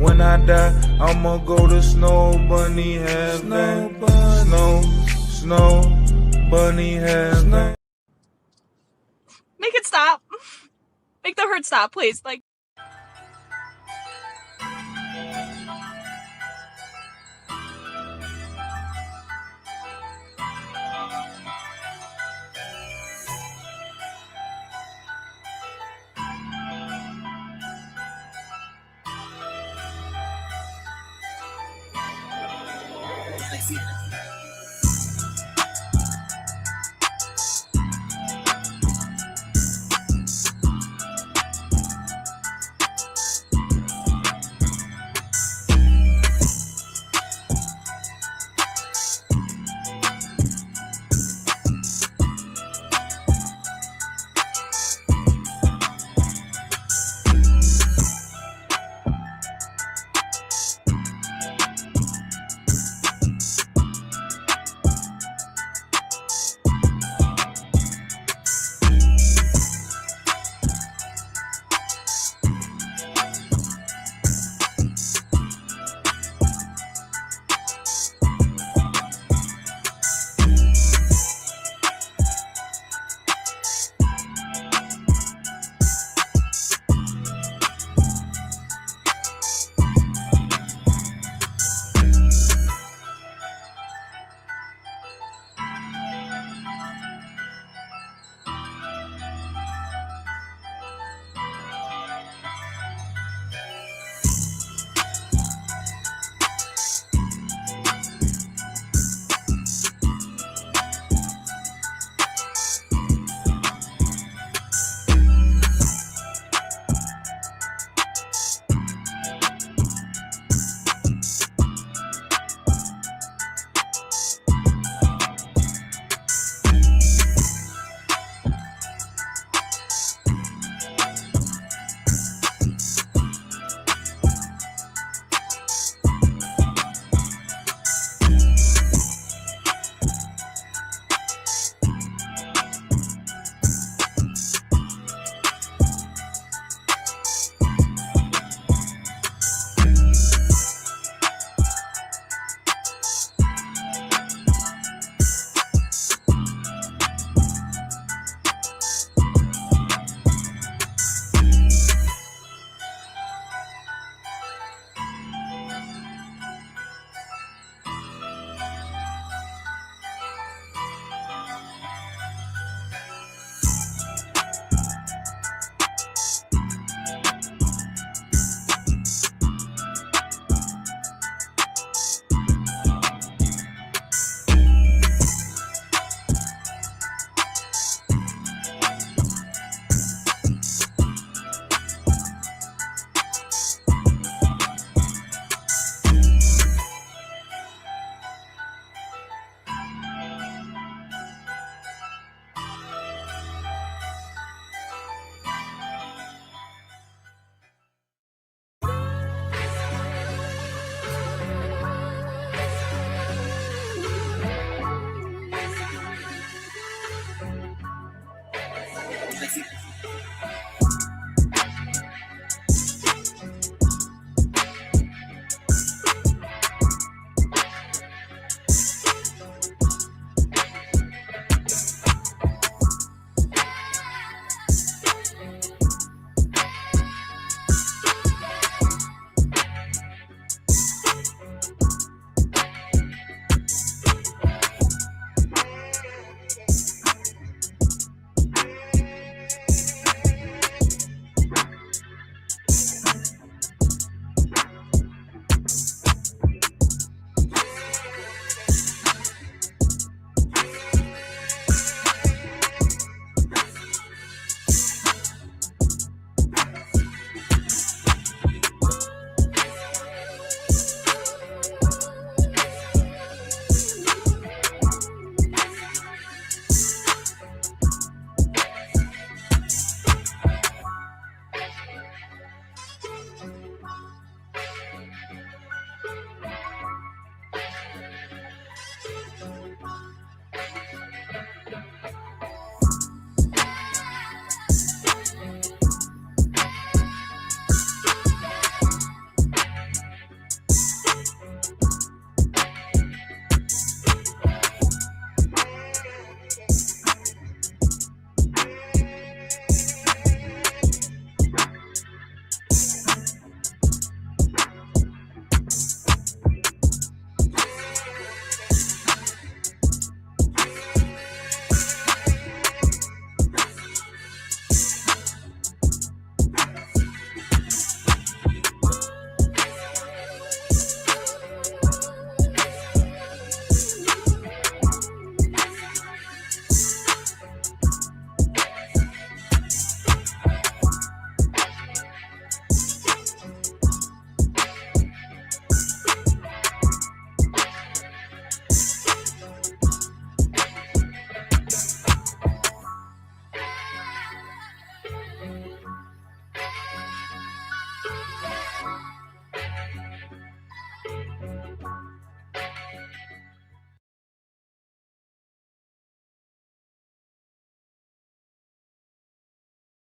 When I die, I'ma go to Snow Bunny heaven. Snow Bunny heaven. Make it stop. Make the hurt stop, please. Like.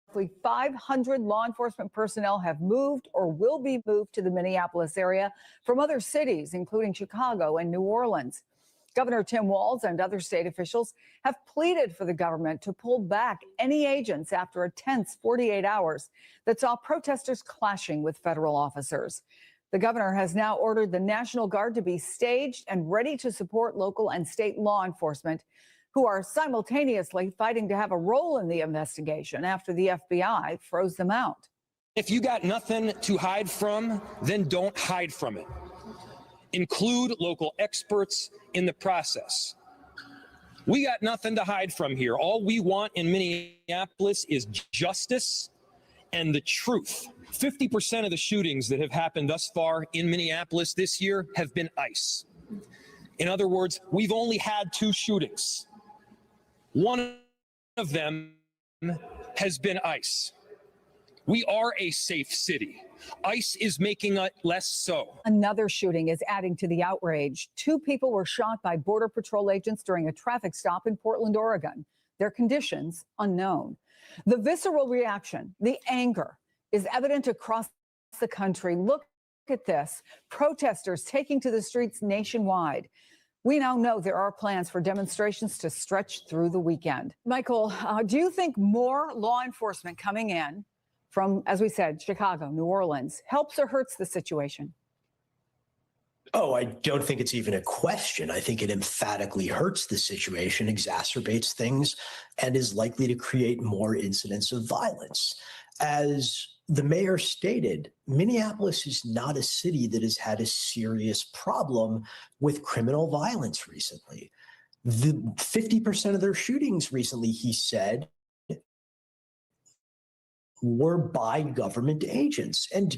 Roughly 500 law enforcement personnel have moved or will be moved to the Minneapolis area from other cities, including Chicago and New Orleans. Governor Tim Walz and other state officials have pleaded for the government to pull back any agents after a tense 48 hours that saw protesters clashing with federal officers. The governor has now ordered the National Guard to be staged and ready to support local and state law enforcement, who are simultaneously fighting to have a role in the investigation after the FBI froze them out. If you got nothing to hide from, then don't hide from it. Include local experts in the process. We got nothing to hide from here. All we want in Minneapolis is justice and the truth. 50% of the shootings that have happened thus far in Minneapolis this year have been ICE. In other words, we've only had 2 shootings. One of them has been ICE. We are a safe city. ICE is making it less so. Another shooting is adding to the outrage. 2 people were shot by Border Patrol agents during a traffic stop in Portland, Oregon. Their conditions unknown. The visceral reaction, the anger, is evident across the country. Look at this. Protesters taking to the streets nationwide. We now know there are plans for demonstrations to stretch through the weekend. Michael, do you think more law enforcement coming in from, as we said, Chicago, New Orleans, helps or hurts the situation? Oh, I don't think it's even a question. I think it emphatically hurts the situation, exacerbates things, and is likely to create more incidents of violence. As the mayor stated, Minneapolis is not a city that has had a serious problem with criminal violence recently. The 50% of their shootings recently, he said, were by government agents. And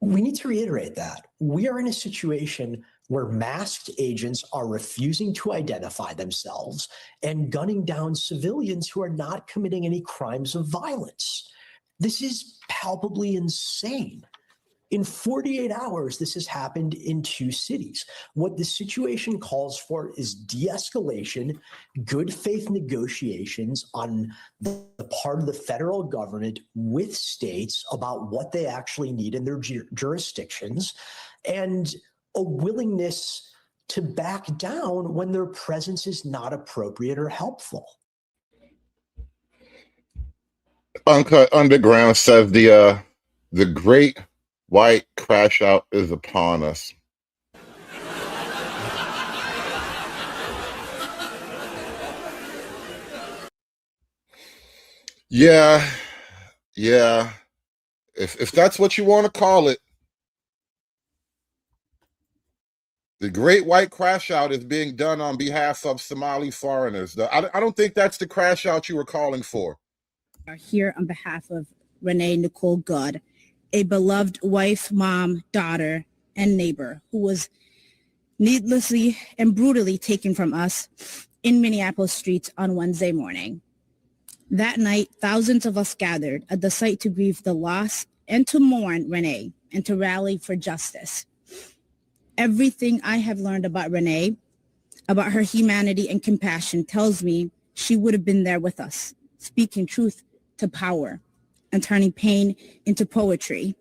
we need to reiterate that. We are in a situation where masked agents are refusing to identify themselves and gunning down civilians who are not committing any crimes of violence. This is palpably insane. In 48 hours, this has happened in 2 cities. What the situation calls for is de-escalation, good faith negotiations on the part of the federal government with states about what they actually need in their jurisdictions, and a willingness to back down when their presence is not appropriate or helpful. Uncut Underground says the great white crash out is upon us. Yeah. If that's what you want to call it, the great white crash out is being done on behalf of Somali foreigners. I don't think that's the crash out you were calling for. Are here on behalf of Renee Nicole Goode, a beloved wife, mom, daughter, and neighbor who was needlessly and brutally taken from us in Minneapolis streets on Wednesday morning. That night, thousands of us gathered at the site to grieve the loss and to mourn Renee and to rally for justice. Everything I have learned about Renee, about her humanity and compassion, tells me she would have been there with us, speaking truth to power and turning pain into poetry.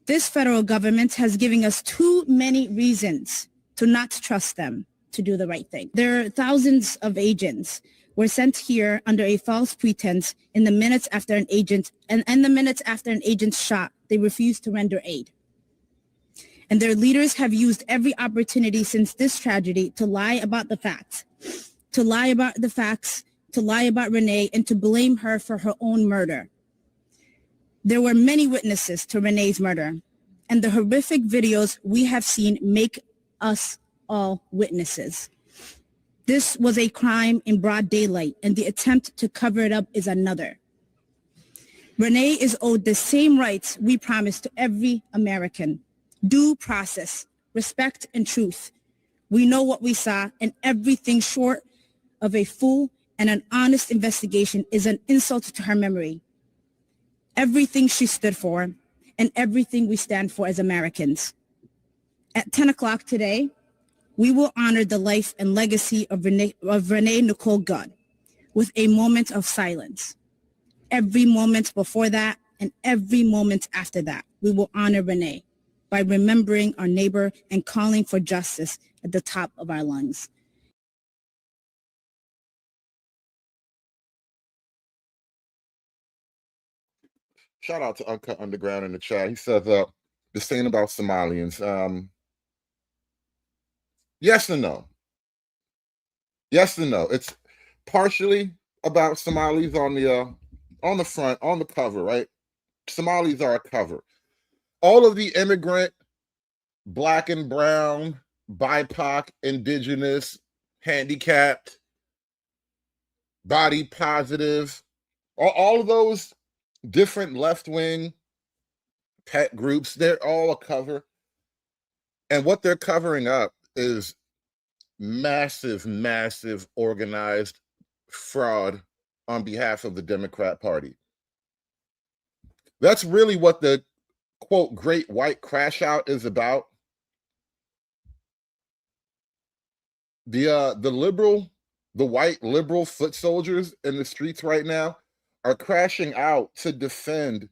This federal government has given us too many reasons to not trust them to do the right thing. There are thousands of agents were sent here under a false pretense in the minutes after an agent, and the minutes after an agent's shot, they refused to render aid. And their leaders have used every opportunity since this tragedy to lie about the facts, to lie about Renee, and to blame her for her own murder. There were many witnesses to Renee's murder, and the horrific videos we have seen make us all witnesses. This was a crime in broad daylight, and the attempt to cover it up is another. Renee is owed the same rights we promise to every American: due process, respect, and truth. We know what we saw, and everything short of a full and an honest investigation is an insult to her memory. Everything she stood for, and everything we stand for as Americans. At 10 o'clock today, we will honor the life and legacy of Renee Nicole Goode with a moment of silence. every moment before that and every moment after that, we will honor Renee by remembering our neighbor and calling for justice at the top of our lungs. Shout out to Uncut Underground in the chat. He says, this thing about Somalians. Yes and no. Yes and no. It's partially about Somalis on the front, on the cover, right? Somalis are a cover. All of the immigrant, black and brown, BIPOC, indigenous, handicapped, body positive, all of those different left-wing pet groups, they're all a cover. And what they're covering up is massive, massive organized fraud on behalf of the Democrat Party. That's really what the, quote, great white crash out is about. The white liberal foot soldiers in the streets right now are crashing out to defend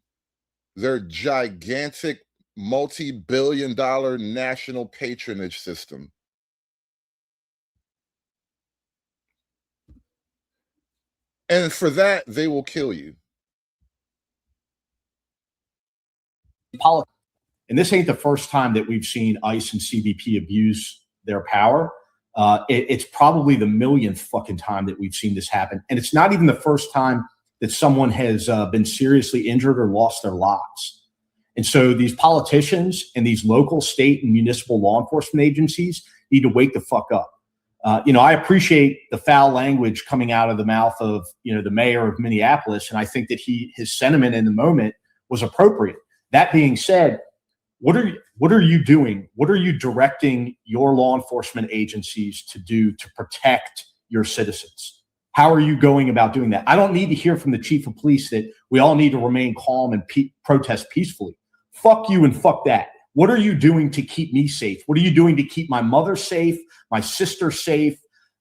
their gigantic multi-billion-dollar national patronage system. And for that, they will kill you. And this ain't the first time that we've seen ICE and CBP abuse their power. It's probably the millionth fucking time that we've seen this happen. And it's not even the first time that someone has been seriously injured or lost their lives. And so these politicians and these local, state, and municipal law enforcement agencies need to wake the fuck up. I appreciate the foul language coming out of the mouth of, the mayor of Minneapolis. And I think that his sentiment in the moment was appropriate. That being said, what are you doing? What are you directing your law enforcement agencies to do to protect your citizens? How are you going about doing that? I don't need to hear from the chief of police that we all need to remain calm and protest peacefully. Fuck you and fuck that. What are you doing to keep me safe? What are you doing to keep my mother safe, my sister safe,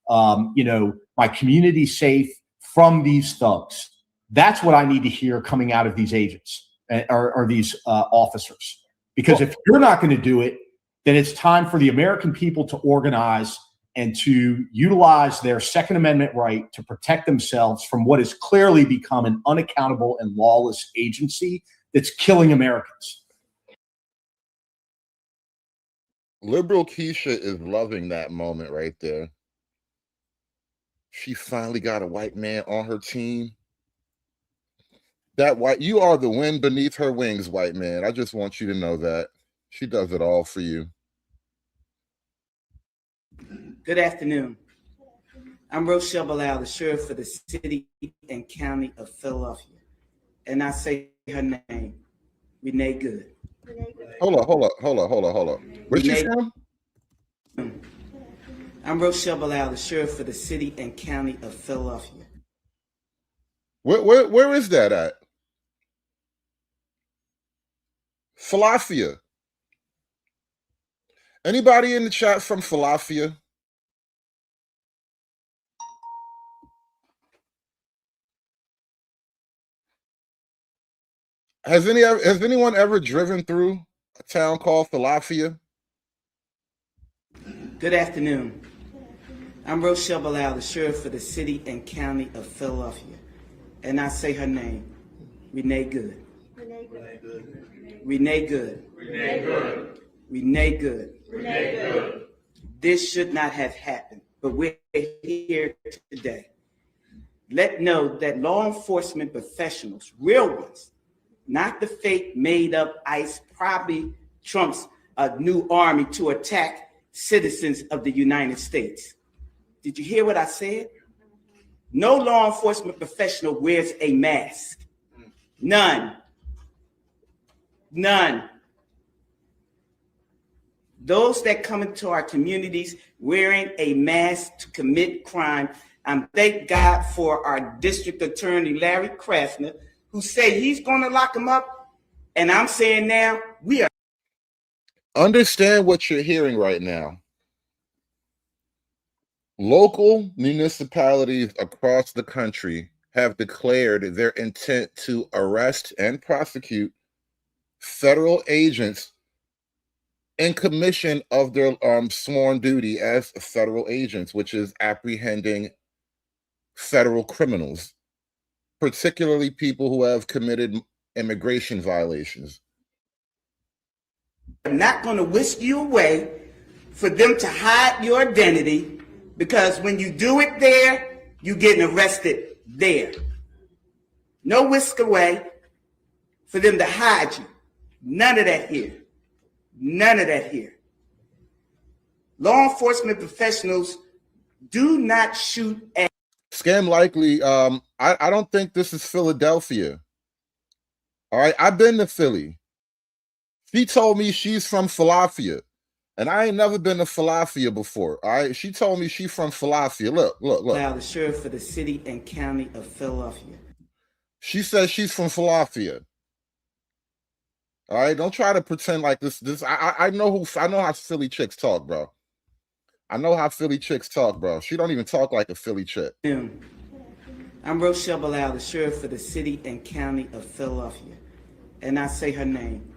my community safe from these thugs? That's what I need to hear coming out of these agents or these officers. Because if you're not going to do it, then it's time for the American people to organize and to utilize their Second Amendment right to protect themselves from what has clearly become an unaccountable and lawless agency that's killing Americans. Liberal Keisha is loving that moment right there. She finally got a white man on her team. You are the wind beneath her wings, white man. I just want you to know that. She does it all for you. Good afternoon. I'm Rochelle Bilal, the sheriff for the city and county of Philadelphia. And I say her name, Renee Good. Hold on. Where's she from? I'm Rochelle Bilal, the sheriff for the city and county of Philadelphia. Where is that at? Philadelphia. Anybody in the chat from Philadelphia? Has anyone ever driven through a town called Philadelphia? Good afternoon. I'm Rochelle Bilal, the sheriff for the city and county of Philadelphia. And I say her name, Renee Good. Renee Good. Renee Good. Renee Good. Renee Good. Renee Good. This should not have happened, but we're here today. Let know that law enforcement professionals, real ones, not the fake made up ICE, probably Trump's new army to attack citizens of the United States. Did you hear what I said? No law enforcement professional wears a mask. None. Those that come into our communities wearing a mask to commit crime, thank God for our district attorney, Larry Krasner, who said he's going to lock them up. And I'm saying now, we are. Understand what you're hearing right now. Local municipalities across the country have declared their intent to arrest and prosecute federal agents in commission of their sworn duty as federal agents, which is apprehending federal criminals, particularly people who have committed immigration violations. I'm not going to whisk you away for them to hide your identity, because when you do it there, you're getting arrested there. No whisk away for them to hide you. None of that here. None of that here. Law enforcement professionals do not shoot at. Scam Likely, I don't think this is Philadelphia. All right, I've been to Philly. She told me she's from Philadelphia, and I ain't never been to Philadelphia before. All right, she told me she's from Philadelphia. Look. Now, the sheriff for the city and county of Philadelphia. She says she's from Philadelphia. All right, don't try to pretend like this. I know how Philly chicks talk, bro. I know how Philly chicks talk, bro. She don't even talk like a Philly chick. I'm Rochelle Bilal, the sheriff for the city and county of Philadelphia, and I say her name.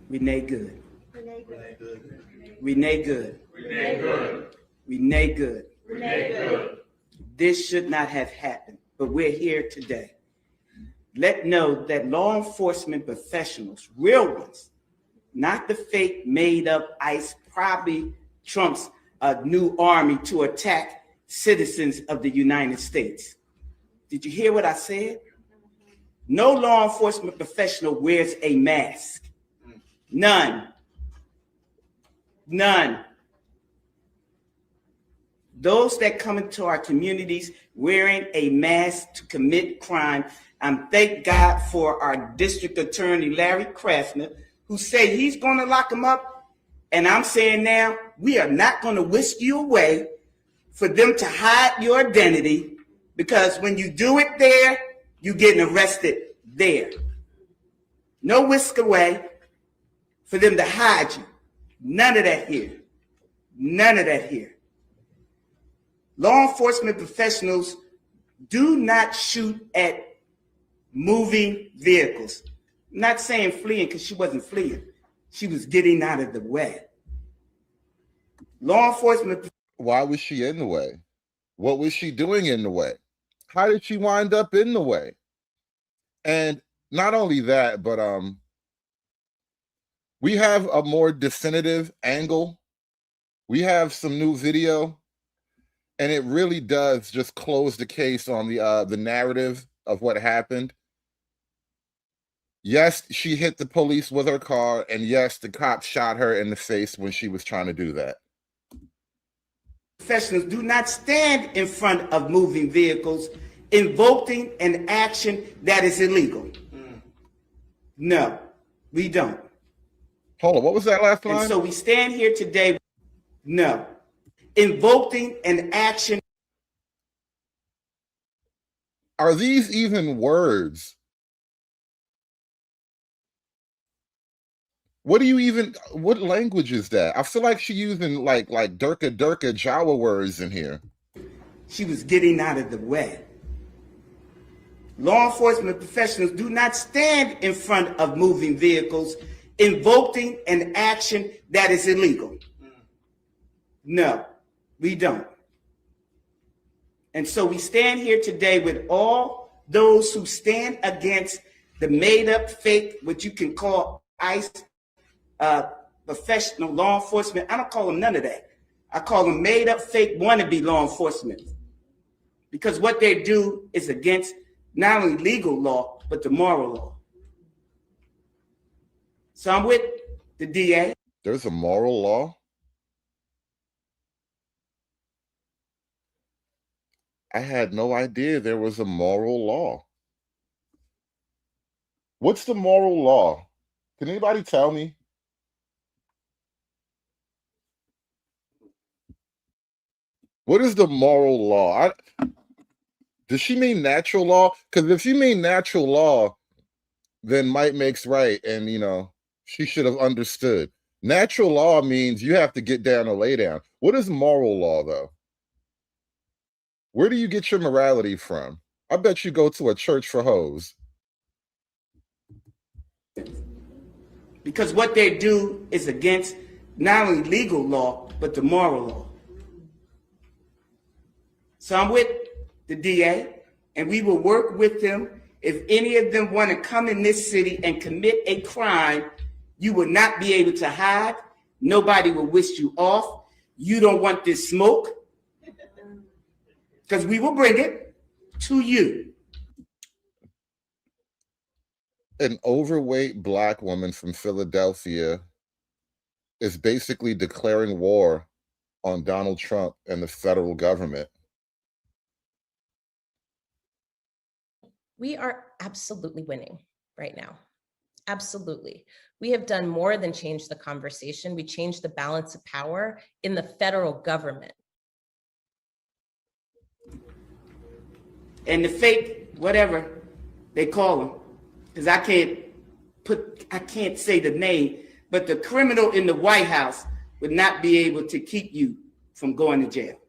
Renee Good. Renee Good. Renee Good. Renee Good. Renee Good. Renee Good. This should not have happened, but we're here today. Let know that law enforcement professionals, real ones, not the fake made up ICE, probably Trump's new army to attack citizens of the United States. Did you hear what I said? No law enforcement professional wears a mask. None. None. Those that come into our communities wearing a mask to commit crime, thank God for our district attorney, Larry Krasner, who said he's going to lock them up. And I'm saying now, we are not going to whisk you away for them to hide your identity, because when you do it there, you're getting arrested there. No whisk away for them to hide you. None of that here. None of that here. Law enforcement professionals do not shoot at moving vehicles. I'm not saying fleeing, because she wasn't fleeing. She was getting out of the way. Law enforcement. Why was she in the way? What was she doing in the way? How did she wind up in the way? And not only that, but we have a more definitive angle. We have some new video, and it really does just close the case on the narrative of what happened. Yes, she hit the police with her car, and yes, the cop shot her in the face when she was trying to do that. Professionals do not stand in front of moving vehicles invoking an action that is illegal. No, we don't. Hold on, what was that last line? And so we stand here today. No, invoking an action. Are these even words? What language is that? I feel like she's using like Durka Jawa words in here. She was getting out of the way. Law enforcement professionals do not stand in front of moving vehicles invoking an action that is illegal. No, we don't. And so we stand here today with all those who stand against the made up fake, what you can call ICE, professional law enforcement. I don't call them none of that. I call them made up fake wannabe law enforcement, because what they do is against not only legal law, but the moral law. So I'm with the DA. There's a moral law? I had no idea there was a moral law. What's the moral law? Can anybody tell me? What is the moral law? Does she mean natural law? Because if she mean natural law, then might makes right, and she should have understood. Natural law means you have to get down or lay down. What is moral law, though? Where do you get your morality from? I bet you go to a church for hoes. Because what they do is against not only legal law, but the moral law. So I'm with the DA, and we will work with them. If any of them want to come in this city and commit a crime, you will not be able to hide. Nobody will wish you off. You don't want this smoke, because we will bring it to you. An overweight black woman from Philadelphia is basically declaring war on Donald Trump and the federal government. We are absolutely winning right now. Absolutely. We have done more than change the conversation. We changed the balance of power in the federal government. And the fake, whatever they call them, because I can't say the name, but the criminal in the White House would not be able to keep you from going to jail.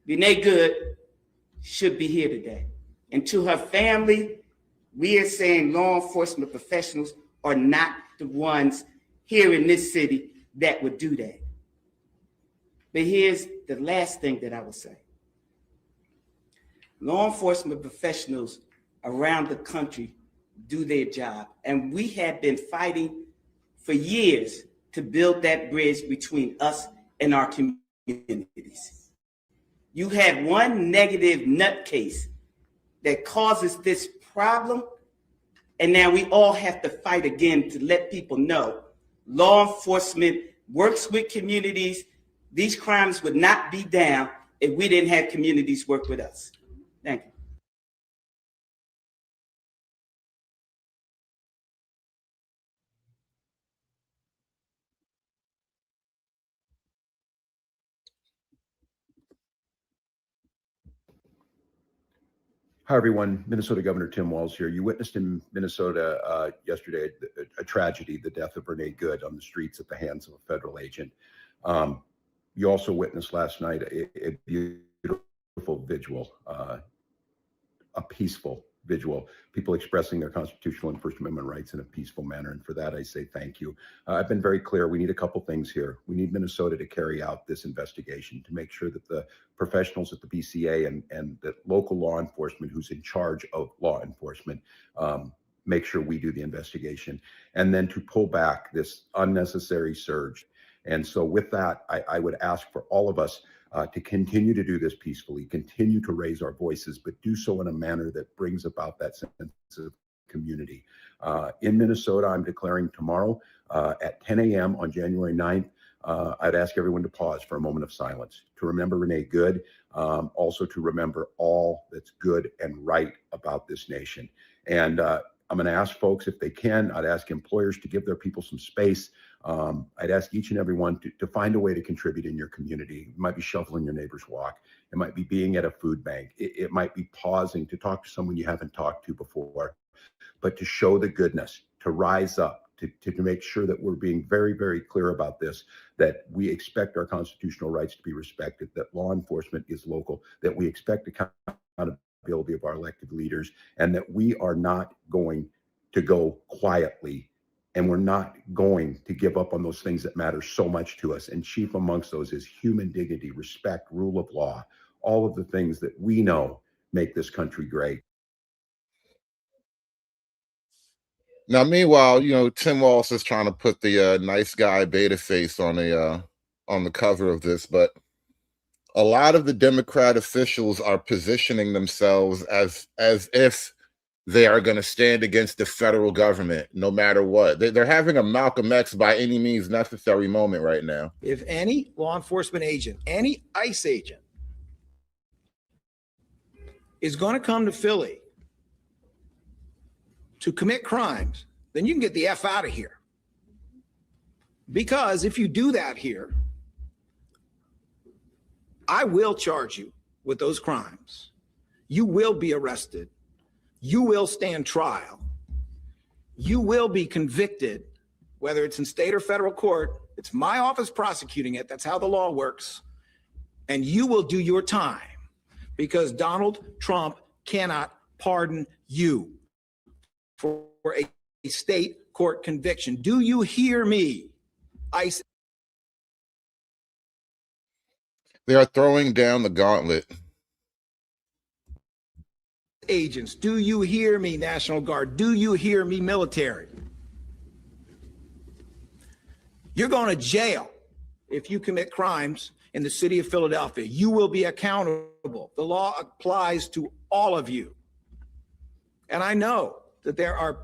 Renee Good should be here today. And to her family, we are saying law enforcement professionals are not the ones here in this city that would do that. But here's the last thing that I will say. Law enforcement professionals around the country do their job. And we have been fighting for years to build that bridge between us and our communities. You have one negative nutcase that causes this problem, and now we all have to fight again to let people know law enforcement works with communities. These crimes would not be down if we didn't have communities work with us. Thank you. Hi, everyone. Minnesota Governor Tim Walz here. You witnessed in Minnesota yesterday a tragedy, the death of Renee Good on the streets at the hands of a federal agent. You also witnessed last night a beautiful vigil, a peaceful vigil, people expressing their constitutional and First Amendment rights in a peaceful manner. And for that, I say thank you. I've been very clear. We need a couple things here. We need Minnesota to carry out this investigation to make sure that the professionals at the BCA and the local law enforcement who's in charge of law enforcement make sure we do the investigation, and then to pull back this unnecessary surge. And so with that, I would ask for all of us to continue to do this peacefully, continue to raise our voices, but do so in a manner that brings about that sense of community. In Minnesota, I'm declaring tomorrow at 10 a.m. on January 9th, I'd ask everyone to pause for a moment of silence to remember Renee Good, also to remember all that's good and right about this nation. And I'm going to ask folks if they can, I'd ask employers to give their people some space. I'd ask each and every one to find a way to contribute in your community. It might be shoveling your neighbor's walk. It might be being at a food bank. It might be pausing to talk to someone you haven't talked to before, but to show the goodness, to rise up, to make sure that we're being very, very clear about this, that we expect our constitutional rights to be respected, that law enforcement is local, that we expect accountability of our elected leaders, and that we are not going to go quietly, and we're not going to give up on those things that matter so much to us. And chief amongst those is human dignity, respect, rule of law, all of the things that we know make this country great. Now, meanwhile, Tim Walz is trying to put the nice guy beta face on the cover of this, but a lot of the Democrat officials are positioning themselves as if they are going to stand against the federal government no matter what. They're having a Malcolm X by any means necessary moment right now. If any law enforcement agent, any ICE agent is going to come to Philly to commit crimes, then you can get the F out of here. Because if you do that here, I will charge you with those crimes. You will be arrested. You will stand trial. You will be convicted, whether it's in state or federal court. It's my office prosecuting it. That's how the law works. And you will do your time. because Donald Trump cannot pardon you for a state court conviction. Do you hear me? ICE. They are throwing down the gauntlet. Agents, do you hear me, National Guard? Do you hear me, military? You're going to jail if you commit crimes in the city of Philadelphia. You will be accountable. The law applies to all of you. And I know that there are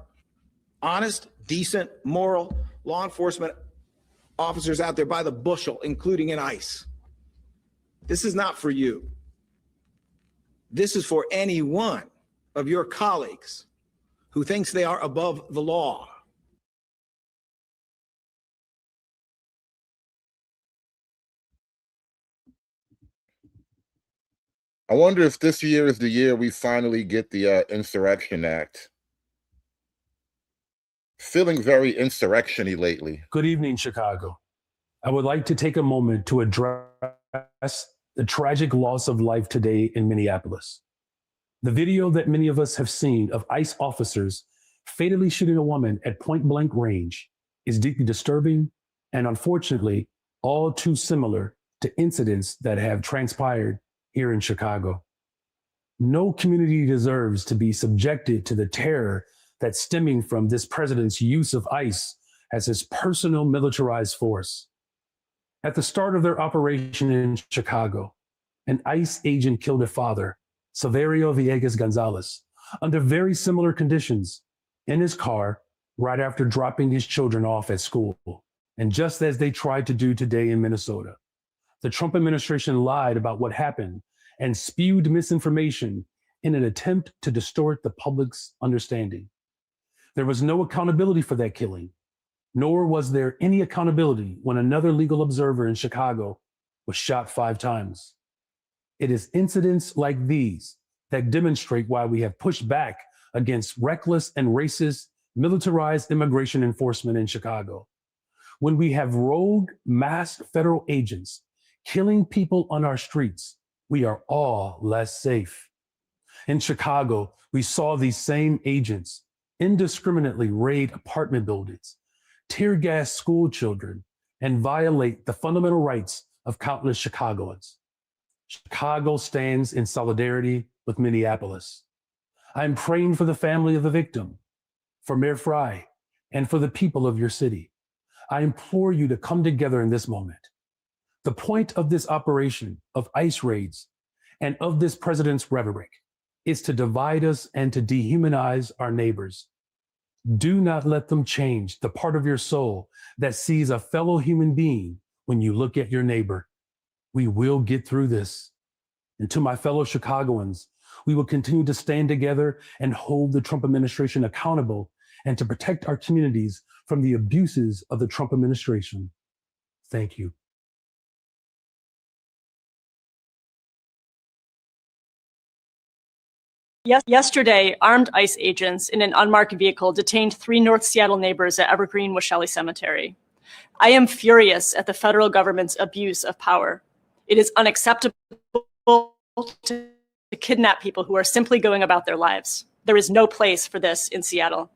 honest, decent, moral law enforcement officers out there by the bushel, including in ICE. This is not for you. This is for any one of your colleagues who thinks they are above the law. I wonder if this year is the year we finally get the Insurrection Act. Feeling very insurrection-y lately. Good evening, Chicago. I would like to take a moment to address the tragic loss of life today in Minneapolis. The video that many of us have seen of ICE officers fatally shooting a woman at point-blank range is deeply disturbing and unfortunately all too similar to incidents that have transpired here in Chicago. No community deserves to be subjected to the terror that's stemming from this president's use of ICE as his personal militarized force. At the start of their operation in Chicago, an ICE agent killed a father, Saverio Villegas Gonzalez, under very similar conditions in his car right after dropping his children off at school. And just as they tried to do today in Minnesota, the Trump administration lied about what happened and spewed misinformation in an attempt to distort the public's understanding. There was no accountability for that killing, nor was there any accountability when another legal observer in Chicago was shot 5 times. It is incidents like these that demonstrate why we have pushed back against reckless and racist militarized immigration enforcement in Chicago. When we have rogue, masked federal agents killing people on our streets, we are all less safe. In Chicago, we saw these same agents indiscriminately raid apartment buildings, tear gas school children, and violate the fundamental rights of countless Chicagoans. Chicago stands in solidarity with Minneapolis. I'm praying for the family of the victim, for Mayor Frey, and for the people of your city. I implore you to come together in this moment. The point of this operation of ICE raids and of this president's rhetoric is to divide us and to dehumanize our neighbors. Do not let them change the part of your soul that sees a fellow human being when you look at your neighbor. We will get through this. And to my fellow Chicagoans, we will continue to stand together and hold the Trump administration accountable and to protect our communities from the abuses of the Trump administration. Thank you. Yesterday, armed ICE agents in an unmarked vehicle detained 3 North Seattle neighbors at Evergreen Washelli Cemetery. I am furious at the federal government's abuse of power. It is unacceptable to kidnap people who are simply going about their lives. There is no place for this in Seattle.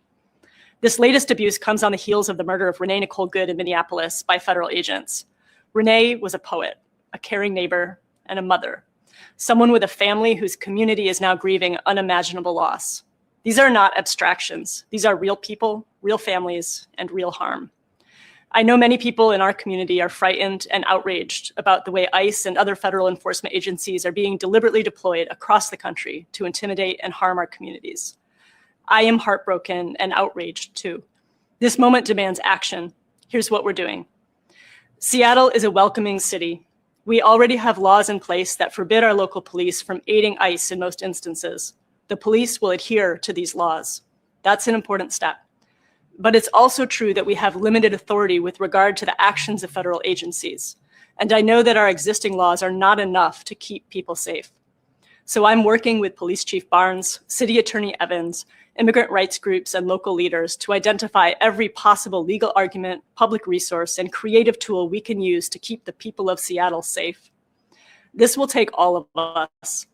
This latest abuse comes on the heels of the murder of Renee Nicole Good in Minneapolis by federal agents. Renee was a poet, a caring neighbor, and a mother. Someone with a family whose community is now grieving unimaginable loss. These are not abstractions. These are real people, real families, and real harm. I know many people in our community are frightened and outraged about the way ICE and other federal enforcement agencies are being deliberately deployed across the country to intimidate and harm our communities. I am heartbroken and outraged too. This moment demands action. Here's what we're doing. Seattle is a welcoming city. We already have laws in place that forbid our local police from aiding ICE in most instances. The police will adhere to these laws. That's an important step. But it's also true that we have limited authority with regard to the actions of federal agencies. And I know that our existing laws are not enough to keep people safe. So I'm working with Police Chief Barnes, City Attorney Evans, immigrant rights groups, and local leaders to identify every possible legal argument, public resource, and creative tool we can use to keep the people of Seattle safe. This will take all of us.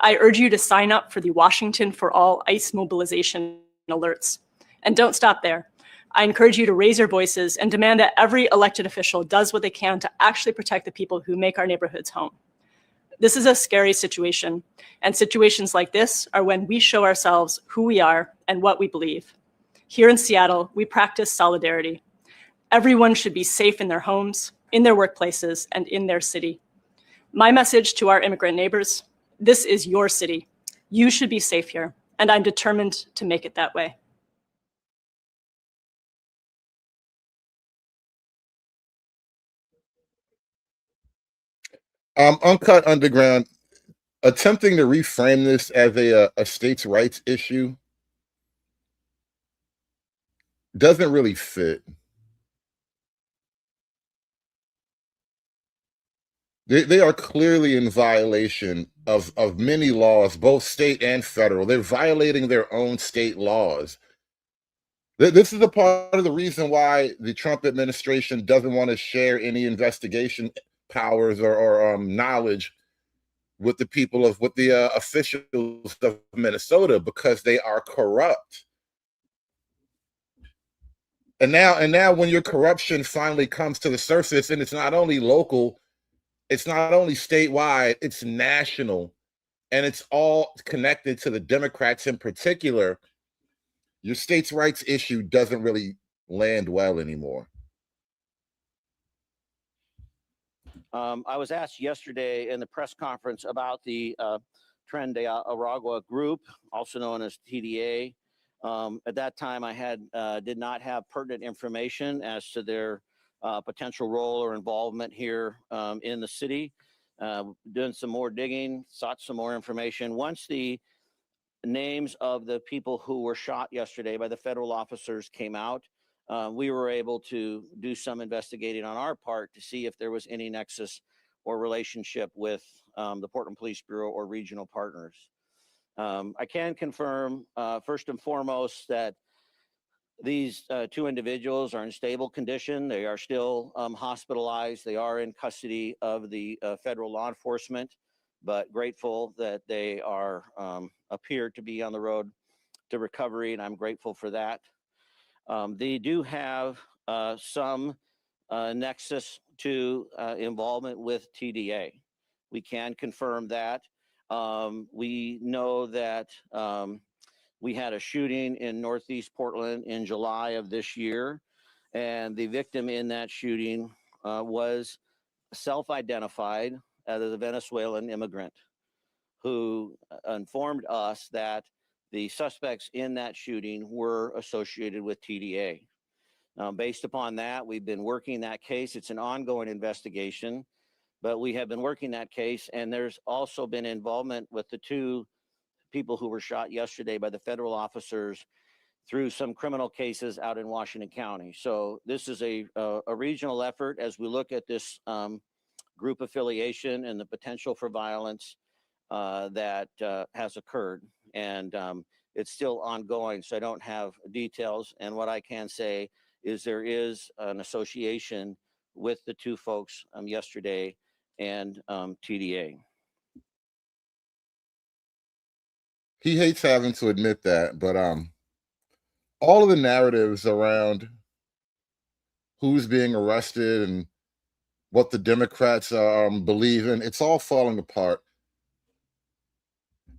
I urge you to sign up for the Washington for All ICE mobilization alerts. And don't stop there. I encourage you to raise your voices and demand that every elected official does what they can to actually protect the people who make our neighborhoods home. This is a scary situation, and situations like this are when we show ourselves who we are and what we believe. Here in Seattle, we practice solidarity. Everyone should be safe in their homes, in their workplaces, and in their city. My message to our immigrant neighbors: this is your city. You should be safe here, and I'm determined to make it that way. Uncut Underground, attempting to reframe this as a states' rights issue doesn't really fit. They are clearly in violation of many laws, both state and federal. They're violating their own state laws. This is a part of the reason why the Trump administration doesn't want to share any investigation powers or knowledge with the people with the officials of Minnesota, because they are corrupt. And now when your corruption finally comes to the surface, and it's not only local, it's not only statewide, it's national, and it's all connected to the Democrats in particular, your states' rights issue doesn't really land well anymore. I was asked yesterday in the press conference about the Tren de Aragua group, also known as TDA. At that time, I did not have pertinent information as to their potential role or involvement here in the city. Doing some more digging, sought some more information. Once the names of the people who were shot yesterday by the federal officers came out, we were able to do some investigating on our part to see if there was any nexus or relationship with the Portland Police Bureau or regional partners. I can confirm, first and foremost, that these two individuals are in stable condition. They are still hospitalized. They are in custody of the federal law enforcement, but grateful that they are appear to be on the road to recovery, and I'm grateful for that. They do have some nexus to involvement with TDA. We can confirm that. We know that we had a shooting in Northeast Portland in July of this year, and the victim in that shooting was self-identified as a Venezuelan immigrant who informed us that the suspects in that shooting were associated with TDA. Based upon that, we've been working that case. It's an ongoing investigation, but we have been working that case, and there's also been involvement with the two people who were shot yesterday by the federal officers through some criminal cases out in Washington County. So this is a regional effort as we look at this group affiliation and the potential for violence that has occurred. And it's still ongoing, so I don't have details. And what I can say is there is an association with the two folks yesterday and TDA. He hates having to admit that, but all of the narratives around who's being arrested and what the Democrats believe in, it's all falling apart.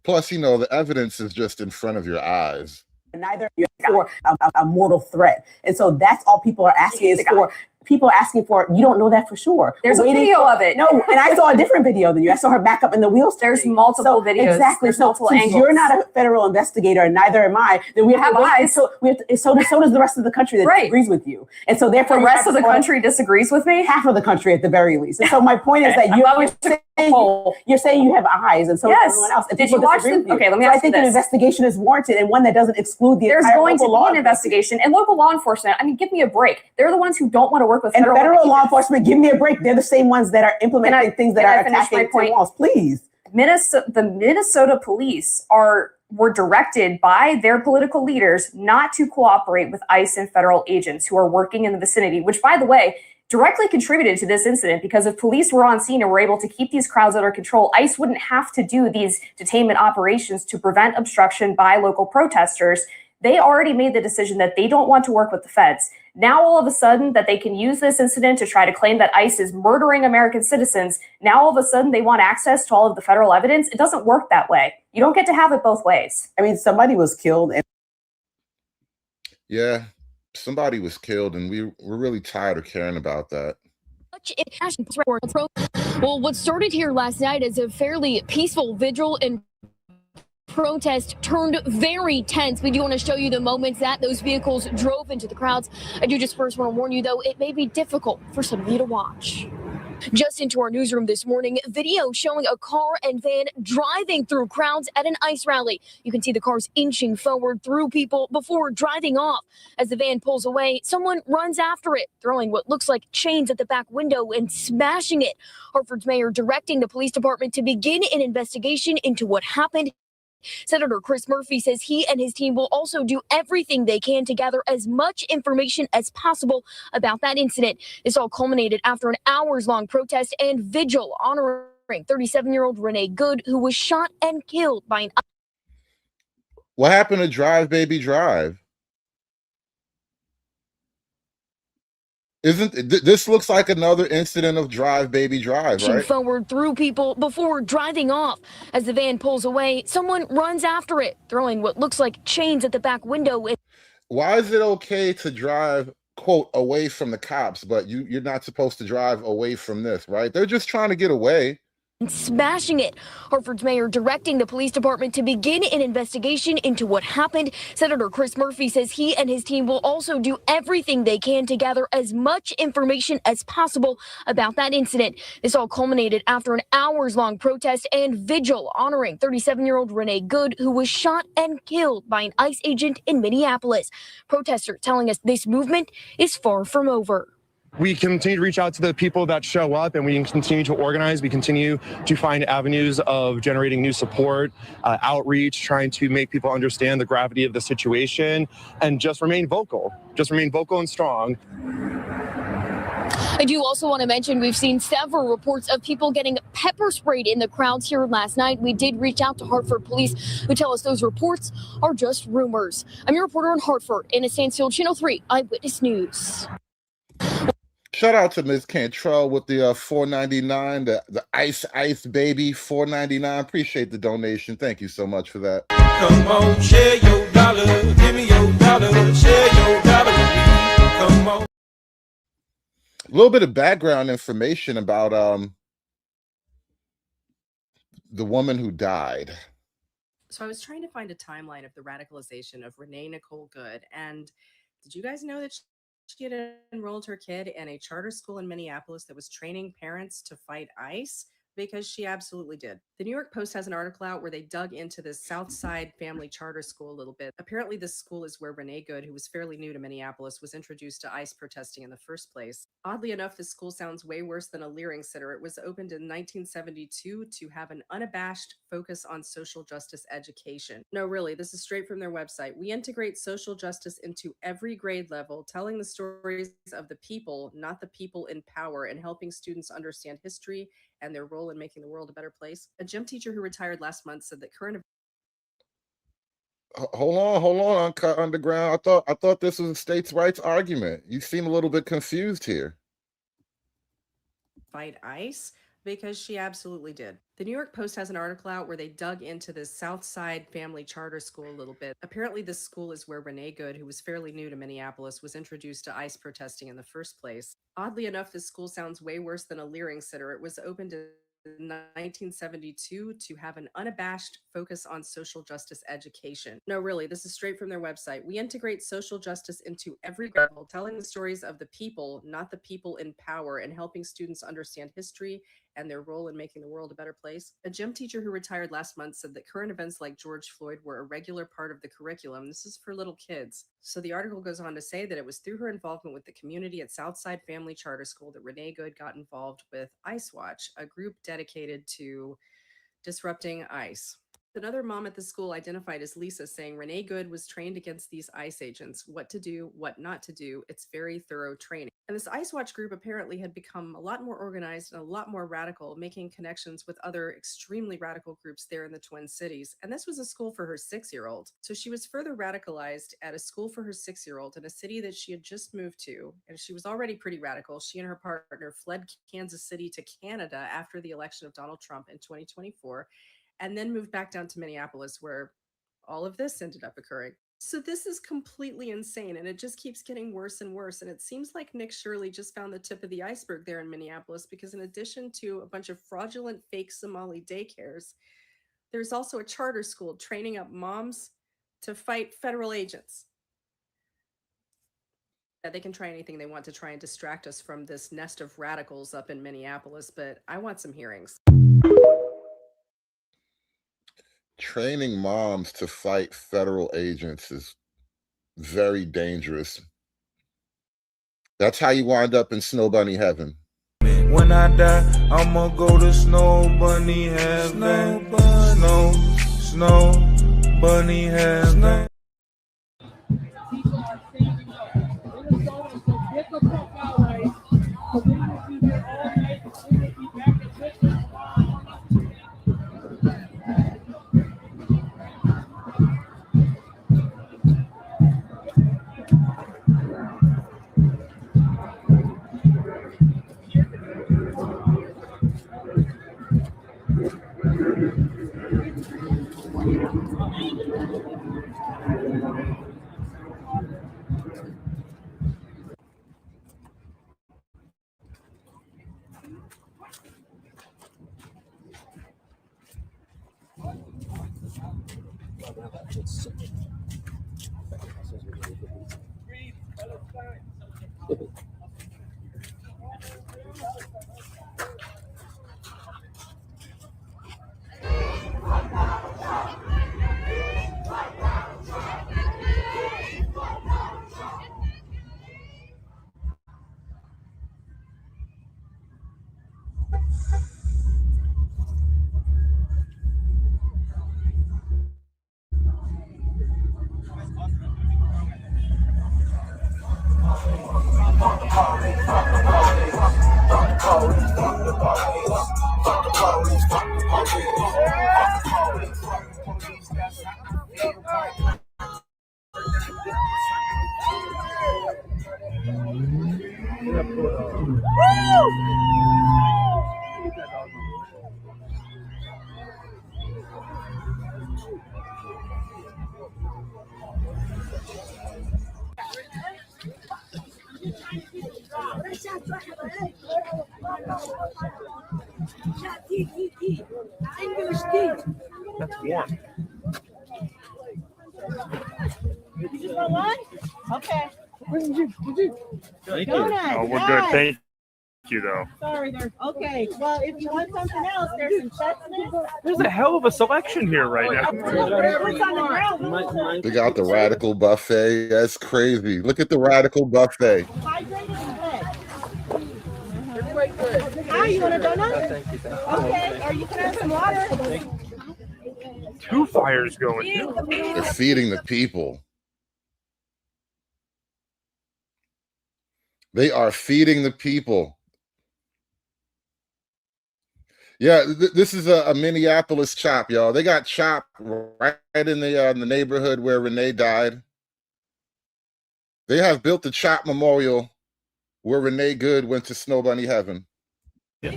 Plus, you know, the evidence is just in front of your eyes. Neither for a mortal threat. And so that's all people are asking is for. People asking for, you don't know that for sure. There's a video of it. No, and I saw a different video than you. I saw her back up in the wheels. There's multiple videos. Exactly. There's So multiple since angles. you're not a federal investigator, and neither am I, then we have eyes. So so does the rest of the country that agrees with you. And so therefore, The rest of the country disagrees with me? Half of the country at the very least. And so my point is that you're saying you have eyes, and so does everyone else. And Did people you watch disagree with you. Okay, let me So ask I think you an this. investigation is warranted, and one that doesn't exclude the There's entire going to local law be an investigation, and local law enforcement, I mean, give me a break. They're the ones who don't want to work with And federal federal law agents. enforcement, give me a break. They're the same ones that are implementing things that can I are finish my attacking point? walls. Please. The Minnesota police were directed by their political leaders not to cooperate with ICE and federal agents who are working in the vicinity, which, by the way, directly contributed to this incident, because if police were on scene and were able to keep these crowds under control, ICE wouldn't have to do these detainment operations to prevent obstruction by local protesters. They already made the decision that they don't want to work with the feds. Now, all of a sudden, that they can use this incident to try to claim that ICE is murdering American citizens. Now, all of a sudden, they want access to all of the federal evidence. It doesn't work that way. You don't get to have it both ways. I mean, somebody was killed. And Yeah, somebody was killed, and we're really tired of caring about that. Well, what started here last night as a fairly peaceful vigil and protest turned very tense. We do want to show you the moments that those vehicles drove into the crowds. I do just first want to warn you, though, it may be difficult for some of you to watch. Just into our newsroom this morning, video showing a car and van driving through crowds at an ICE rally. You can see the cars inching forward through people before driving off. As the van pulls away, someone runs after it, throwing what looks like chains at the back window and smashing it. Hartford's mayor directing the police department to begin an investigation into what happened. Senator Chris Murphy says he and his team will also do everything they can to gather as much information as possible about that incident. This all culminated after an hours-long protest and vigil honoring 37-year-old Renee Good, who was shot and killed by an... What happened to Drive Baby Drive? This looks like another incident of Drive Baby Drive, right? Forward through people before driving off. As the van pulls away, someone runs after it, throwing what looks like chains at the back window. Why is it okay to drive, quote, away from the cops, but you're not supposed to drive away from this, right? They're just trying to get away. And smashing it. Hartford's mayor directing the police department to begin an investigation into what happened. Senator Chris Murphy says he and his team will also do everything they can to gather as much information as possible about that incident. This all culminated after an hours-long protest and vigil honoring 37-year-old Renee Good, who was shot and killed by an ICE agent in Minneapolis. Protesters telling us this movement is far from over. We continue to reach out to the people that show up, and we continue to organize. We continue to find avenues of generating new support, outreach, trying to make people understand the gravity of the situation, and just remain vocal and strong. I do also want to mention we've seen several reports of people getting pepper sprayed in the crowds here last night. We did reach out to Hartford police, who tell us those reports are just rumors. I'm your reporter in Hartford, Anna Stansfield, Channel 3 Eyewitness News. Shout out to Ms. Cantrell with the $4.99, the Ice Baby $4.99. Appreciate the donation. Thank you so much for that. Come on, share your dollar. Give me your dollar. Share your dollar with me. Come on. A little bit of background information about the woman who died. So I was trying to find a timeline of the radicalization of Renee Nicole Good. And did you guys know that she had enrolled her kid in a charter school in Minneapolis that was training parents to fight ICE? Because she absolutely did. The New York Post has an article out where they dug into this Southside Family Charter School a little bit. Apparently, this school is where Renee Good, who was fairly new to Minneapolis, was introduced to ICE protesting in the first place. Oddly enough, this school sounds way worse than a Leering Center. It was opened in 1972 to have an unabashed focus on social justice education. No, really, this is straight from their website. We integrate social justice into every grade level, telling the stories of the people, not the people in power, and helping students understand history and their role in making the world a better place. A gym teacher who retired last month said that current... Hold on, Uncut Underground. I thought this was a states' rights argument. You seem a little bit confused here. Fight ICE? Because she absolutely did. The New York Post has an article out where they dug into this Southside Family Charter School a little bit. Apparently, this school is where Renee Good, who was fairly new to Minneapolis, was introduced to ICE protesting in the first place. Oddly enough, this school sounds way worse than a Leering Center. It was opened in 1972 to have an unabashed focus on social justice education. No, really, this is straight from their website. We integrate social justice into every level, telling the stories of the people, not the people in power, and helping students understand history and their role in making the world a better place. A gym teacher who retired last month said that current events like George Floyd were a regular part of the curriculum. This is for little kids. So the article goes on to say that it was through her involvement with the community at Southside Family Charter School that Renee Good got involved with ICE Watch, a group dedicated to disrupting ICE. Another mom at the school identified as Lisa, saying Renee Good was trained against these ICE agents, what to do, what not to do. It's very thorough training. And this ICE Watch group apparently had become a lot more organized and a lot more radical, making connections with other extremely radical groups there in the Twin Cities. And this was a school for her 6-year-old. So she was further radicalized at a school for her 6-year-old in a city that she had just moved to. And she was already pretty radical. She and her partner fled Kansas City to Canada after the election of Donald Trump in 2024. And then moved back down to Minneapolis, where all of this ended up occurring. So this is completely insane, and it just keeps getting worse and worse. And it seems like Nick Shirley just found the tip of the iceberg there in Minneapolis, because in addition to a bunch of fraudulent fake Somali daycares, there's also a charter school training up moms to fight federal agents. They can try anything they want to try and distract us from this nest of radicals up in Minneapolis, but I want some hearings. Training moms to fight federal agents is very dangerous. That's how you wind up in Snow Bunny heaven. When I die, I'ma go to Snow Bunny heaven. Snow Bunny heaven. That's warm. You just want one? Okay. Thank you. Donuts. Oh, we're Yes. good. Thank you, though. Sorry, there. Okay. Well, if you want something else, there's some chestnuts. There's a hell of a selection here right now. What's on the grill? They got the radical buffet. That's crazy. Look at the radical buffet. Hydrated and good. Ah, you want a donut? Thank you. Okay. Or you can have some water. Two fires going. They're feeding the people. They are feeding the people. Yeah, this is a Minneapolis chop, y'all. They got chopped right in the neighborhood where Renee died. They have built the chop memorial where Renee Good went to Snow Bunny heaven. Where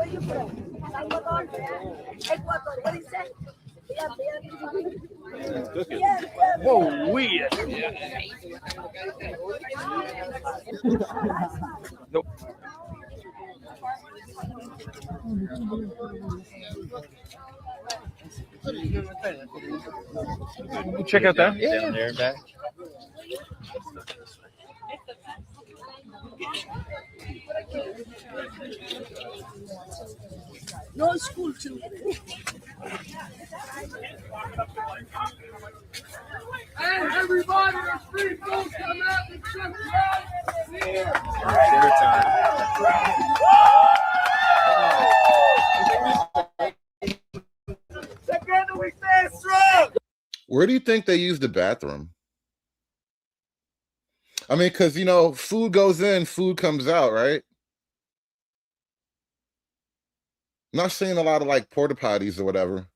you from? Salvador? Ecuador. What is that? Whoa, we. Nope. Check out that. Down there, back. No school too. Hey, everybody, the street folks come out and check it out. Share time. Where do you think they use the bathroom? I mean, because, you know, food goes in, food comes out, right? I'm not seeing a lot of like porta potties or whatever.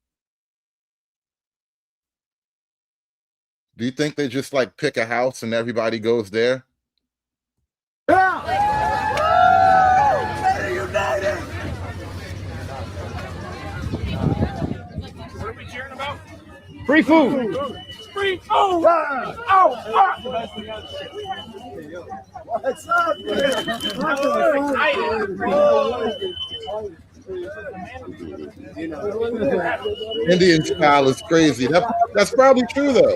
Do you think they just like pick a house and everybody goes there? What are we cheering about? Free food! Free food! What's up, Indian style is crazy. That's probably true though.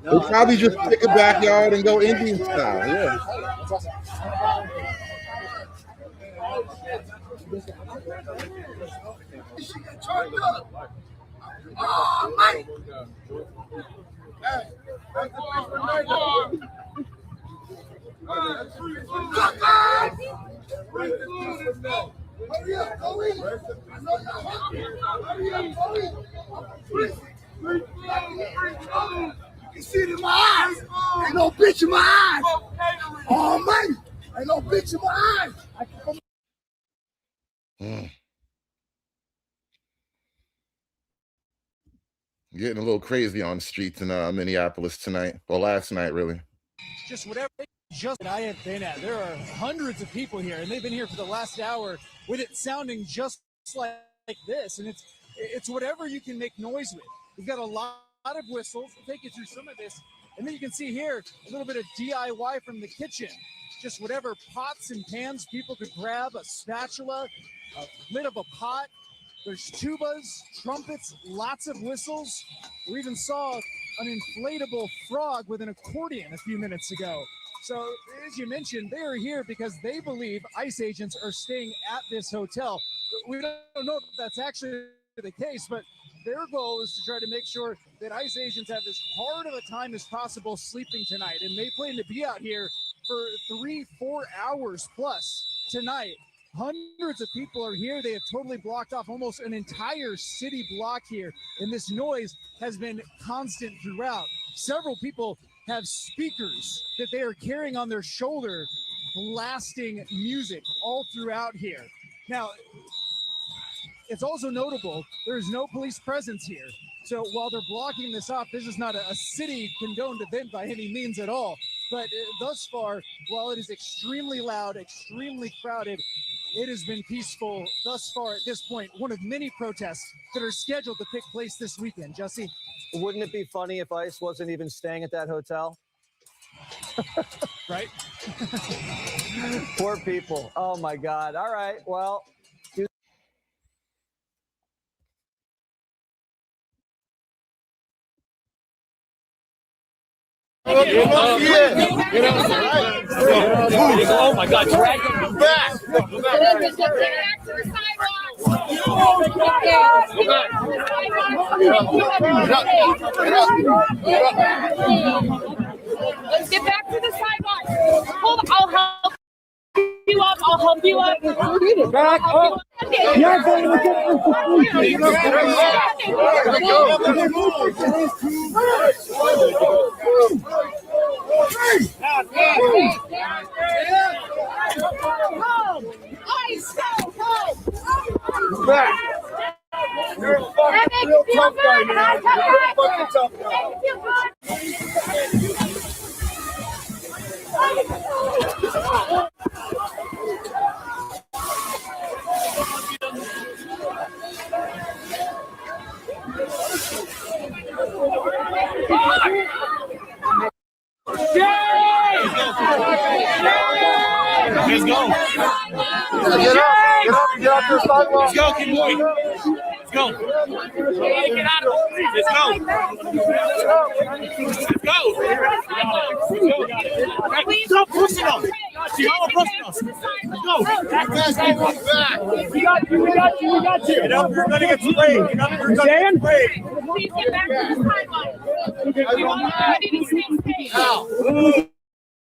They probably just pick a backyard and go Indian style. Yeah. Oh, man. Hurry up, go in. I know you're hungry. Hurry up, go in. You can see it in my eyes. Ain't no bitch in my eyes. Oh, man. Ain't no bitch in my eyes. Getting a little crazy on the streets in Minneapolis tonight. Well, last night, really. Just whatever just I have been at. There are hundreds of people here, and they've been here for the last hour with it sounding just like this. And it's whatever you can make noise with. We've got a lot of whistles. We'll take you through some of this. And then you can see here a little bit of DIY from the kitchen. Just whatever pots and pans people could grab, a spatula, a lid of a pot. There's tubas, trumpets, lots of whistles. We even saw an inflatable frog with an accordion a few minutes ago. So, as you mentioned, they are here because they believe ICE agents are staying at this hotel. We don't know if that's actually the case, but their goal is to try to make sure that ICE agents have as hard of a time as possible sleeping tonight. And they plan to be out here for 3-4 hours plus tonight. Hundreds of people are here. They have totally blocked off almost an entire city block here, and this noise has been constant throughout. Several people have speakers that they are carrying on their shoulder, blasting music all throughout here. Now, it's also notable there is no police presence here. So while they're blocking this off, this is not a city condoned event by any means at all. But thus far, while it is extremely loud, extremely crowded, it has been peaceful thus far at this point. One of many protests that are scheduled to take place this weekend. Jesse? Wouldn't it be funny if ICE wasn't even staying at that hotel? Right? Poor people. Oh, my God. All right. Well. Oh my God, drag him back. Let's get back to the sidewalk. Hold on, I'll help you up. I'll help you up. Back up. Yeah, back. You're a fucking real tough guy, man. You're a fucking tough guy. Let's go. Get up. Get off your sidewalk. Let's go, kid boy. Let's go. Get out of it. Let's go. Stop pushing us. Stop pushing us. Let's go. Back. We got you. Get up. You're going to get sprayed. Get up. You're going to get sprayed. Please get back to the sidewalk. We want everybody to stay safe.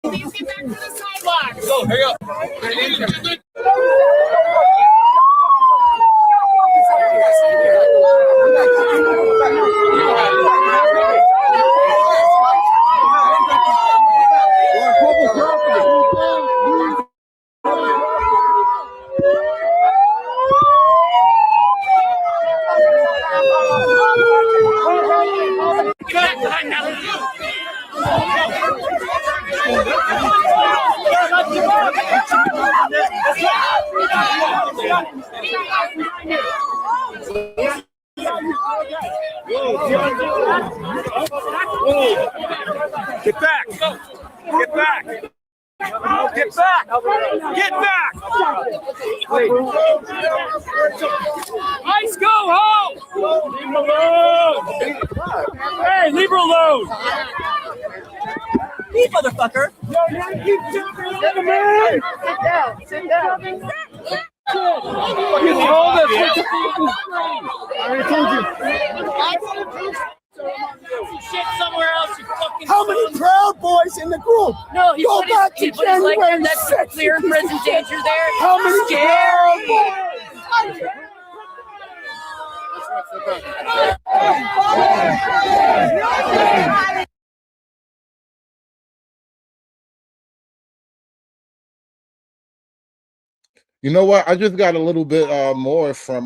Please get back to the sidewalk. Go. Hurry up. Get back! Get back! Get back! Get back! Ice, go home! Leave him alone! Hey, leave her alone! You motherfucker! Sit down! Sit down! Fucking hold it! I already told you. Shit somewhere else, you fucking How many Proud Boys in the group? No, he Go put his, back he to put his leg there. January That's 6th. clear present danger there. How many Scary. Proud Boys? You know what? I just got a little bit more from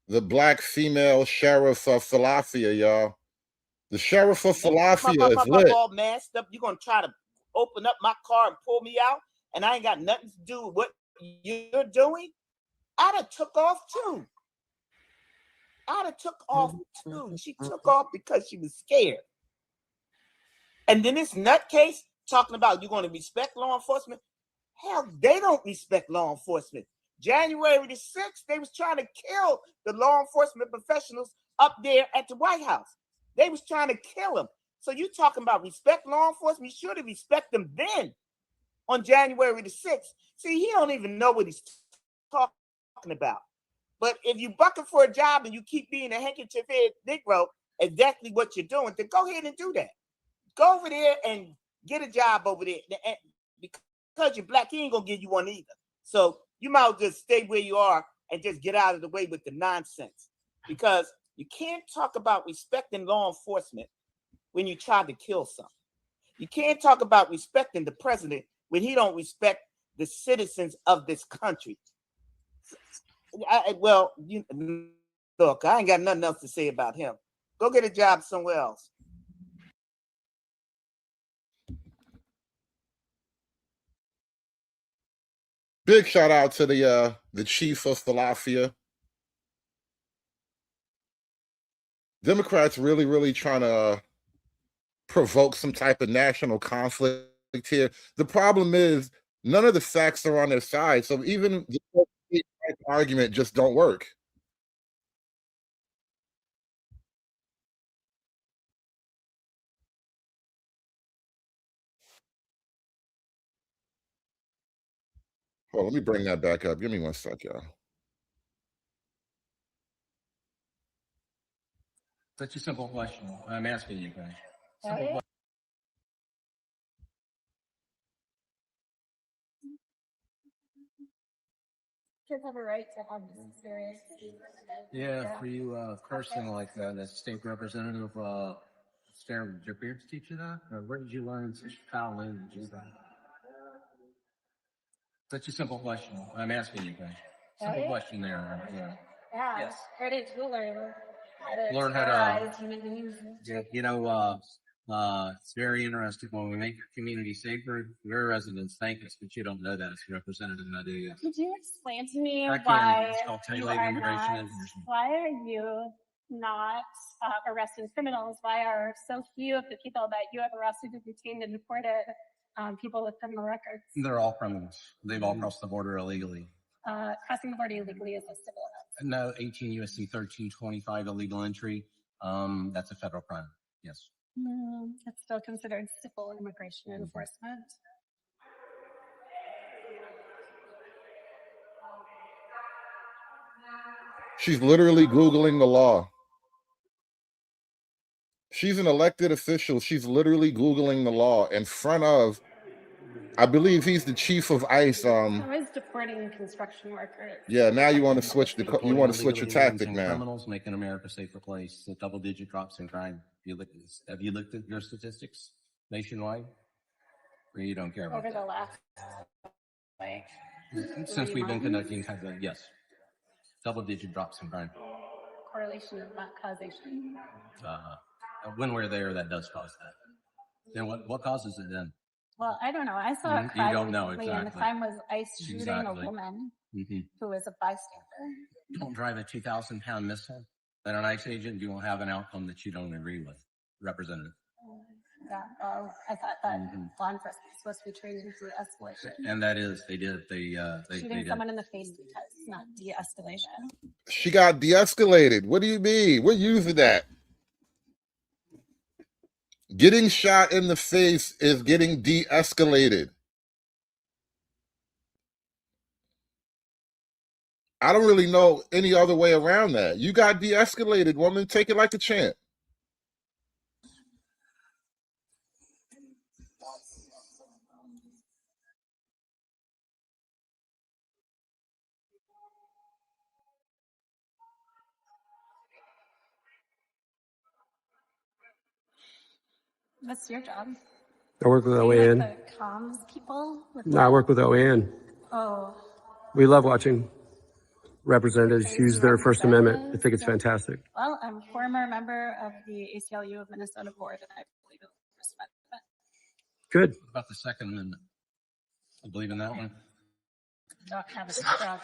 the black female sheriff of Philadelphia, y'all. The sheriff of Philadelphia is lit. all masked up. You're gonna try to open up my car and pull me out, and I ain't got nothing to do with what you're doing. I'd have took off too. She took off because she was scared. And then this nutcase talking about you're going to respect law enforcement. Hell, they don't respect law enforcement. January the 6th, they was trying to kill the law enforcement professionals up there at the White House. They was trying to kill them. So you talking about respect law enforcement? You should have respect them then on January the 6th. See, he don't even know what he's talking about. But if you bucking for a job and you keep being a handkerchief head Negro, exactly what you're doing, then go ahead and do that. Go over there and get a job over there. And because you're black, he ain't gonna give you one either. So you might as well just stay where you are and just get out of the way with the nonsense. Because you can't talk about respecting law enforcement when you try to kill something. You can't talk about respecting the president when he don't respect the citizens of this country. Look, I ain't got nothing else to say about him. Go get a job somewhere else. Big shout out to the chief of Philadelphia. Democrats really trying to provoke some type of national conflict here. The problem is none of the facts are on their side. So even the argument just don't work. Hold on, let me bring that back up. Give me 1 sec, y'all. Such a simple question. I'm asking you guys. Kids have a right to have this experience. Yeah, for you cursing like that, as state representative, Sarah, did your parents teach you that? Or where did you learn such foul language? Such a simple question. I'm asking you guys. Simple question there. Yeah. Yeah. Yes. Where did you learn Learn how to, terrorize human beings? it's very interesting when we make your community safer. Your residents thank us, but you don't know that as a representative, do you? Could you explain to me I can. why I'll tell you you later are immigration not, information. why are you not arresting criminals? Why are so few of the people that you have arrested and detained and deported people with criminal records? They're all criminals. They've all crossed the border illegally. Crossing the border illegally is a civil offense. No, 18 U.S.C. 1325 illegal entry. That's a federal crime. Yes. It's still considered civil immigration enforcement. She's literally Googling the law. She's an elected official. She's literally Googling the law in front of, I believe he's the chief of ICE. So is deporting construction workers. Yeah, now you want to switch your tactic now. Criminals making America a safer place. The double-digit drops in crime. Have you looked at your statistics nationwide? Or you don't care about Over that? the last Since we've been conducting, yes, double-digit drops in crime. correlation is not causation. When we're there, that does cause that. Then what causes it then? Well, I don't know. I saw a You crime don't know, recently, and the exactly. crime was ICE shooting Exactly. a woman Mhm. who was a bystander. Don't drive a 2,000-pound missile. Then an ICE agent, you will have an outcome that you don't agree with, Representative. Yeah, well, I thought that Mhm. law enforcement was supposed to be trained in de-escalation. And that is, they did. They Shooting did. someone in the face because it's not de-escalation. She got de-escalated. What do you mean? We're using that. Getting shot in the face is getting de-escalated. I don't really know any other way around that. You got de-escalated, woman. Take it like a champ. What's your job? I work with Are you OAN. like the comms people? With No, I work with OAN. Oh, We love watching representatives use their First Amendment. I think it's fantastic. well, I'm a former member of the ACLU of Minnesota board, and I believe in respect that. Good. What about the Second Amendment? You believe in that one? Don't have a strong.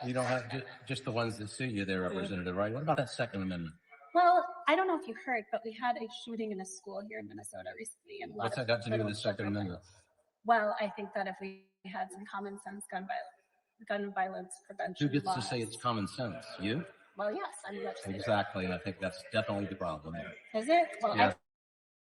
You don't have just the ones that suit you there, Representative, right? What about that Second Amendment? Well, I don't know if you heard, but we had a shooting in a school here in Minnesota recently. And a lot What's of that got to do with little the Second children- Amendment? Well, I think that if we had some common sense gun violence prevention Who gets to laws- say it's common sense? You? Well, yes, I'm a legislator. Exactly, and I think that's definitely the problem there. Is it? Well, Yeah.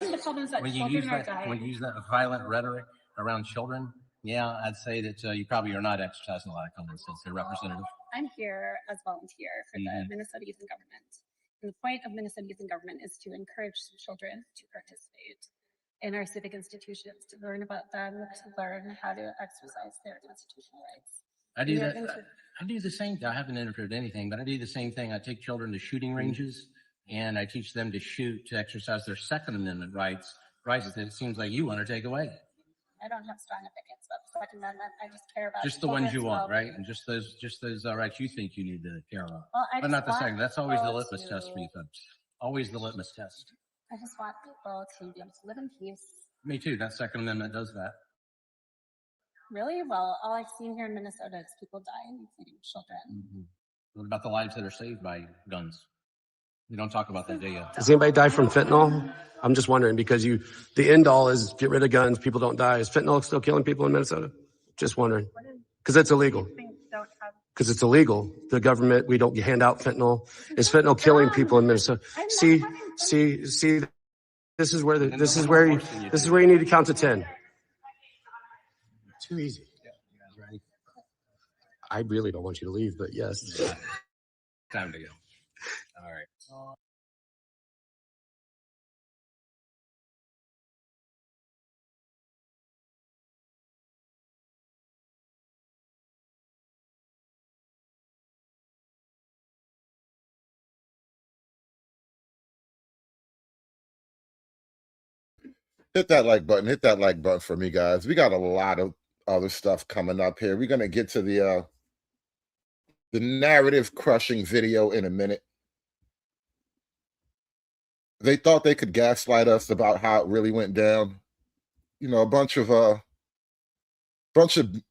I think the problem is that When you children use are that, dying. when you use that violent rhetoric around children, yeah, I'd say that you probably are not exercising a lot of common sense there, Representative. I'm here as volunteer for the Mhm. Minnesota Youth in Government. And the point of Minnesota Youth in Government is to encourage children to participate in our civic institutions, to learn about them, to learn how to exercise their constitutional rights. I do We are that. into- I do the same thing. I haven't interfered in anything, but I do the same thing. I take children to shooting ranges and I teach them to shoot, to exercise their Second Amendment rights that it seems like you want to take away. I don't have strong opinions about the Second Amendment. I just care about Just the ones you children's want, right? well-being. And just those rights you think you need to care about. Well, I But just not the want second. That's always the people litmus test for you to- folks. Always the litmus test. I just want people to be able to live in peace. Me too. That Second Amendment does that. Really? Well, all I've seen here in Minnesota is people dying, including children. What about the lives that are saved by guns? You don't talk about that, do you? Does anybody die from fentanyl? I'm just wondering because the end all is get rid of guns, people don't die. Is fentanyl still killing people in Minnesota? Just wondering. Because it's illegal. Because it's illegal. The government, we don't hand out fentanyl. Is fentanyl killing people in Minnesota? See, this is where you need to count to 10. Too easy. I really don't want you to leave, but yes. Time to go. All right. Hit that like button. Hit that like button for me, guys. We got a lot of other stuff coming up here. We're gonna get to the narrative crushing video in a minute. They thought they could gaslight us about how it really went down. You know, a bunch of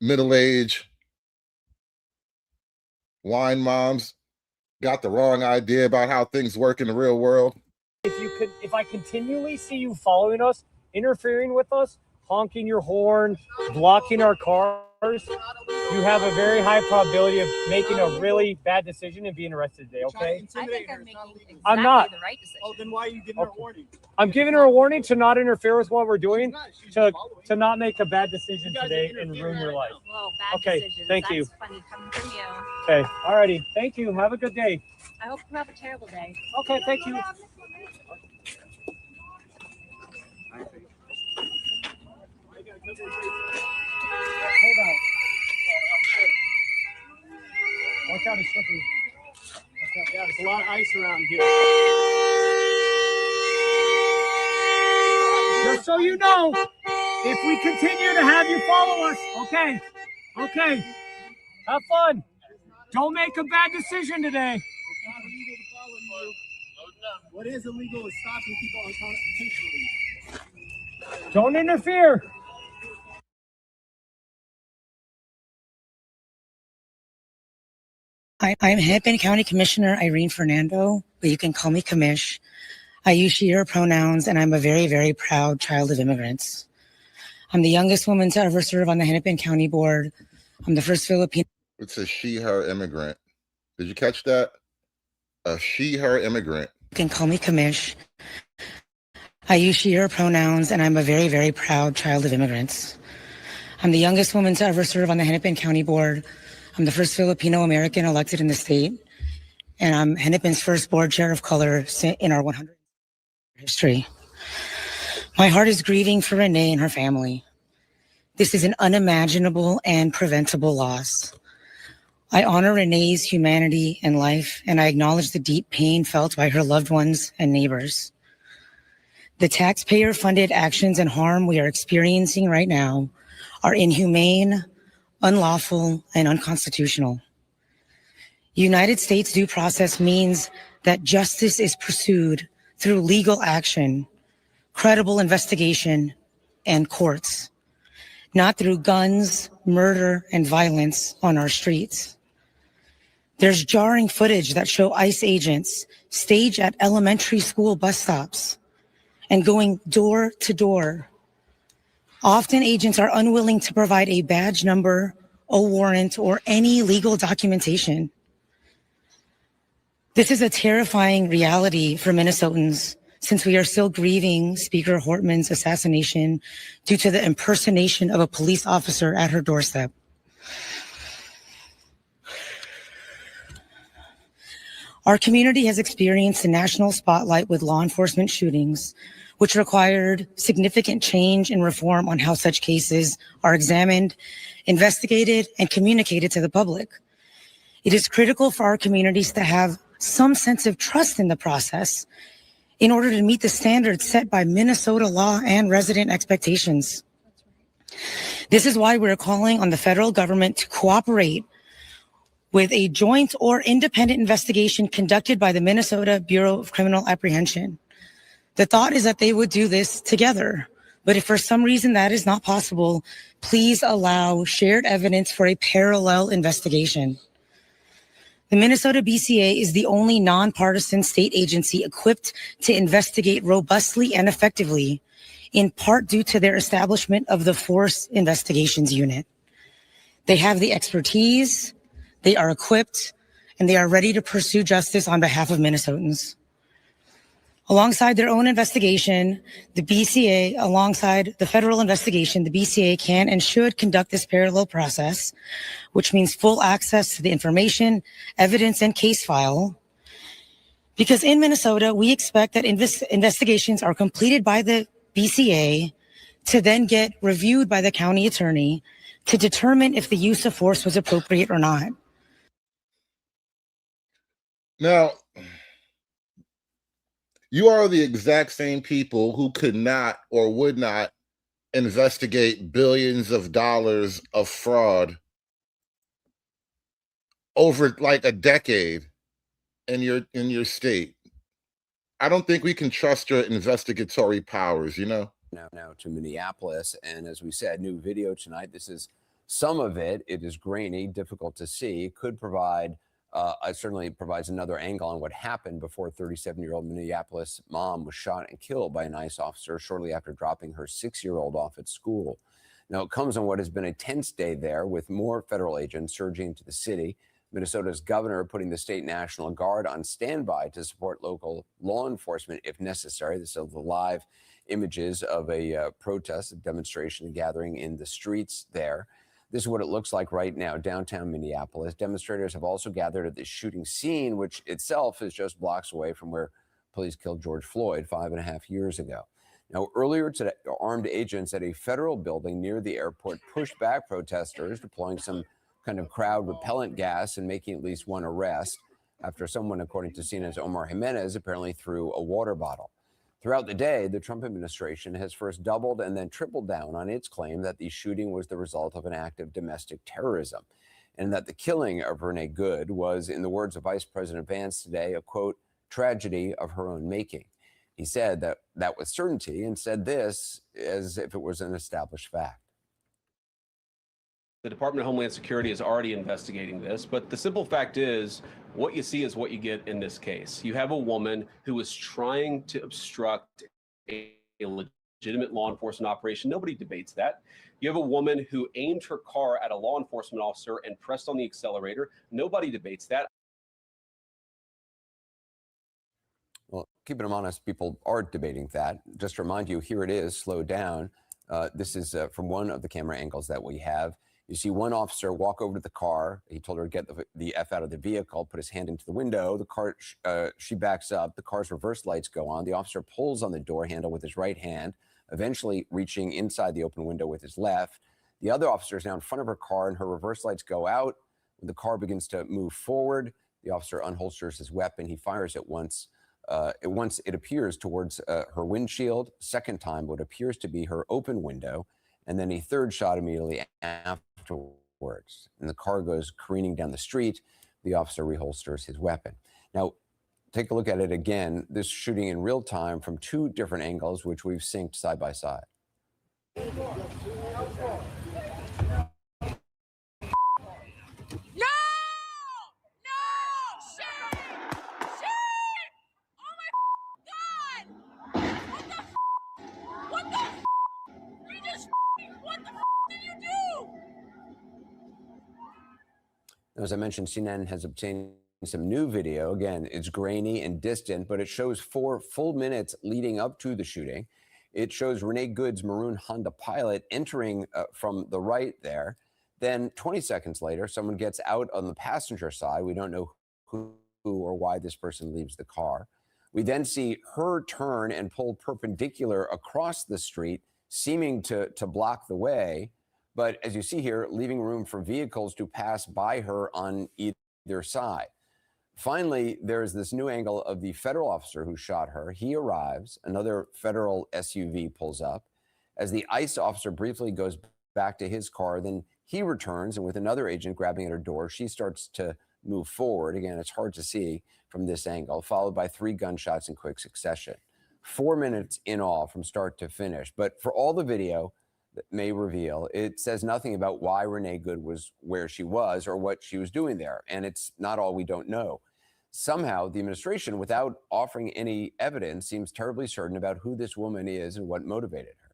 middle-aged wine moms got the wrong idea about how things work in the real world. If I continually see you following us, interfering with us, honking your horn, blocking our cars, you have a very high probability of making a really bad decision and being arrested today, okay? I think I'm making exactly I'm not. the right decision. Oh, then why are you giving her a warning? I'm giving her a warning to not interfere with what we're doing, to not make a bad decision today and ruin your life. Whoa, bad Okay, decisions. thank That's you. funny coming from you. Okay, alrighty. Thank you. Have a good day. I hope you have a terrible day. Okay, thank you. Hold on. Watch out, it's slippery. Watch out. Yeah, there's a lot of ice around here. Just so you know, if we continue to have you follow us, okay? Okay. Have fun. Don't make a bad decision today. What is illegal is stopping people unconstitutionally. Don't interfere. I'm Hennepin County Commissioner Irene Fernando, but you can call me Commish. I use she, her pronouns, and I'm a very, very proud child of immigrants. I'm the youngest woman to ever serve on the Hennepin County Board. I'm the first Filipino. It's a she, her immigrant. Did you catch that? A she, her immigrant. You can call me Commish. I use she, her pronouns, and I'm a very, very proud child of immigrants. I'm the youngest woman to ever serve on the Hennepin County Board. I'm the first Filipino American elected in the state, and I'm Hennepin's first board chair of color in our 100 history. My heart is grieving for Renee and her family. This is an unimaginable and preventable loss. I honor Renee's humanity and life, and I acknowledge the deep pain felt by her loved ones and neighbors. The taxpayer-funded actions and harm we are experiencing right now are inhumane, unlawful, and unconstitutional. United States due process means that justice is pursued through legal action, credible investigation, and courts, not through guns, murder, and violence on our streets. There's jarring footage that show ICE agents stage at elementary school bus stops and going door to door. Often agents are unwilling to provide a badge number, a warrant, or any legal documentation. This is a terrifying reality for Minnesotans since we are still grieving Speaker Hortman's assassination due to the impersonation of a police officer at her doorstep. Our community has experienced a national spotlight with law enforcement shootings, which required significant change and reform on how such cases are examined, investigated, and communicated to the public. It is critical for our communities to have some sense of trust in the process in order to meet the standards set by Minnesota law and resident expectations. This is why we're calling on the federal government to cooperate with a joint or independent investigation conducted by the Minnesota Bureau of Criminal Apprehension. The thought is that they would do this together, but if for some reason that is not possible, please allow shared evidence for a parallel investigation. The Minnesota BCA is the only nonpartisan state agency equipped to investigate robustly and effectively, in part due to their establishment of the Force Investigations Unit. They have the expertise, they are equipped, and they are ready to pursue justice on behalf of Minnesotans. Alongside their own investigation, the BCA, alongside the federal investigation, the BCA can and should conduct this parallel process, which means full access to the information, evidence, and case file. Because in Minnesota, we expect that investigations are completed by the BCA to then get reviewed by the county attorney to determine if the use of force was appropriate or not. Now, you are the exact same people who could not or would not investigate billions of dollars of fraud over like a decade in your state. I don't think we can trust your investigatory powers, you know? Now to Minneapolis, and as we said, new video tonight. This is some of it. It is grainy, difficult to see. It could provide certainly provides another angle on what happened before 37-year-old Minneapolis mom was shot and killed by an ICE officer shortly after dropping her 6-year-old off at school. Now, it comes on what has been a tense day there, with more federal agents surging into the city. Minnesota's governor putting the state National Guard on standby to support local law enforcement if necessary. This is the live images of a protest, a demonstration, a gathering in the streets there. This is what it looks like right now, downtown Minneapolis. Demonstrators have also gathered at the shooting scene, which itself is just blocks away from where police killed George Floyd 5.5 years ago. Now, earlier today, armed agents at a federal building near the airport pushed back protesters, deploying some kind of crowd repellent gas and making at least one arrest after someone, according to CNN's Omar Jimenez, apparently threw a water bottle. Throughout the day, the Trump administration has first doubled and then tripled down on its claim that the shooting was the result of an act of domestic terrorism, and that the killing of Renee Good was, in the words of Vice President Vance today, a, quote, tragedy of her own making. He said that with certainty and said this as if it was an established fact. The Department of Homeland Security is already investigating this, but the simple fact is what you see is what you get in this case. You have a woman who was trying to obstruct a legitimate law enforcement operation. Nobody debates that. You have a woman who aimed her car at a law enforcement officer and pressed on the accelerator. Nobody debates that. Well, keeping them honest, people are debating that. Just to remind you, here it is, slow down. This is from one of the camera angles that we have. You see one officer walk over to the car. He told her to get the F out of the vehicle, put his hand into the window. The car, she backs up. The car's reverse lights go on. The officer pulls on the door handle with his right hand, eventually reaching inside the open window with his left. The other officer is now in front of her car, and her reverse lights go out. When the car begins to move forward, the officer unholsters his weapon. He fires it once. Once it appears towards her windshield, second time what appears to be her open window, and then a third shot immediately afterwards. And the car goes careening down the street. The officer reholsters his weapon. Now, take a look at it again. This shooting in real time from two different angles, which we've synced side by side. As I mentioned, CNN has obtained some new video. Again, it's grainy and distant, but it shows 4 full minutes leading up to the shooting. It shows Renee Good's maroon Honda Pilot entering from the right there. Then 20 seconds later, someone gets out on the passenger side. We don't know who or why this person leaves the car. We then see her turn and pull perpendicular across the street, seeming to block the way. But as you see here, leaving room for vehicles to pass by her on either side. Finally, there's this new angle of the federal officer who shot her. He arrives. Another federal SUV pulls up. As the ICE officer briefly goes back to his car, then he returns, and with another agent grabbing at her door, she starts to move forward. Again, it's hard to see from this angle, followed by 3 gunshots in quick succession. 4 minutes in all from start to finish. But for all the video that may reveal, it says nothing about why Renee Good was where she was or what she was doing there. And it's not all we don't know. Somehow, the administration, without offering any evidence, seems terribly certain about who this woman is and what motivated her.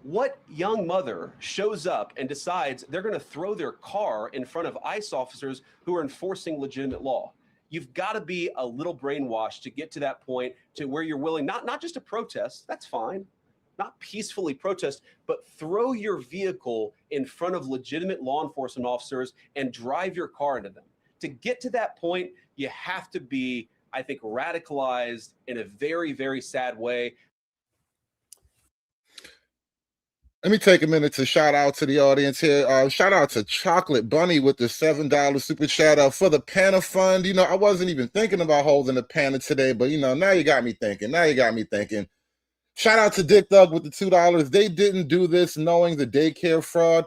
What young mother shows up and decides they're going to throw their car in front of ICE officers who are enforcing legitimate law? You've got to be a little brainwashed to get to that point to where you're willing, not just to protest, that's fine, not peacefully protest, but throw your vehicle in front of legitimate law enforcement officers and drive your car into them. To get to that point, you have to be, I think, radicalized in a very, very sad way. Let me take a minute to shout out to the audience here. Shout out to Chocolate Bunny with the $7 super chat out for the Panda Fund. You know, I wasn't even thinking about holding a Panda today, but, you know, now you got me thinking. Shout out to Dick Doug with the $2. They didn't do this knowing the daycare fraud.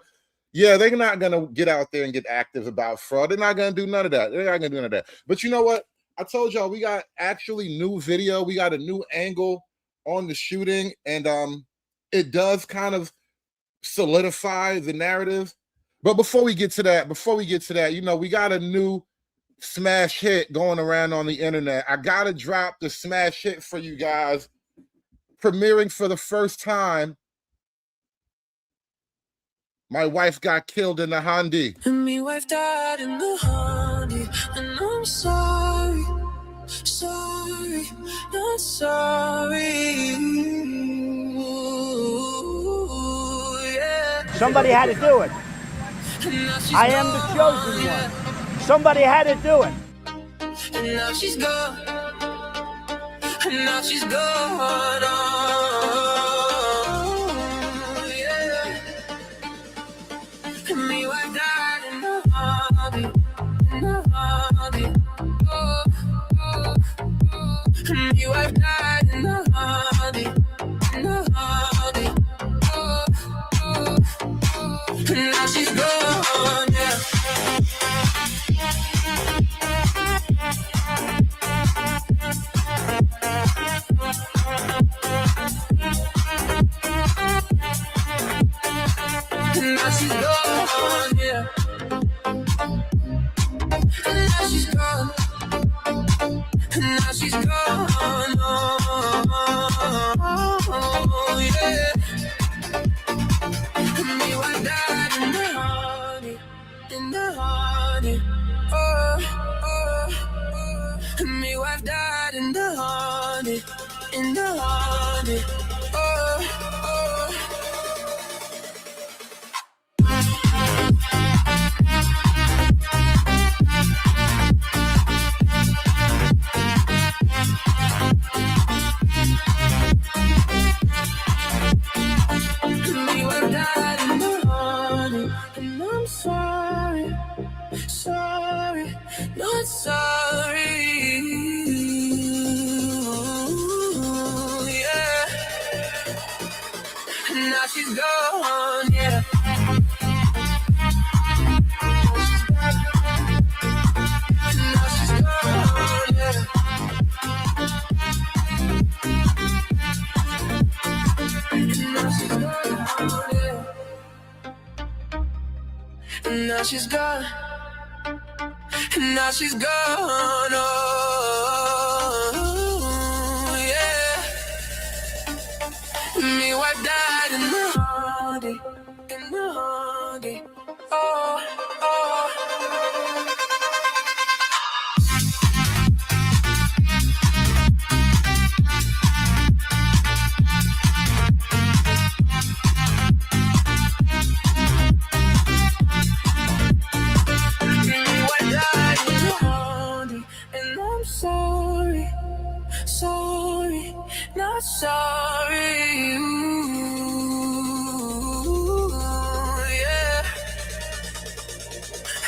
Yeah, they're not going to get out there and get active about fraud. They're not going to do none of that. But you know what? I told y'all we got actually new video. We got a new angle on the shooting, and it does kind of solidify the narrative. But before we get to that, you know, we got a new smash hit going around on the internet. I got to drop the smash hit for you guys. Premiering for the first time, my wife got killed in the Hyundai. And my wife died in the Hyundai, and I'm sorry, not sorry. Ooh, yeah. Somebody had to do it. I am the chosen one. Somebody had to do it. And now she's gone. And now she's gone. Oh, yeah. And me wife died in the Hyundai. Oh, oh, oh. And me wife died in the Hyundai. Oh, oh, oh. And now she's gone. Yeah. now she's gone. Oh, yeah. Me wife died in the honey, in the honey. Oh. Me wife died in the honey, in the honey. Oh. Me wife died in the honey, and I'm sorry, sorry, not sorry. Yeah. Now she's gone, yeah. Now she's gone, yeah. Now she's gone, yeah. Now she's gone. Now she's gone. Oh, yeah. Me wife died in the honey, in the honey. Oh. And I'm sorry, sorry, not sorry. Ooh, yeah.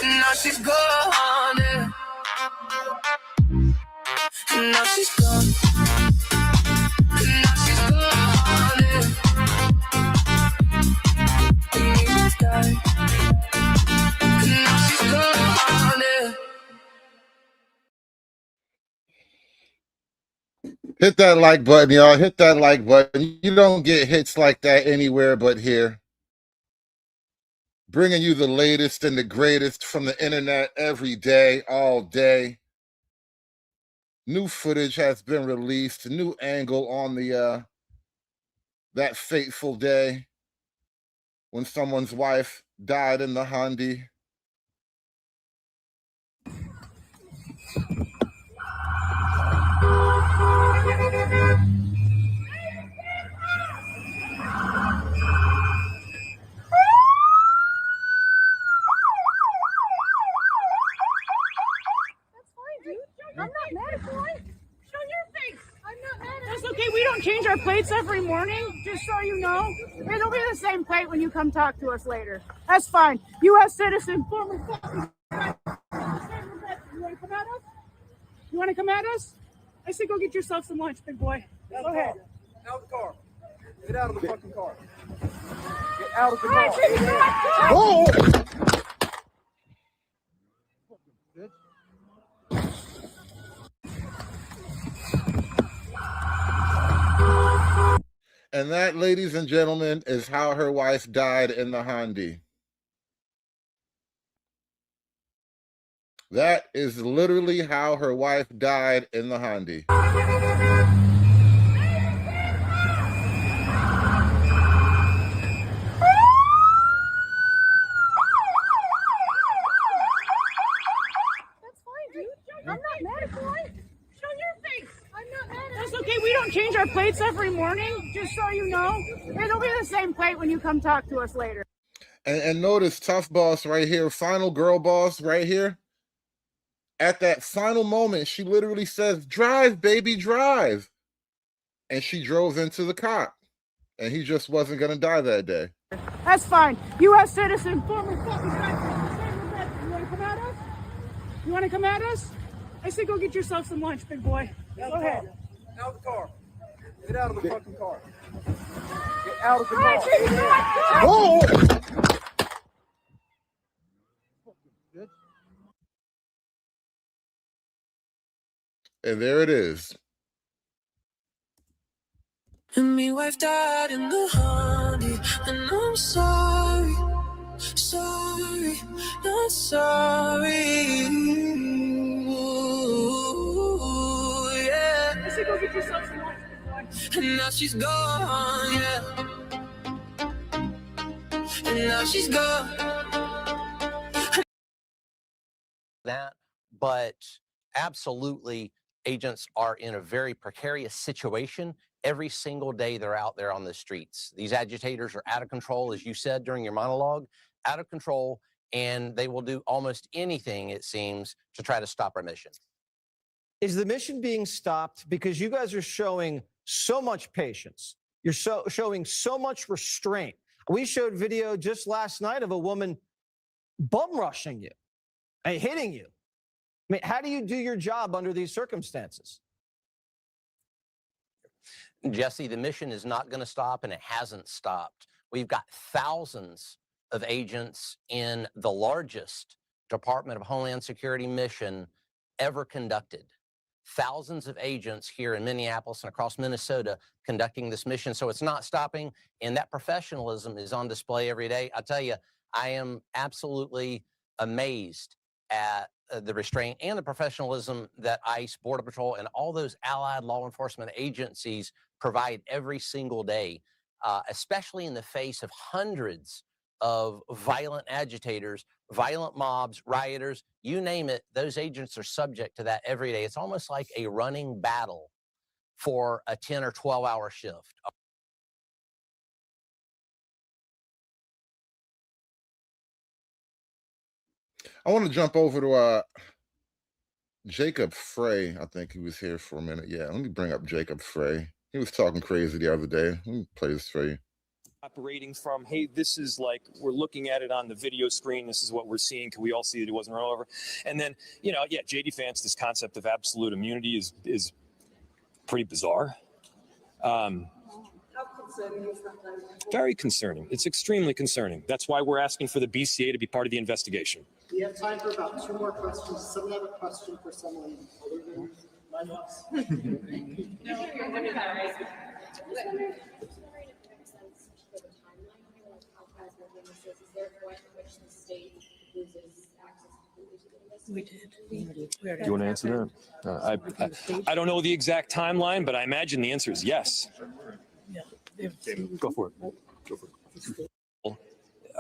Now she's gone, yeah. Now she's gone. Now she's gone, yeah. And me wife died. Now she's gone, yeah. Hit that like button, y'all. Hit that like button. You don't get hits like that anywhere but here. Bringing you the latest and the greatest from the internet every day, all day. New footage has been released. New angle on the that fateful day when someone's wife died in the Hyundai. I'm not mad at you. Show your face. I'm not mad at you. That's okay. We don't change our plates every morning, just so you know. It'll be the same plate when you come talk to us later. That's fine. U.S. citizen, former fucking. You want to come at us? You want to come at us? I say go get yourself some lunch, big boy. Go ahead. Out of the car. Get out of the fucking car. Get out of the car. Whoa! And that, ladies and gentlemen, is how her wife died in the Hyundai. That is literally how her wife died in the Hyundai. I'm not mad at you. Show your face. I'm not mad at you. That's okay. We don't change our plates every morning, just so you know. It'll be the same plate when you come talk to us later. And notice Tough Boss right here, final girl boss right here. At that final moment, she literally says, "Drive, baby, drive." And she drove into the cop. And he just wasn't going to die that day. That's fine. U.S. citizen, former fucking. You want to come at us? You want to come at us? I say go get yourself some lunch, big boy. Go ahead. Out of the car. Get out of the fucking car. Get out of the car. Whoa! And there it is. And me wife died in the honey, and I'm sorry, sorry, not sorry. Ooh, And now she's gone, yeah. And now she's gone. That, but absolutely, agents are in a very precarious situation every single day they're out there on the streets. These agitators are out of control, as you said during your monologue, out of control, and they will do almost anything, it seems, to try to stop our mission. Is the mission being stopped because you guys are showing so much patience? You're showing so much restraint. We showed video just last night of a woman bum rushing you and hitting you. I mean, how do you do your job under these circumstances? Jesse, the mission is not going to stop, and it hasn't stopped. We've got thousands of agents in the largest Department of Homeland Security mission ever conducted. Thousands of agents here in Minneapolis and across Minnesota conducting this mission. So it's not stopping, and that professionalism is on display every day. I tell you, I am absolutely amazed at the restraint and the professionalism that ICE, Border Patrol, and all those allied law enforcement agencies provide every single day, especially in the face of hundreds of violent agitators, violent mobs, rioters, you name it, those agents are subject to that every day. It's almost like a running battle for a 10 or 12-hour shift. I want to jump over to Jacob Frey. I think he was here for a minute. Yeah, let me bring up Jacob Frey. He was talking crazy the other day. Let me play this for you. Operating from, hey, this is like, we're looking at it on the video screen. This is what we're seeing. Can we all see that it wasn't run over? And then, you know, yeah, JD Vance, this concept of absolute immunity is pretty bizarre. How concerning is that? Very concerning. It's extremely concerning. That's why we're asking for the BCA to be part of the investigation. We have time for about 2 more questions. Does someone have a question for someone other than my boss? We did. Do you want to answer that? I don't know the exact timeline, but I imagine the answer is yes. Go for it. Go for it.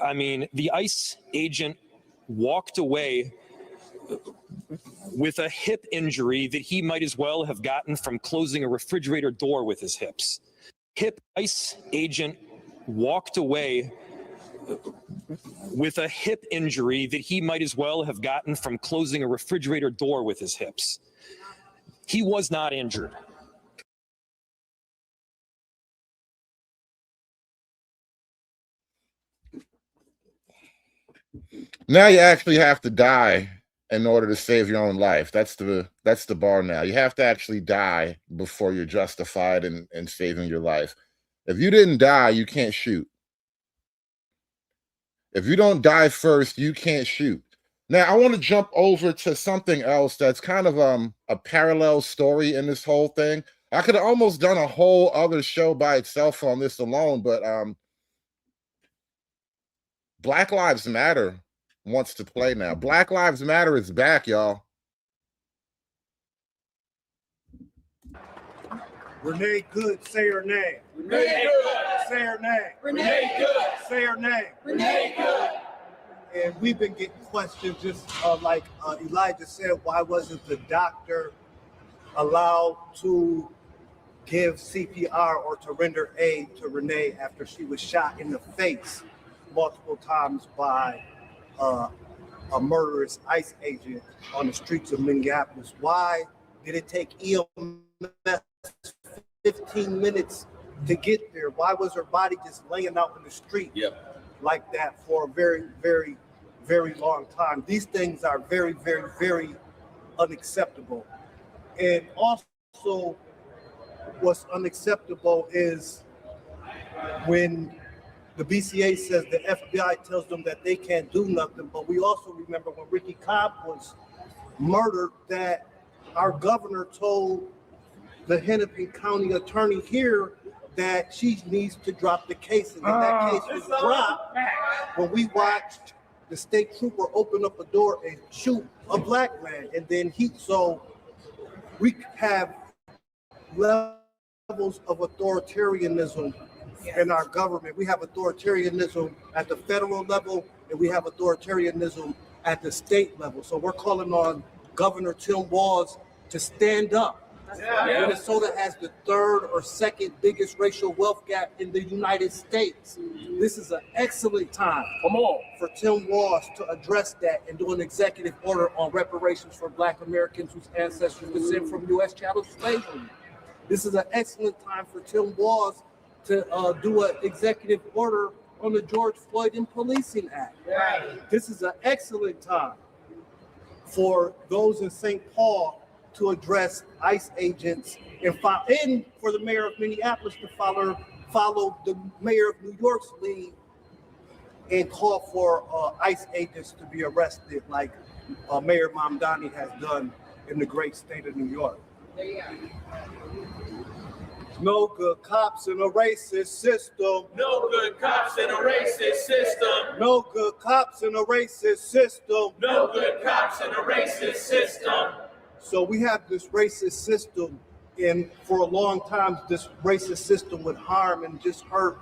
I mean, the ICE agent walked away with a hip injury that he might as well have gotten from closing a refrigerator door with his hips. ICE agent walked away with a hip injury that he might as well have gotten from closing a refrigerator door with his hips. He was not injured. Now you actually have to die in order to save your own life. That's the bar now. You have to actually die before you're justified in saving your life. If you didn't die, you can't shoot. If you don't die first, you can't shoot. Now, I want to jump over to something else that's kind of a parallel story in this whole thing. I could have almost done a whole other show by itself on this alone, but Black Lives Matter wants to play now. Black Lives Matter is back, y'all. Renee Good, say her name. Renee Good. Say her name. Renee Good. Say her name. Renee Good. And we've been getting questions just like Elijah said, why wasn't the doctor allowed to give CPR or to render aid to Renee after she was shot in the face multiple times by a murderous ICE agent on the streets of Minneapolis? Why did it take EMS 15 minutes to get there? Why was her body just laying out in the street like that for a very, very, very long time? These things are very, very, very unacceptable. And also what's unacceptable is when the BCA says the FBI tells them that they can't do nothing, but we also remember when Ricky Cobb was murdered that our governor told the Hennepin County attorney here that she needs to drop the case, and that case was dropped when we watched the state trooper open up a door and shoot a black man, and then so we have levels levels of authoritarianism in our government. We have authoritarianism at the federal level, and we have authoritarianism at the state level. So we're calling on Governor Tim Walz to stand up. Minnesota has the third or second biggest racial wealth gap in the United States. This is an excellent time for Tim Walz to address that and do an executive order on reparations for Black Americans whose ancestors descend from U.S. chattel slavery. This is an excellent time for Tim Walz to do an executive order on the George Floyd and Policing Act. This is an excellent time for those in St. Paul to address ICE agents and for the mayor of Minneapolis to follow the mayor of New York's lead and call for ICE agents to be arrested like Mayor Mamdani has done in the great state of New York. No good cops in a racist system. No good cops in a racist system. No good cops in a racist system. No good cops in a racist system. So we have this racist system, and for a long time, this racist system would harm and just hurt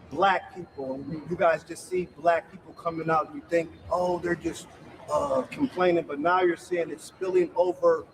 Black people. And you guys just see Black people coming out, and you think, oh, they're just complaining, but now you're seeing it spilling over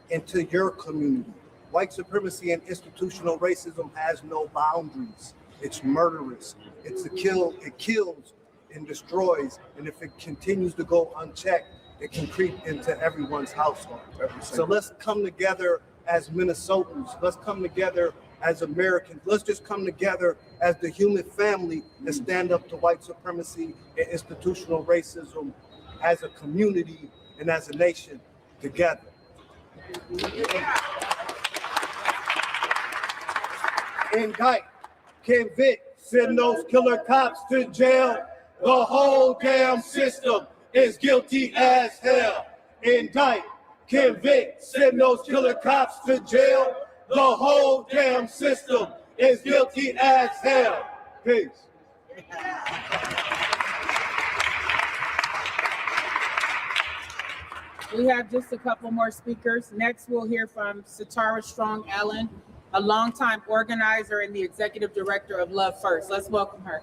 into your community. White supremacy and institutional racism has no boundaries. It's murderous. It kills and destroys, and if it continues to go unchecked, it can creep into everyone's household. So let's come together as Minnesotans. Let's come together as Americans. Let's just come together as the human family and stand up to white supremacy and institutional racism as a community and as a nation together. Indict, convict, send those killer cops to jail. The whole damn system is guilty as hell. Indict, convict, send those killer cops to jail. The whole damn system is guilty as hell. Peace. We have just a couple more speakers. Next, we'll hear from Satara Strong Allen, a longtime organizer and the executive director of Love First. Let's welcome her.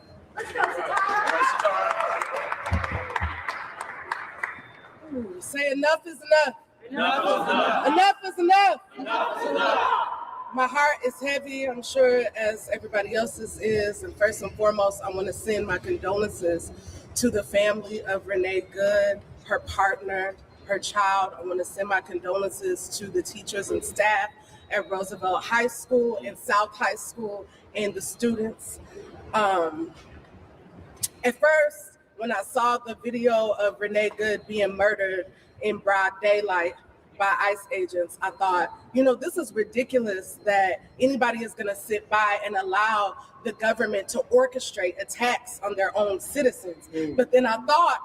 Say enough is enough. Enough is enough. Enough is enough. Enough is enough. My heart is heavy, I'm sure, as everybody else's is. And first and foremost, I want to send my condolences to the family of Renee Good, her partner, her child. I want to send my condolences to the teachers and staff at Roosevelt High School and South High School and the students. At first, when I saw the video of Renee Good being murdered in broad daylight by ICE agents, I thought, you know, this is ridiculous that anybody is going to sit by and allow the government to orchestrate attacks on their own citizens. But then I thought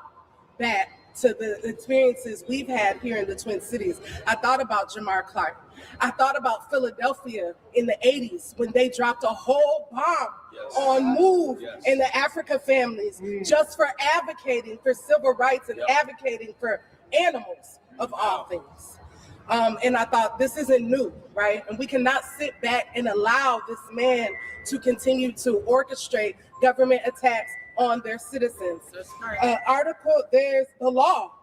back to the experiences we've had here in the Twin Cities. I thought about Jamar Clark. I thought about Philadelphia in the 80s when they dropped a whole bomb on MOVE and the Africa families just for advocating for civil rights and advocating for animals of all things. And I thought, this isn't new, right? And we cannot sit back and allow this man to continue to orchestrate government attacks on their citizens. There's the law.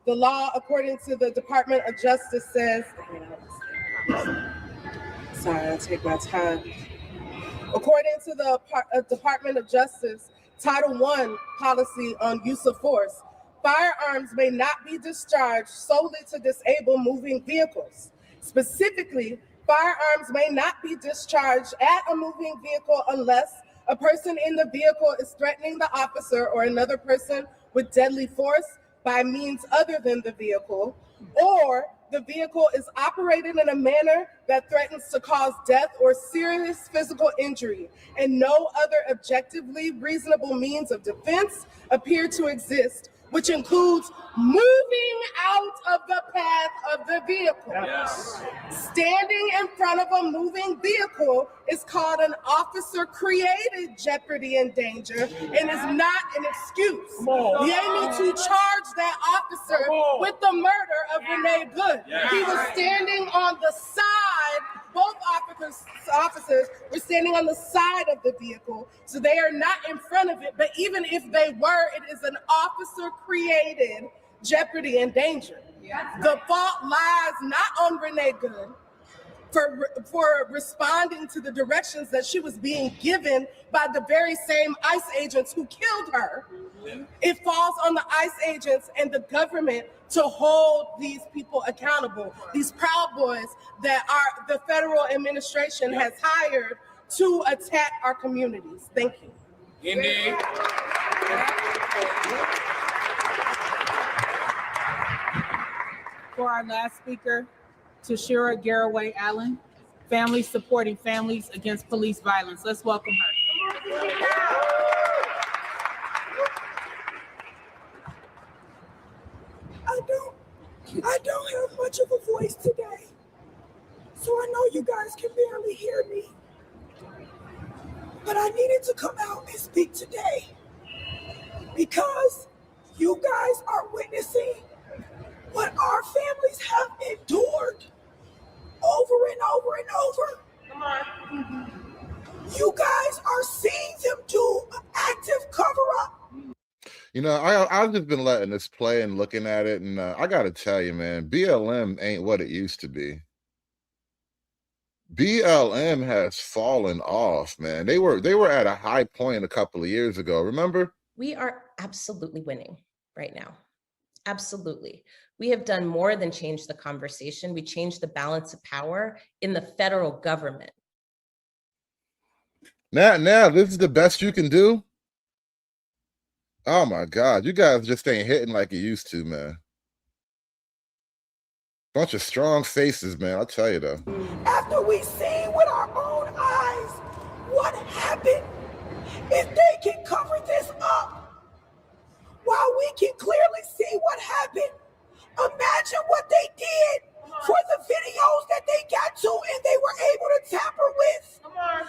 The law, according to the Department of Justice, says, sorry, I'll take my time. According to the Department of Justice, Title I policy on use of force, firearms may not be discharged solely to disable moving vehicles. Specifically, firearms may not be discharged at a moving vehicle unless a person in the vehicle is threatening the officer or another person with deadly force by means other than the vehicle, or the vehicle is operated in a manner that threatens to cause death or serious physical injury, and no other objectively reasonable means of defense appear to exist, which includes moving out of the path of the vehicle. Standing in front of a moving vehicle is called an officer-created jeopardy and danger and is not an excuse. We need to charge that officer with the murder of Renee Good. He was standing on the side, both officers officers were standing on the side of the vehicle, so they are not in front of it. But even if they were, it is an officer-created jeopardy and danger. The fault lies not on Renee Good for responding to the directions that she was being given by the very same ICE agents who killed her. It falls on the ICE agents and the government to hold these people accountable, these Proud Boys that the federal administration has hired to attack our communities. Thank you. Indeed. For our last speaker, Tashira Garraway Allen, Families Supporting Families Against Police Violence. Let's welcome her. I don't have much of a voice today, so I know you guys can barely hear me. But I needed to come out and speak today because you guys are witnessing what our families have endured over and over and over. Come on. You guys are seeing them do an active cover-up. You know, I've just been letting this play and looking at it, and I got to tell you, man, BLM ain't what it used to be. BLM has fallen off, man. They were at a high point a couple of years ago. Remember? We are absolutely winning right now. Absolutely. We have done more than change the conversation. We changed the balance of power in the federal government. Now, this is the best you can do? Oh my God, you guys just ain't hitting like you used to, man. Bunch of strong faces, man, I'll tell you though. After we see with our own eyes what happened, if they can cover this up, while we can clearly see what happened, imagine what they did for the videos that they got to and they were able to tamper with.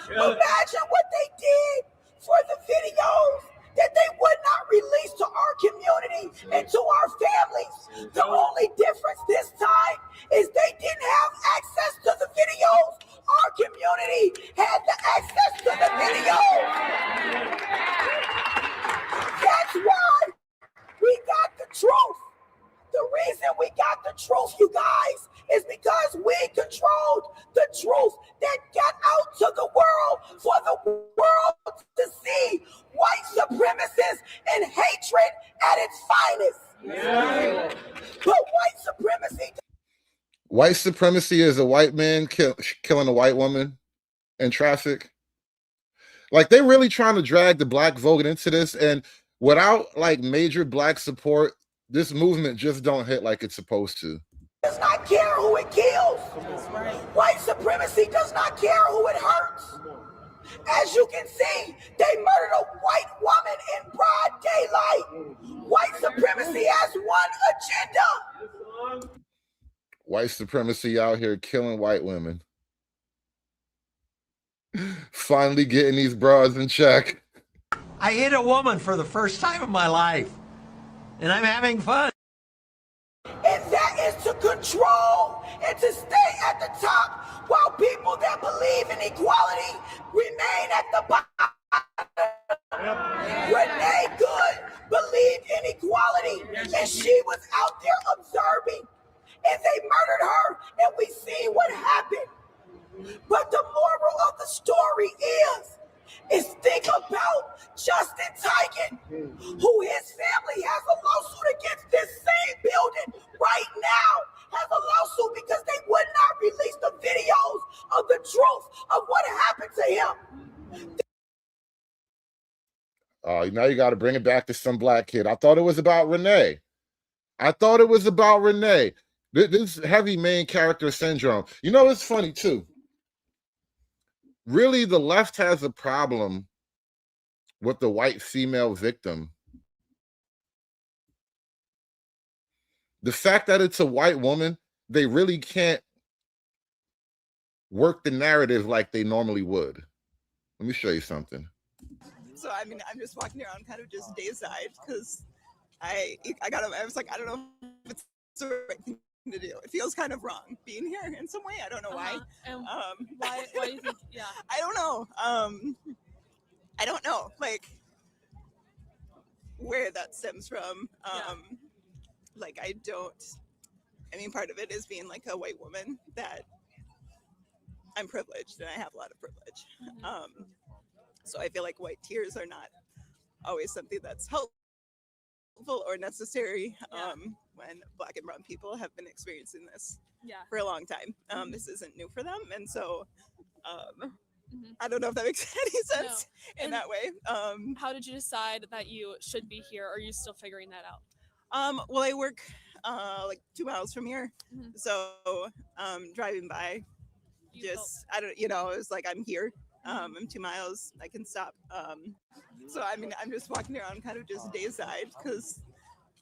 Imagine what they did for the videos that they would not release to our community and to our families. The only difference this time is they didn't have access to the videos. Our community had the access to the videos. That's why we got the truth. The reason we got the truth, you guys, is because we controlled the truth that got out to the world for the world to see white supremacists and hatred at its finest. Yeah. But White supremacy is a white man killing a white woman in traffic. Like, they're really trying to drag the black vote into this, and without like major black support, this movement just don't hit like it's supposed to. Does not care who it kills. White supremacy does not care who it hurts. As you can see, they murdered a white woman in broad daylight. White supremacy has one agenda. White supremacy out here killing white women. Finally getting these broads in check. I hit a woman for the first time in my life, and I'm having fun. And that is to control and to stay at the top while people that believe in equality remain at the bottom. Renee Good believed in equality, and she was out there observing, and they murdered her, and we see what happened. But the moral of the story is think about Justin Tigan, who his family has a lawsuit against this same building right now, has a lawsuit because they would not release the videos of the truth of what happened to him. Now you got to bring it back to some black kid. I thought it was about Renee. This heavy main character syndrome. You know, it's funny too. Really, the left has a problem with the white female victim. The fact that it's a white woman, they really can't work the narrative like they normally would. Let me show you something. So I mean, I'm just walking around kind of just dayside because I was like, I don't know if it's the right thing to do. It feels kind of wrong being here in some way. I don't know why. And why do you think? Yeah. I don't know. I don't know. Like where that stems from. Like I mean, part of it is being like a white woman that I'm privileged and I have a lot of privilege. So I feel like white tears are not always something that's helpful or necessary when Black and brown people have been experiencing this for a long time. This isn't new for them. And so I don't know if that makes any sense in that way. How did you decide that you should be here? Or are you still figuring that out? Well, I work like 2 miles from here. So driving by, I don't, it was like, I'm here. I'm 2 miles, I can stop. So I mean, I'm just walking around kind of just dazed-eyed because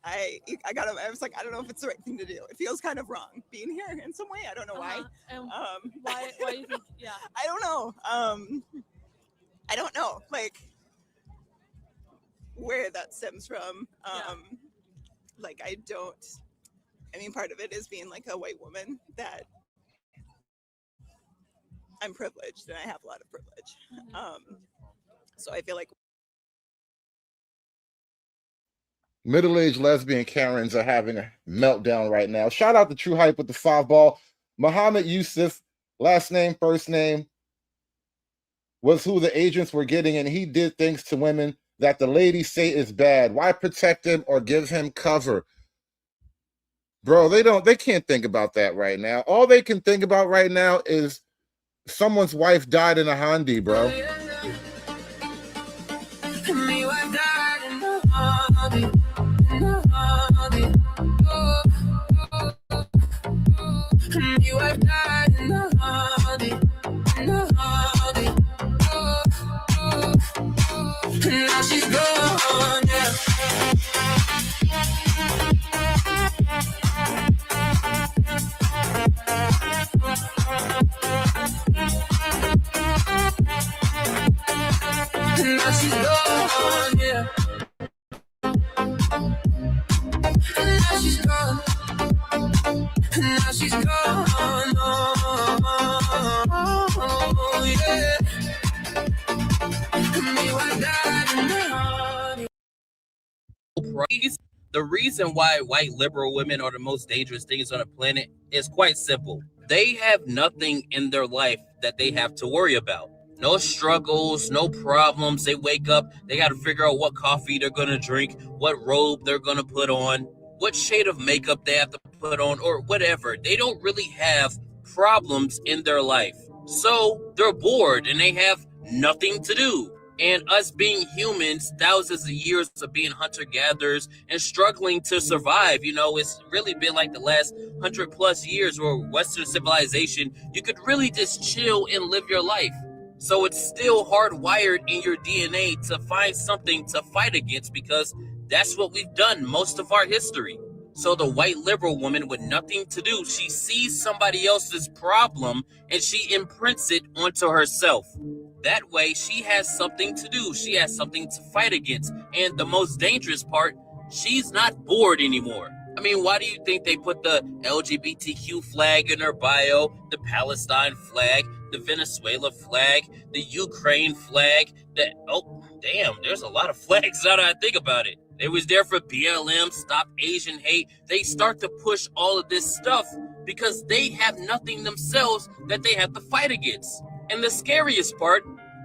I was like, I don't know if it's the right thing to do. It feels kind of wrong being here in some way. I don't know why. And why do you think? Yeah. I don't know. I don't know, like where that stems from. Like I mean, part of it is being like a white woman that I'm privileged and I have a lot of privilege. So I feel like middle-aged lesbian Karens are having a meltdown right now. Shout out to True Hype with the 5 ball. Muhammad Yusuf, last name, first name, was who the agents were getting, and he did things to women that the ladies say is bad. Why protect him or give him cover? Bro, they can't think about that right now. All they can think about right now is someone's wife died in a Hyundai, bro. You have died in the Hyundai, now she's gone, yeah. Now she's gone, yeah. Now she's gone. Now she's gone, oh, yeah. The reason why white liberal women are the most dangerous things on the planet is quite simple. They have nothing in their life that they have to worry about. No struggles, no problems. They wake up, they got to figure out what coffee they're going to drink, what robe they're going to put on, what shade of makeup they have to put on, or whatever. They don't really have problems in their life. So they're bored and they have nothing to do. And us being humans, thousands of years of being hunter-gatherers and struggling to survive, it's really been like the last 100+ years where Western civilization, you could really just chill and live your life. So it's still hardwired in your DNA to find something to fight against because that's what we've done most of our history. So the white liberal woman with nothing to do, she sees somebody else's problem and she imprints it onto herself. That way she has something to do. She has something to fight against. And the most dangerous part, she's not bored anymore. I mean, why do you think they put the LGBTQ flag in her bio, the Palestine flag, the Venezuela flag, the Ukraine flag, there's a lot of flags now that I think about it. They was there for BLM, Stop Asian Hate. They start to push all of this stuff because they have nothing themselves that they have to fight against. And the scariest part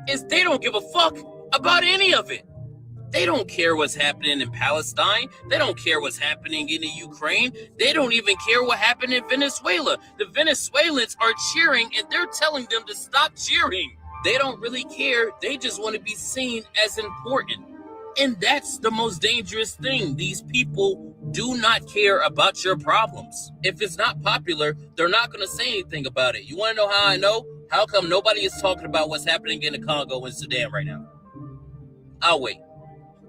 is they don't give a fuck about any of it. They don't care what's happening in Palestine. They don't care what's happening in the Ukraine. They don't even care what happened in Venezuela. The Venezuelans are cheering and they're telling them to stop cheering. They don't really care. They just want to be seen as important. And that's the most dangerous thing. These people do not care about your problems. If it's not popular, they're not going to say anything about it. You want to know how I know? How come nobody is talking about what's happening in the Congo and Sudan right now? I'll wait.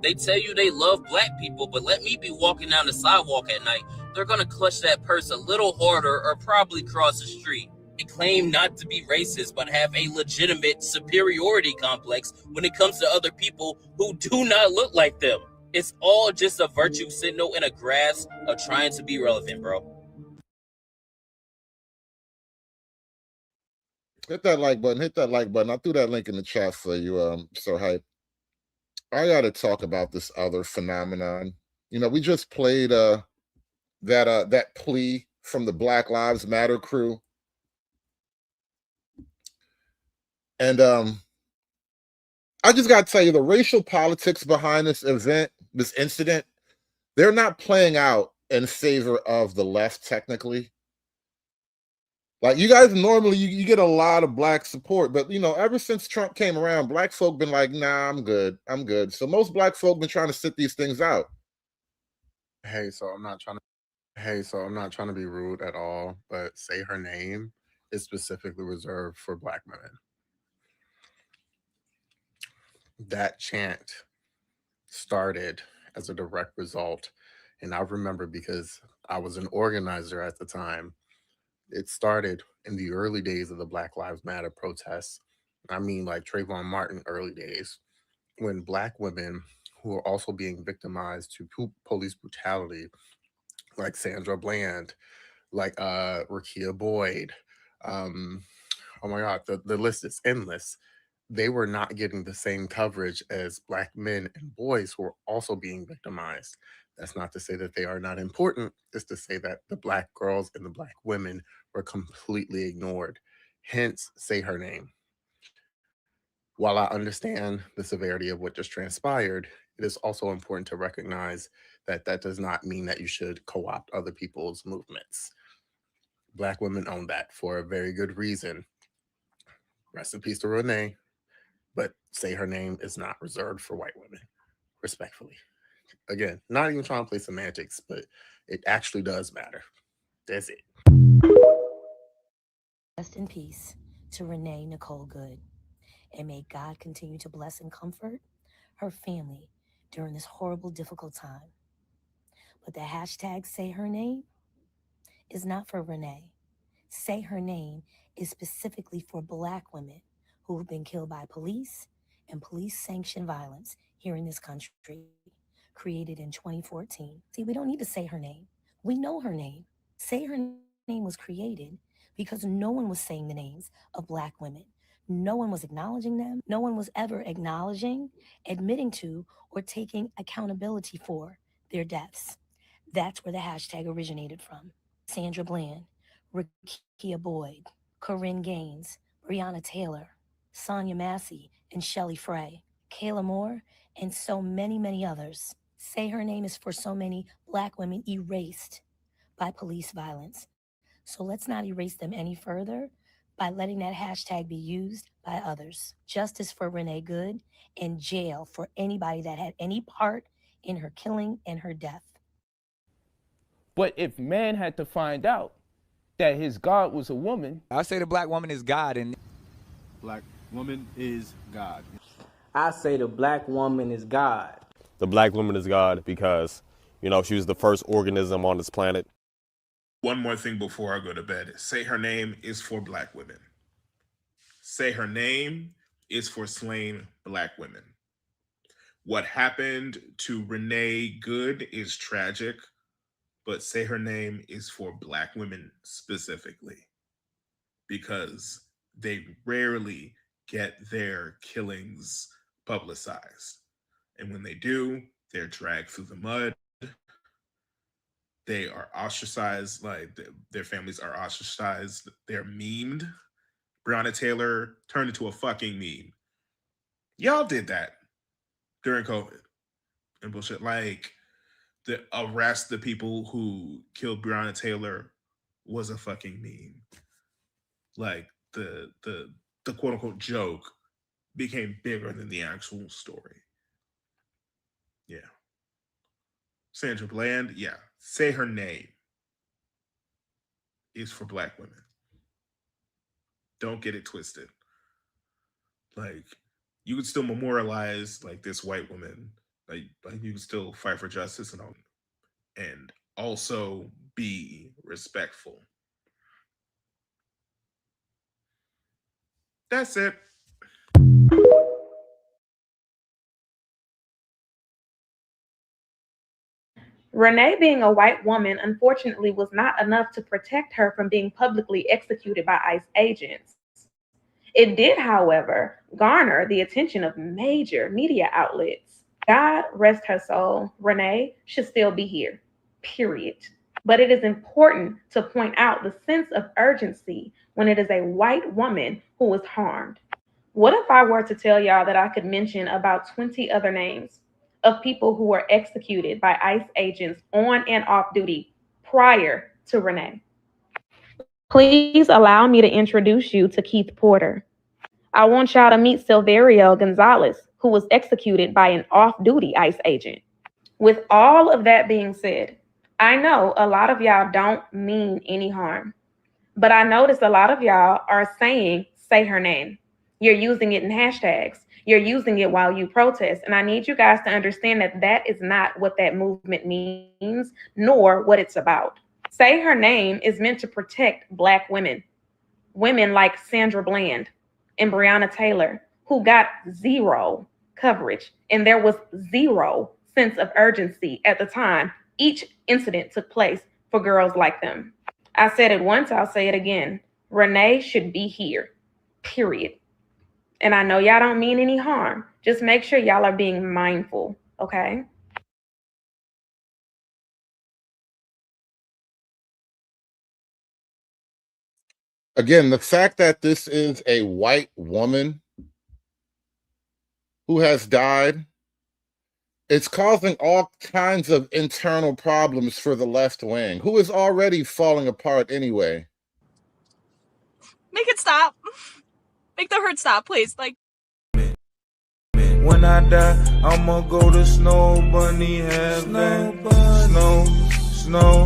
They tell you they love black people, but let me be walking down the sidewalk at night. They're going to clutch that purse a little harder or probably cross the street. They claim not to be racist, but have a legitimate superiority complex when it comes to other people who do not look like them. It's all just a virtue signal and a grasp of trying to be relevant, bro. Hit that like button. Hit that like button. I threw that link in the chat for you, Sir Hype. I got to talk about this other phenomenon. You know, we just played that plea from the Black Lives Matter crew, and I just got to tell you, the racial politics behind this event, this incident, they're not playing out in favor of the left technically. Like, you guys normally you get a lot of black support, but you know, ever since Trump came around, black folk been like, nah, I'm good. So most black folk been trying to sit these things out. Hey, so I'm not trying to be rude at all, but Say Her Name is specifically reserved for Black women. That chant started as a direct result, and I remember because I was an organizer at the time. It started in the early days of the Black Lives Matter protests. I mean, like Trayvon Martin early days, when Black women who are also being victimized to police brutality, like Sandra Bland, like Rekia Boyd, oh my God, the list is endless. They were not getting the same coverage as Black men and boys who were also being victimized. That's not to say that they are not important. It's to say that the Black girls and the Black women were completely ignored. Hence, Say Her Name. While I understand the severity of what just transpired, it is also important to recognize that that does not mean that you should co-opt other people's movements. Black women own that for a very good reason. Rest in peace to Renee, but Say Her Name is not reserved for white women, respectfully. Again, not even trying to play semantics, but it actually does matter. That's it. Rest in peace to Renee Nicole Good, and may God continue to bless and comfort her family during this horrible, difficult time. But the hashtag Say Her Name is not for Renee. Say Her Name is specifically for Black women who have been killed by police and police-sanctioned violence here in this country, created in 2014. See, we don't need to say her name. We know her name. Say Her Name was created because no one was saying the names of Black women. No one was acknowledging them. No one was ever acknowledging, admitting to, or taking accountability for their deaths. That's where the hashtag originated from. Sandra Bland, Rekia Boyd, Corinne Gaines, Breonna Taylor, Sonia Massey, and Shelley Frey, Kayla Moore, and so many, many others. Say Her Name is for so many Black women erased by police violence. So let's not erase them any further by letting that hashtag be used by others. Justice for Renee Good, and jail for anybody that had any part in her killing and her death. But if man had to find out that his God was a woman, I say the Black woman is God, and Black woman is God. I say the Black woman is God. The Black woman is God because, you know, she was the first organism on this planet. One more thing before I go to bed. Say Her Name is for Black women. Say Her Name is for slain Black women. What happened to Renee Good is tragic, but Say Her Name is for Black women specifically because they rarely get their killings publicized. And when they do, they're dragged through the mud. They are ostracized, like their families are ostracized. They're memed. Breonna Taylor turned into a fucking meme. Y'all did that during COVID and bullshit. Like, the arrest the people who killed Breonna Taylor was a fucking meme. Like, the quote unquote joke became bigger than the actual story. Yeah. Sandra Bland, yeah. Say Her Name is for Black women. Don't get it twisted. Like, you could still memorialize like this white woman. Like you can still fight for justice and all, and also be respectful. That's it. Renee being a white woman, unfortunately, was not enough to protect her from being publicly executed by ICE agents. It did, however, garner the attention of major media outlets. God rest her soul, Renee should still be here, period. But it is important to point out the sense of urgency when it is a white woman who is harmed. What if I were to tell y'all that I could mention about 20 other names of people who were executed by ICE agents on and off duty prior to Renee? Please allow me to introduce you to Keith Porter. I want y'all to meet Silverio Gonzalez, who was executed by an off-duty ICE agent. With all of that being said, I know a lot of y'all don't mean any harm, but I notice a lot of y'all are saying, say her name. You're using it in hashtags. You're using it while you protest. And I need you guys to understand that that is not what that movement means, nor what it's about. Say her name is meant to protect Black women. Women like Sandra Bland and Breonna Taylor, who got zero coverage. And there was zero sense of urgency at the time each incident took place for girls like them. I said it once, I'll say it again. Renee should be here, period. And I know y'all don't mean any harm. Just make sure y'all are being mindful, okay? Again, the fact that this is a white woman who has died, it's causing all kinds of internal problems for the left wing, who is already falling apart anyway. Make it stop. Make the hurt stop, please. Like, when I die, I'ma go to Snow Bunny Heaven. Snow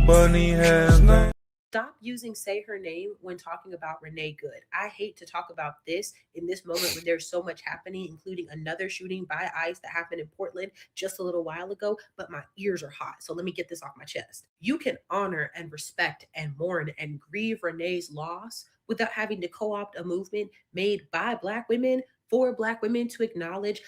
Bunny Heaven. Stop using say her name when talking about Renee Good. I hate to talk about this in this moment when there's so much happening, including another shooting by ICE that happened in Portland just a little while ago, but my ears are hot. So let me get this off my chest. You can honor and respect and mourn and grieve Renee's loss without having to co-opt a movement made by Black women for Black women to acknowledge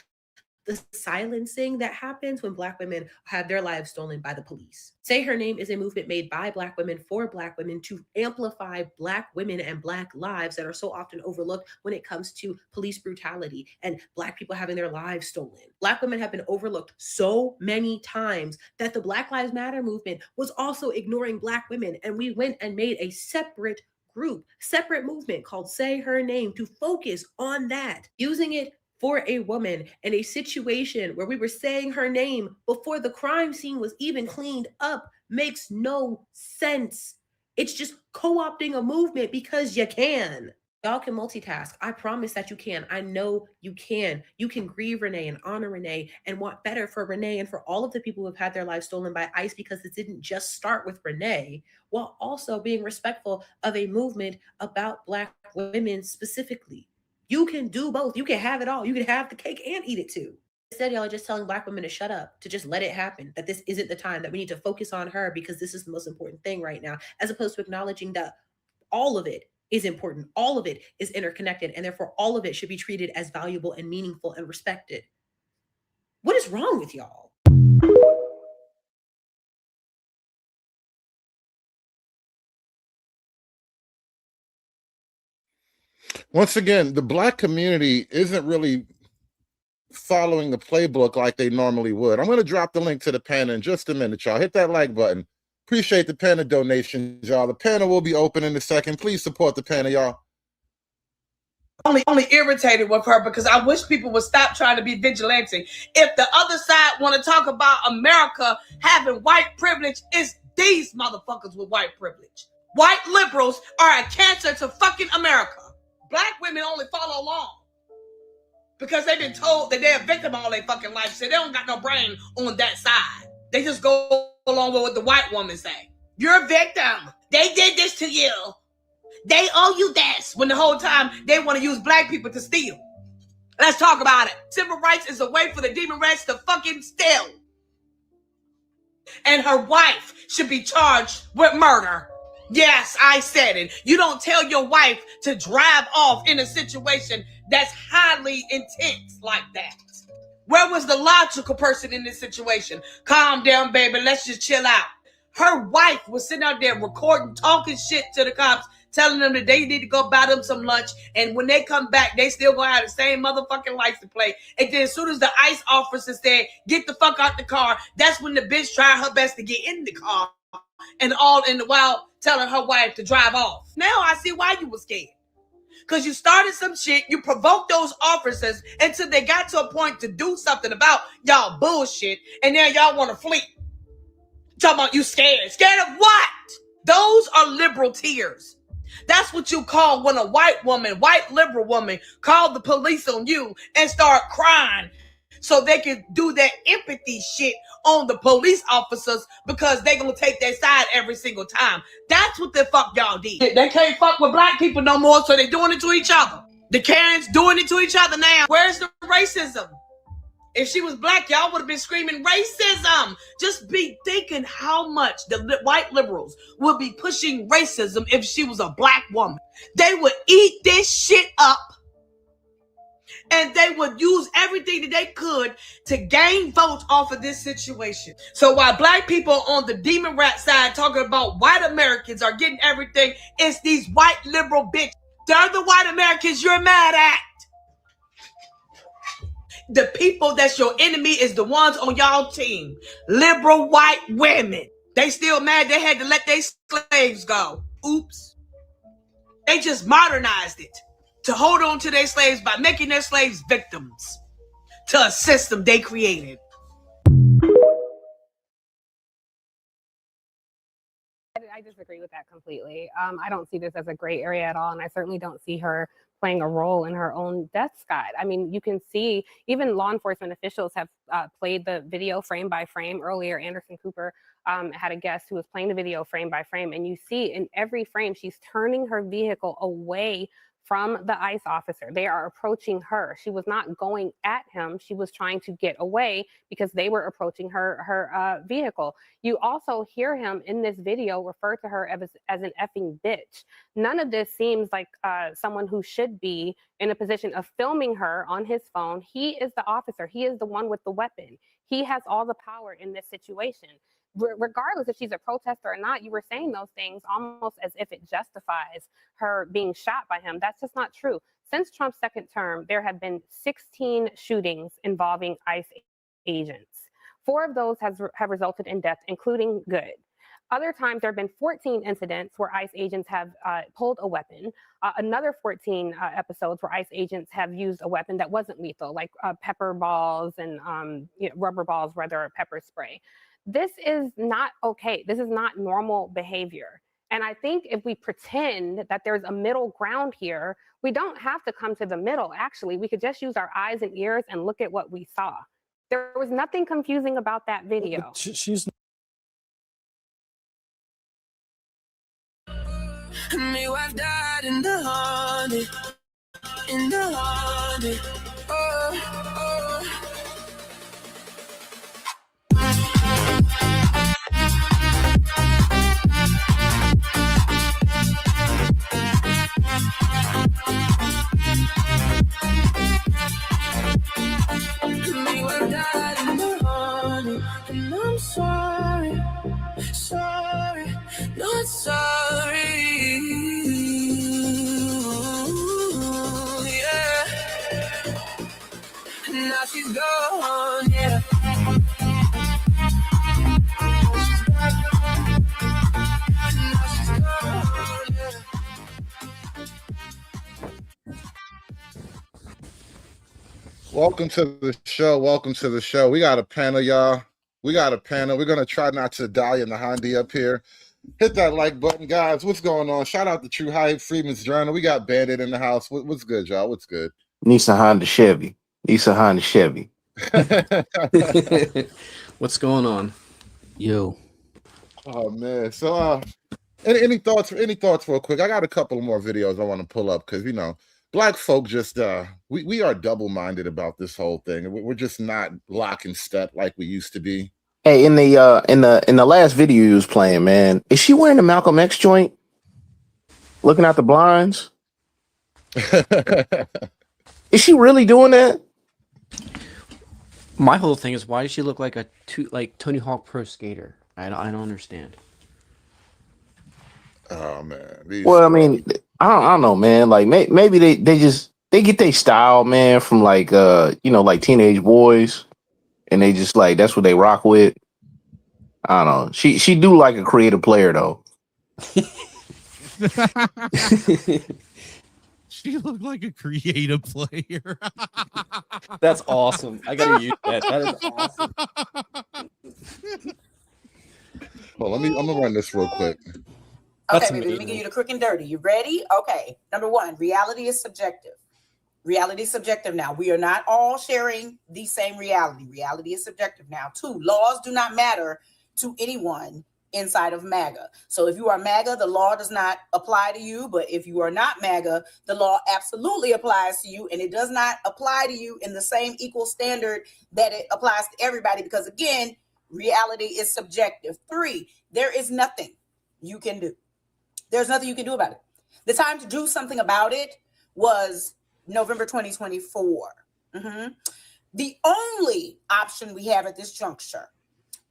the silencing that happens when Black women have their lives stolen by the police. Say Her Name is a movement made by Black women for Black women to amplify Black women and Black lives that are so often overlooked when it comes to police brutality and Black people having their lives stolen. Black women have been overlooked so many times that the Black Lives Matter movement was also ignoring Black women. And we went and made a separate group, separate movement called Say Her Name to focus on that, using it for a woman in a situation where we were saying her name before the crime scene was even cleaned up makes no sense. It's just co-opting a movement because you can. Y'all can multitask. I promise that you can. I know you can. You can grieve Renee and honor Renee and want better for Renee and for all of the people who have had their lives stolen by ICE, because it didn't just start with Renee, while also being respectful of a movement about Black women specifically. You can do both. You can have it all. You can have the cake and eat it too. Instead, y'all are just telling Black women to shut up, to just let it happen, that this isn't the time, that we need to focus on her because this is the most important thing right now, as opposed to acknowledging that all of it is important. All of it is interconnected, and therefore all of it should be treated as valuable and meaningful and respected. What is wrong with y'all? Once again, the Black community isn't really following the playbook like they normally would. I'm going to drop the link to the panel in just a minute, y'all. Hit that like button. Appreciate the panel donations, y'all. The panel will be open in a second. Please support the panel, y'all. Only irritated with her because I wish people would stop trying to be vigilante. If the other side want to talk about America having white privilege, it's these motherfuckers with white privilege. White liberals are a cancer to fucking America. Black women only follow along because they've been told that they're a victim all their fucking life, so they don't got no brain on that side. They just go along with what the white woman say. You're a victim. They did this to you. They owe you this. When the whole time they want to use Black people to steal. Let's talk about it. Civil rights is a way for the demon rats to fucking steal. And her wife should be charged with murder. Yes, I said it. You don't tell your wife to drive off in a situation that's highly intense like that. Where was the logical person in this situation? Calm down, baby. Let's just chill out. Her wife was sitting out there recording, talking shit to the cops, telling them that they need to go buy them some lunch, and when they come back, they still gonna have the same motherfucking license plate. And then as soon as the ICE officer said, "Get the fuck out the car," that's when the bitch tried her best to get in the car, and all in the while telling her wife to drive off. Now I see why you were scared. Because you started some shit, you provoked those officers until they got to a point to do something about y'all bullshit, and now y'all want to flee. Talking about you scared. Scared of what? Those are liberal tears. That's what you call when a white liberal woman, called the police on you and start crying so they can do that empathy shit on the police officers because they gonna take their side every single time. That's what the fuck y'all did. They can't fuck with black people no more, so they doing it to each other. The Karens doing it to each other now. Where's the racism? If she was black, y'all would have been screaming racism. Just be thinking how much the white liberals would be pushing racism if she was a black woman. They would eat this shit up, and they would use everything that they could to gain votes off of this situation. So while black people on the demon rat side talking about white Americans are getting everything, it's these white liberal bitches. They're the white Americans you're mad at. The people that's your enemy is the ones on y'all team. Liberal white women. They still mad they had to let their slaves go. Oops. They just modernized it to hold on to their slaves by making their slaves victims to a system they created. I disagree with that completely. I don't see this as a gray area at all, and I certainly don't see her playing a role in her own death, Scott. I mean, you can see even law enforcement officials have played the video frame by frame. Earlier, Anderson Cooper had a guest who was playing the video frame by frame, and you see in every frame, she's turning her vehicle away from the ICE officer. They are approaching her. She was not going at him. She was trying to get away because they were approaching her vehicle. You also hear him in this video refer to her as an effing bitch. None of this seems like someone who should be in a position of filming her on his phone. He is the officer. He is the one with the weapon. He has all the power in this situation. Regardless if she's a protester or not, you were saying those things almost as if it justifies her being shot by him. That's just not true. Since Trump's second term, there have been 16 shootings involving ICE agents. 4 of those have resulted in death, including Good. Other times, there have been 14 incidents where ICE agents have pulled a weapon. Another 14 episodes where ICE agents have used a weapon that wasn't lethal, like pepper balls and rubber balls, rather, pepper spray. This is not okay. This is not normal behavior. And I think if we pretend that there's a middle ground here, we don't have to come to the middle. Actually, we could just use our eyes and ears and look at what we saw. There was nothing confusing about that video. She's My wife died in the honey, in the honey. Oh, oh. My wife died in the honey, and I'm sorry, sorry, not sorry. Now she's gone, yeah. Welcome to the show. Welcome to the show. We got a panel, y'all. We got a panel. We're gonna try not to die in the Honda up here. Hit that like button, guys. What's going on? Shout out to True Hype, Freeman's Journal. We got Bandit in the house. What's good, y'all? What's good? Nissan Honda Chevy. Nissan Honda Chevy. What's going on? Yo. Oh man. So any thoughts real quick? I got a couple more videos I want to pull up because black folk just we are double-minded about this whole thing. We're just not lock and step like we used to be. Hey, in the last video you was playing, man, is she wearing the Malcolm X joint? Looking out the blinds? Is she really doing that? My whole thing is, why does she look like like Tony Hawk Pro Skater? I don't understand. Oh man. Well, I mean, I don't know, man. Like maybe they get their style, man, from like like Teenage Boys, and they just like that's what they rock with. I don't know. She do like a creative player though. She looked like a creative player. That's awesome. I gotta use that. That is awesome. Well, I'm gonna run this real quick. That's Okay, baby, let me amazing. give you the quick and dirty. You ready? Okay. Number one, reality is subjective. Reality is subjective now. We are not all sharing the same reality. Reality is subjective now. Two, laws do not matter to anyone inside of MAGA. So if you are MAGA, the law does not apply to you. But if you are not MAGA, the law absolutely applies to you. And it does not apply to you in the same equal standard that it applies to everybody. Because again, reality is subjective. Three, there is nothing you can do. There's nothing you can do about it. The time to do something about it was November 2024. The only option we have at this juncture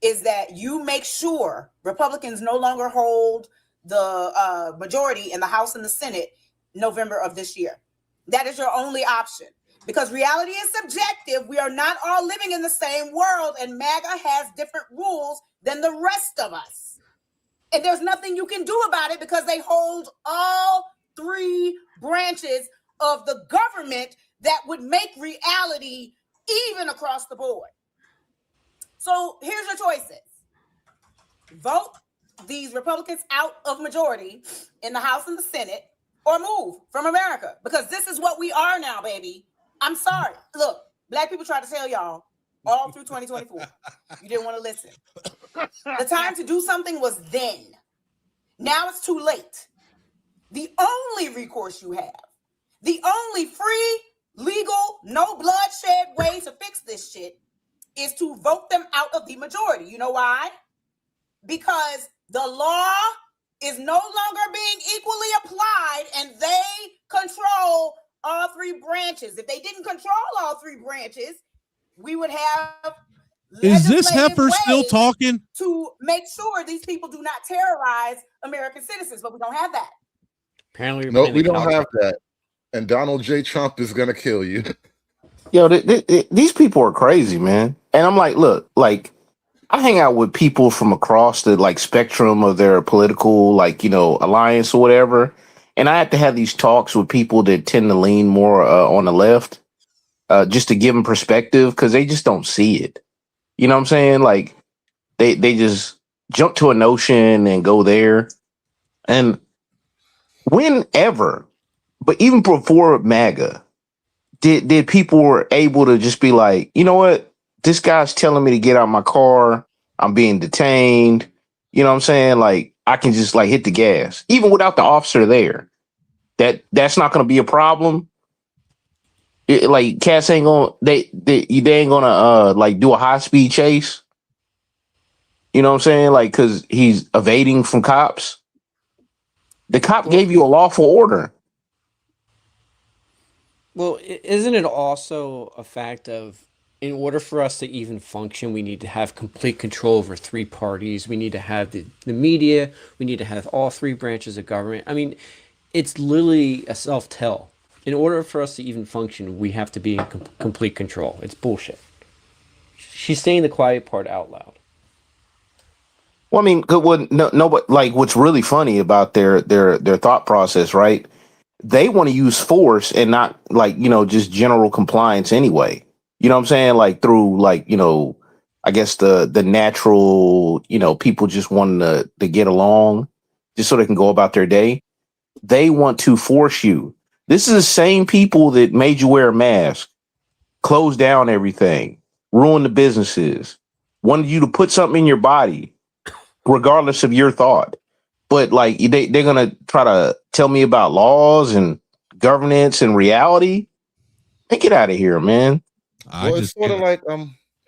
is that you make sure Republicans no longer hold the majority in the House and the Senate November of this year. That is your only option. Because reality is subjective. We are not all living in the same world, and MAGA has different rules than the rest of us. And there's nothing you can do about it because they hold all three branches of the government that would make reality even across the board. So here's your choices. Vote these Republicans out of majority in the House and the Senate, or move from America, because this is what we are now, baby. I'm sorry. Look, Black people tried to tell y'all all through 2024. You didn't want to listen. The time to do something was then. Now it's too late. The only recourse you have, the only free, legal, no bloodshed way to fix this shit is to vote them out of the majority. You know why? Because the law is no longer being equally applied, and they control all three branches. If they didn't control all three branches, we would have Is this legislative heifer still ways talking? to make sure these people do not terrorize American citizens, but we don't have that. Apparently, No, we don't have that. And Donald J. Trump is gonna kill you. Yo, these people are crazy, man. And I'm like, look, like I hang out with people from across the like spectrum of their political alliance or whatever, and I have to have these talks with people that tend to lean more on the left, just to give them perspective because they just don't see it. You know what I'm saying? Like they just jump to a notion and go there. And whenever, but even before MAGA, did people were able to just be like, you know what? This guy's telling me to get out of my car. I'm being detained. You know what I'm saying? Like I can just like hit the gas, even without the officer there. That's not going to be a problem. Like cats ain't gonna they ain't gonna like do a high speed chase. You know what I'm saying? Like because he's evading from cops. The cop gave you a lawful order. Well, isn't it also a fact of, in order for us to even function, we need to have complete control over three parties. We need to have the media. We need to have all three branches of government. I mean, it's literally a self-tell. In order for us to even function, we have to be in complete control. It's bullshit. She's saying the quiet part out loud. Well, I mean, no, but like what's really funny about their thought process, right? They want to use force and not like, just general compliance anyway. You know what I'm saying? Like through like, I guess the natural, people just wanting to get along just so they can go about their day. They want to force you. This is the same people that made you wear a mask, close down everything, ruin the businesses, wanted you to put something in your body, regardless of your thought. But like they're gonna try to tell me about laws and governance and reality. Hey, get out of here, man. Well, it's sort of like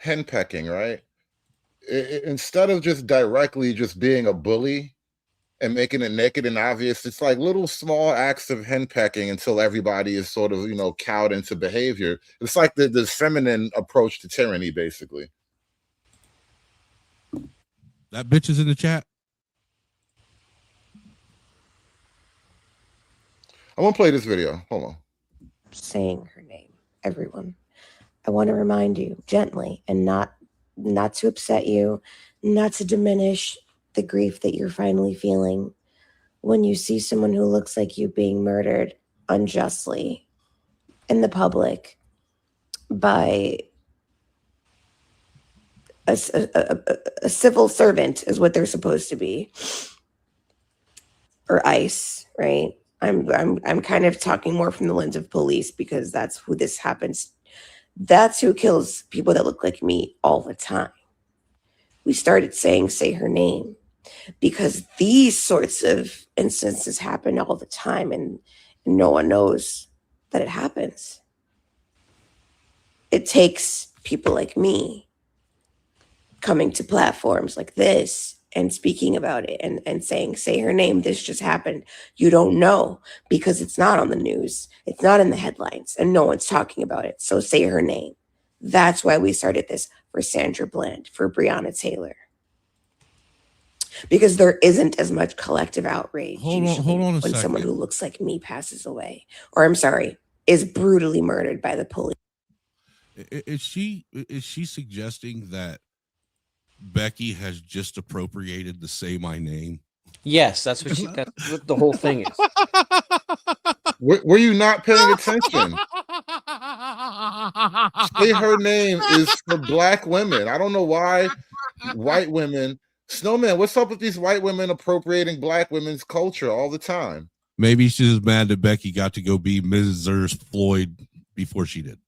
henpecking, right? Instead of just directly just being a bully and making it naked and obvious, it's like little small acts of henpecking until everybody is sort of cowed into behavior. It's like the feminine approach to tyranny, basically. That bitch is in the chat. I'm gonna play this video. Hold on. Saying her name, everyone. I want to remind you gently and not to upset you, not to diminish the grief that you're finally feeling when you see someone who looks like you being murdered unjustly in the public by a civil servant is what they're supposed to be, or ICE, right? I'm kind of talking more from the lens of police because that's who this happens. That's who kills people that look like me all the time. We started saying, say her name, because these sorts of instances happen all the time and no one knows that it happens. It takes people like me coming to platforms like this and speaking about it and saying, say her name, this just happened. You don't know because it's not on the news. It's not in the headlines and no one's talking about it. So say her name. That's why we started this for Sandra Bland, for Breonna Taylor. Because there isn't as much collective outrage Hold on a when second. someone who looks like me passes away, or I'm sorry, is brutally murdered by the police. Is she suggesting that Becky has just appropriated the "Say My Name"? Yes, that's what the whole thing is. Were you not paying attention? Say her name is for black women. I don't know why white women. Snowman, what's up with these white women appropriating black women's culture all the time? Maybe she's just mad that Becky got to go be Mrs. Floyd before she did.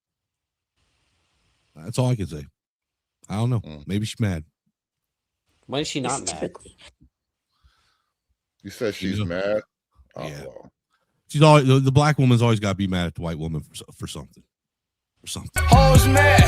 That's all I can say. I don't know. Maybe she's mad. Why is she not mad? You said she's mad? Oh, Yeah. well. She's always the black woman's always got to be mad at the white woman for something. For something. Hoes mad,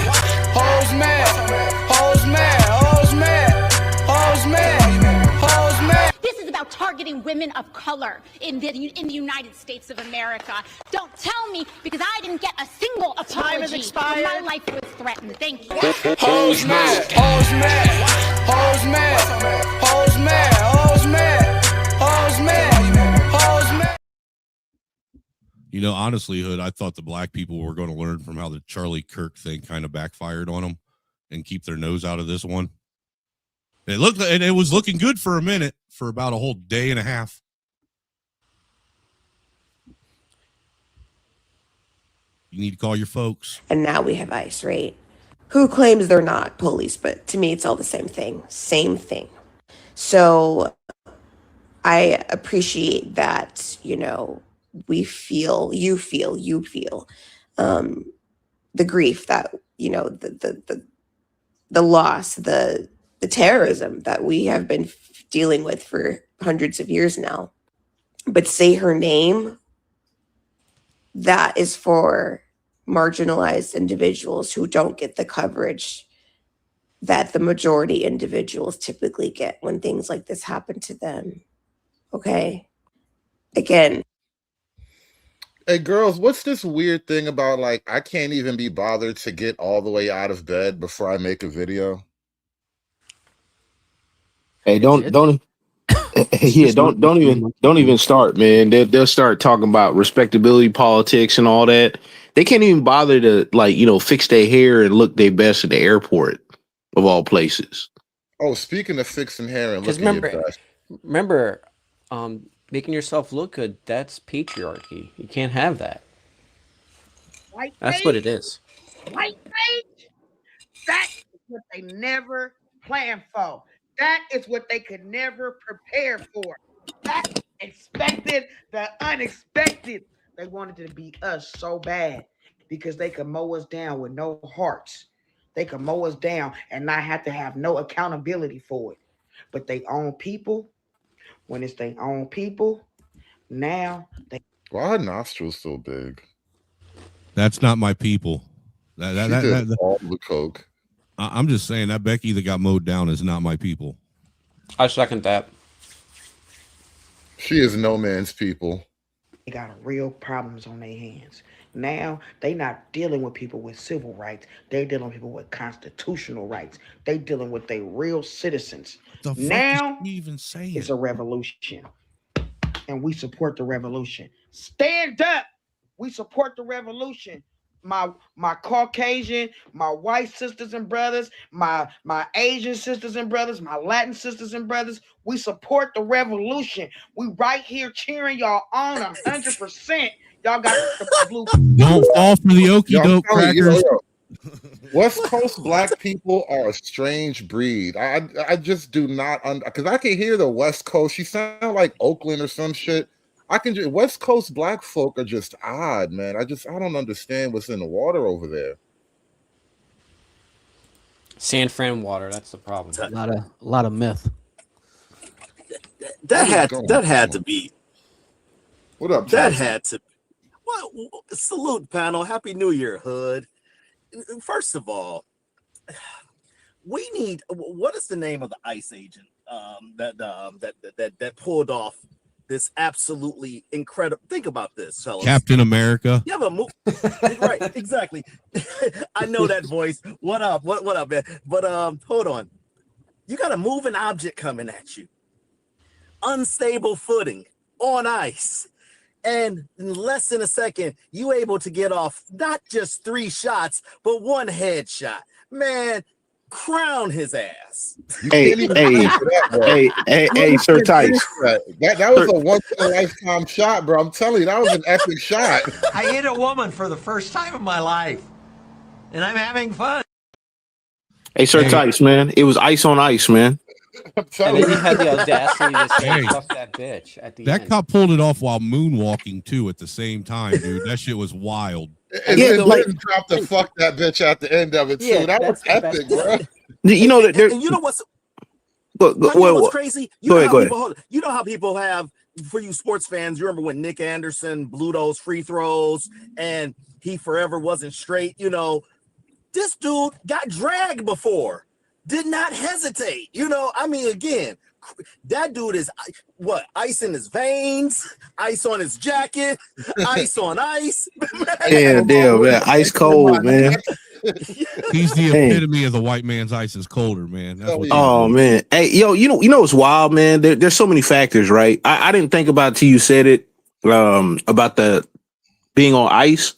hoes mad, hoes mad, hoes mad, hoes mad, hoes mad. This is about targeting women of color in the United States of America. Don't tell me because I didn't get a single apology. Time has expired. When my life was threatened. Thank you. Hoes mad, hoes mad, hoes mad, hoes mad, hoes mad, hoes mad, hoes mad. You know, honestly, Hood, I thought the black people were going to learn from how the Charlie Kirk thing kind of backfired on them and keep their nose out of this one. It was looking good for a minute, for about a whole day and a half. You need to call your folks. And now we have ICE, right? Who claims they're not police, but to me, it's all the same thing. Same thing. So I appreciate that, you know, you feel the grief that, you know, the loss, the terrorism that we have been dealing with for hundreds of years now. But say her name, that is for marginalized individuals who don't get the coverage that the majority individuals typically get when things like this happen to them. Okay? Again. Hey, girls, what's this weird thing about, like, I can't even be bothered to get all the way out of bed before I make a video? Hey, don't even start, man. They'll start talking about respectability politics and all that. They can't even bother to, like, you know, fix their hair and look their best at the airport of all places. Oh, speaking of fixing hair and Because looking your best. remember, making yourself look good, that's patriarchy. You can't have that. White That's what it is. White rage. That is what they never planned for. That is what they could never prepare for. That expected the unexpected. They wanted it to be us so bad because they could mow us down with no hearts. They could mow us down and not have to have no accountability for it. But they own people. When it's their own people, now they. Why are her nostrils so big? That's not my people. She did all the coke. I'm just saying that Becky that got mowed down is not my people. I second that. She is no man's people. They got real problems on their hands. Now they not dealing with people with civil rights. They're dealing with people with constitutional rights. They dealing with their real citizens. The fuck Now is she even saying? it's a revolution. And we support the revolution. Stand up. We support the revolution. My Caucasian, my white sisters and brothers, my Asian sisters and brothers, my Latin sisters and brothers, we support the revolution. We right here cheering y'all on 100%. Y'all got the blue. Don't fall for the okie doke crackers. West Coast black people are a strange breed. I just do not because I can hear the West Coast. You sound like Oakland or some shit. West Coast black folk are just odd, man. I don't understand what's in the water over there. San Fran water, that's the problem. A lot of myth. That had to be. What up, That Jason? had to. Well, salute panel. Happy New Year, Hood. First of all, we need. What is the name of the ICE agent that pulled off this absolutely incredible? Think about this, fellas. Captain America. You have a move, right? Exactly. I know that voice. What up? What up, man? But hold on. You got a moving object coming at you. Unstable footing on ice. And in less than a second, you able to get off not just 3 shots, but 1 headshot. Man, crown his ass. Hey, Sir Tice. That was a once in a lifetime shot, bro. I'm telling you, that was an epic shot. I hit a woman for the first time in my life, and I'm having fun. Hey, Sir Tice, man. It was ice on ice, man. And then he had the audacity to say, Hey. fuck that bitch at the That end. cop pulled it off while moonwalking too at the same time, dude. That shit was wild. And then dropped the fuck that bitch at the end of it too. Yeah, That was epic, bro. You know that And you know what's crazy? You know how people have, for you sports fans, you remember when Nick Anderson blew those free throws and he forever wasn't straight? You know, this dude got dragged before, did not hesitate. You know, I mean, again, that dude is what? Ice in his veins, ice on his jacket, ice on ice. Damn, man. Ice cold, man. He's the epitome of the white man's ice is colder, man. That's what Oh man, hey, yo, you know what's wild, man? There's so many factors, right? I didn't think about it till you said it, about the being on ice.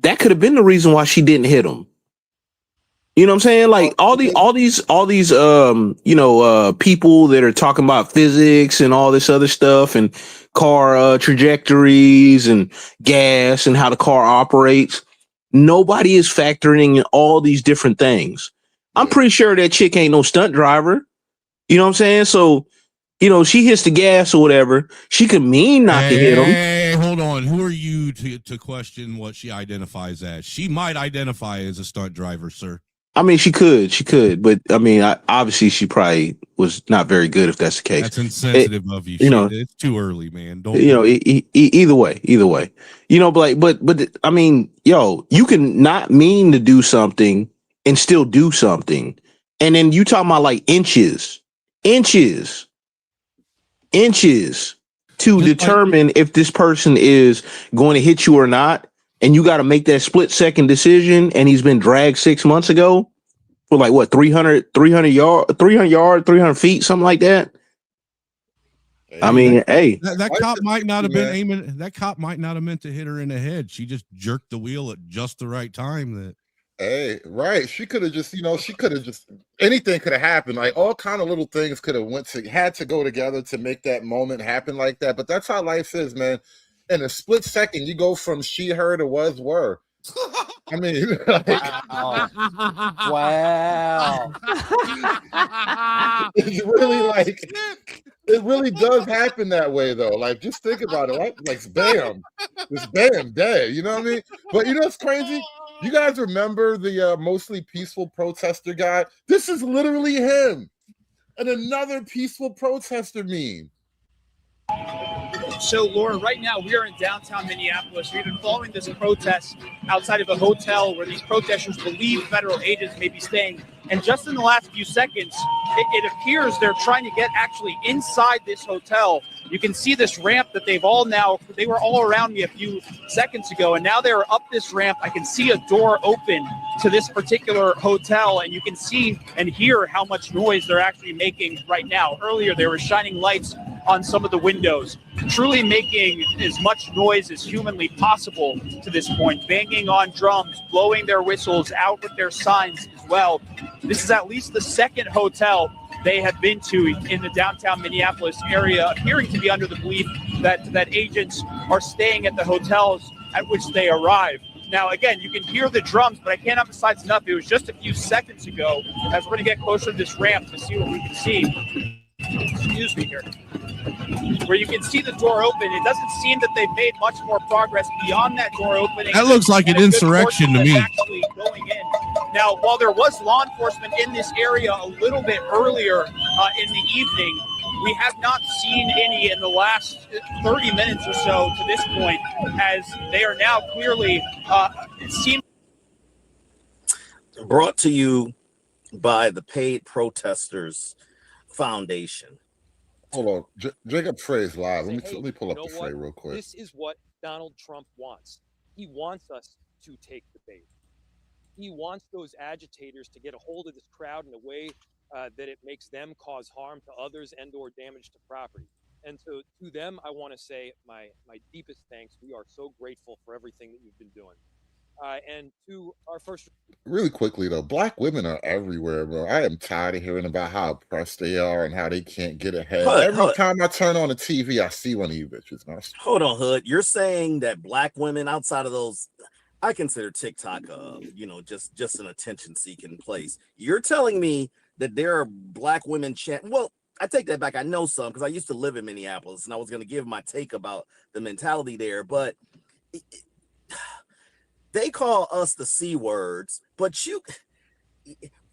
That could have been the reason why she didn't hit him. You know what I'm saying? Like all these people that are talking about physics and all this other stuff and car trajectories and gas and how the car operates. Nobody is factoring in all these different things. I'm pretty sure that chick ain't no stunt driver. You know what I'm saying? So, you know, she hits the gas or whatever. She could mean not to hit him. Hey, hold on. Who are you to question what she identifies as? She might identify as a stunt driver, sir. I mean, she could, but I mean, obviously she probably was not very good if that's the case. That's insensitive of you. You know, it's too early, man. Don't. You know, either way, you know, but I mean, yo, you can not mean to do something and still do something, and then you talking about like inches to determine if this person is going to hit you or not. And you got to make that split second decision. And he's been dragged 6 months ago for like what, 300 feet, something like that. I mean, hey, that cop might not have been aiming. That cop might not have meant to hit her in the head. She just jerked the wheel at just the right time. Hey, right. She could have just, anything could have happened. Like all kind of little things could have had to go together to make that moment happen like that. But that's how life is, man. In a split second, you go from she, her to was, were. I mean, Wow. It's really like, it really does happen that way, though. Like, just think about it, right? Like, bam, just bam, dead. You know what I mean? But you know what's crazy? You guys remember the mostly peaceful protester guy? This is literally him. And another peaceful protester meme. So, Laura, right now we are in downtown Minneapolis. We've been following this protest outside of a hotel where these protesters believe federal agents may be staying. And just in the last few seconds, it appears they're trying to get actually inside this hotel You can see this ramp that they were all around me a few seconds ago, and now they're up this ramp. I can see a door open to this particular hotel, and you can see and hear how much noise they're actually making right now. Earlier, they were shining lights on some of the windows, truly making as much noise as humanly possible to this point, banging on drums, blowing their whistles, out with their signs as well. This is at least the second hotel they have been to in the downtown Minneapolis area, appearing to be under the belief that agents are staying at the hotels at which they arrive. Now, again, you can hear the drums, but I can't emphasize enough. It was just a few seconds ago, as we're going to get closer to this ramp to see what we can see. Excuse me here. Where you can see the door open. It doesn't seem that they've made much more progress beyond that door opening. That looks like an insurrection to me. Actually going in. Now, while there was law enforcement in this area a little bit earlier in the evening, we have not seen any in the last 30 minutes or so to this point, as they are now clearly it seems. Brought to you by the Paid Protesters Foundation. Hold on, Jacob Frey's live. Let me pull up the Frey real quick. This is what Donald Trump wants. He wants us to take the bait. He wants those agitators to get a hold of this crowd in a way that it makes them cause harm to others and or damage to property. And so to them, I want to say my deepest thanks. We are so grateful for everything that you've been doing. And to our first... Really quickly, though, black women are everywhere, bro. I am tired of hearing about how oppressed they are and how they can't get ahead. Every time I turn on the TV, I see one of you bitches. Man. Hold on, Hood. You're saying that black women outside of those... I consider TikTok, just an attention-seeking place. You're telling me that there are black women well, I take that back. I know some because I used to live in Minneapolis, and I was going to give my take about the mentality there, but they call us the C words, but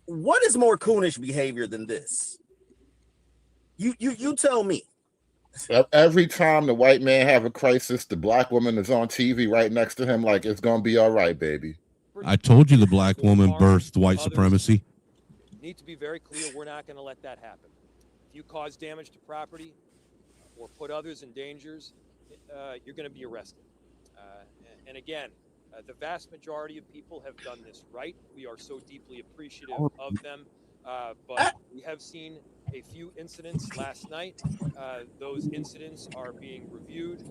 what is more coonish behavior than this? You tell me. Every time the white man have a crisis, the black woman is on TV right next to him like, it's going to be all right, baby. I told you the black woman birthed white supremacy. Need to be very clear, we're not going to let that happen. If you cause damage to property or put others in dangers, you're going to be arrested. And again, the vast majority of people have done this right. We are so deeply appreciative of them. But we have seen a few incidents last night. Those incidents are being reviewed.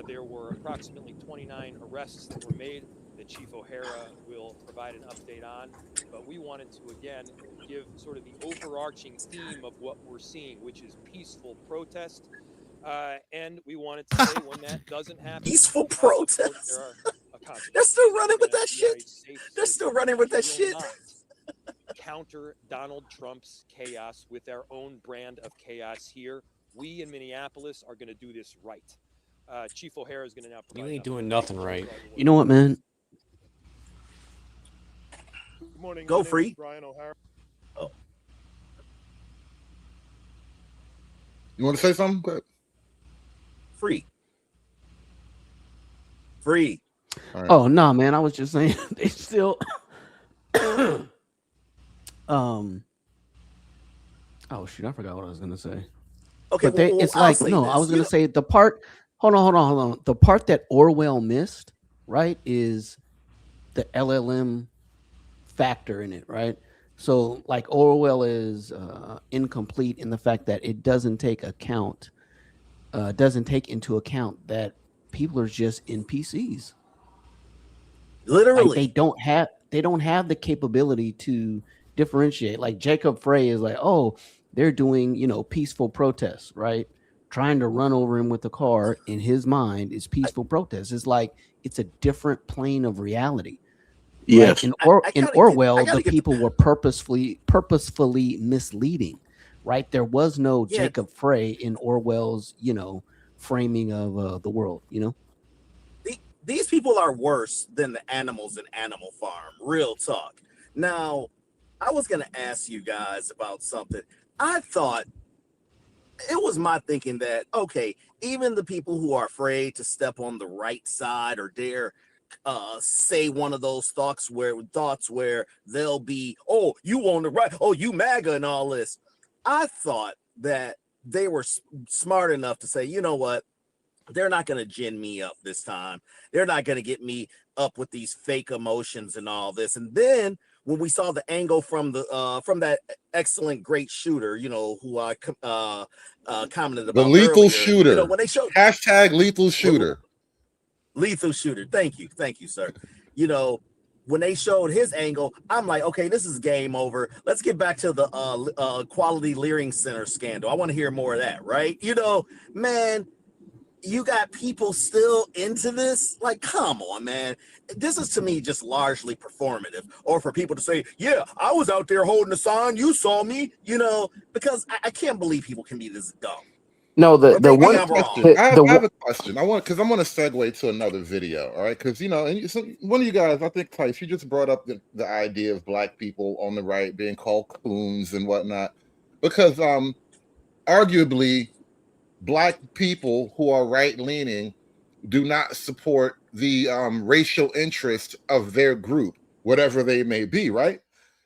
There were approximately 29 arrests that were made that Chief O'Hara will provide an update on. But we wanted to, again, give sort of the overarching theme of what we're seeing, which is peaceful protest. And we wanted to say when that doesn't happen. Peaceful protest? They're still running with that shit. They're still running with that shit. Counter Donald Trump's chaos with our own brand of chaos here. We in Minneapolis are going to do this right. Chief O'Hara is going to now provide. You ain't doing nothing right. You know what, man? Good morning. Go free. Brian O'Hara. Oh. You want to say something? Go ahead. Free. Right. Oh no, man! I was just saying they still. Oh shoot! I forgot what I was gonna say. Okay, but it's like no. I was gonna say the part. Hold on. The part that Orwell missed, right, is the LLM factor in it, right? So like Orwell is incomplete in the fact that it doesn't take into account that people are just NPCs. Literally, like they don't have the capability to differentiate. Like Jacob Frey is like, oh, they're doing, peaceful protests, right? Trying to run over him with a car in his mind is peaceful protest. It's like it's a different plane of reality. Yes. Right? In Orwell, the people were purposefully misleading, right? There was no Jacob Frey in Orwell's, framing of the world, These people are worse than the animals in Animal Farm. Real talk. Now, I was going to ask you guys about something. I thought it was my thinking that, okay, even the people who are afraid to step on the right side or dare say one of those thoughts where they'll be, oh, you on the right, oh, you MAGA and all this. I thought that they were smart enough to say, you know what? They're not going to gin me up this time. They're not going to get me up with these fake emotions and all this. And then when we saw the angle from that excellent, great shooter, you know, who I commented about The lethal earlier, shooter. you know, when they showed Hashtag lethal shooter. lethal shooter. Thank you, sir. You know, when they showed his angle, I'm like, okay, this is game over. Let's get back to the Quality Leering Center scandal. I want to hear more of that, right? You know, man, you got people still into this. Like, come on, man. This is to me just largely performative, or for people to say, yeah, I was out there holding a sign, you saw me, you know, because I can't believe people can be this dumb. No, the maybe one I'm wrong. I have a question. I want to segue to another video. All right, because you know, and one of you guys, I think Tice, you just brought up the idea of black people on the right being called coons and whatnot, because arguably, black people who are right leaning do not support the racial interest of their group, whatever they may be. Right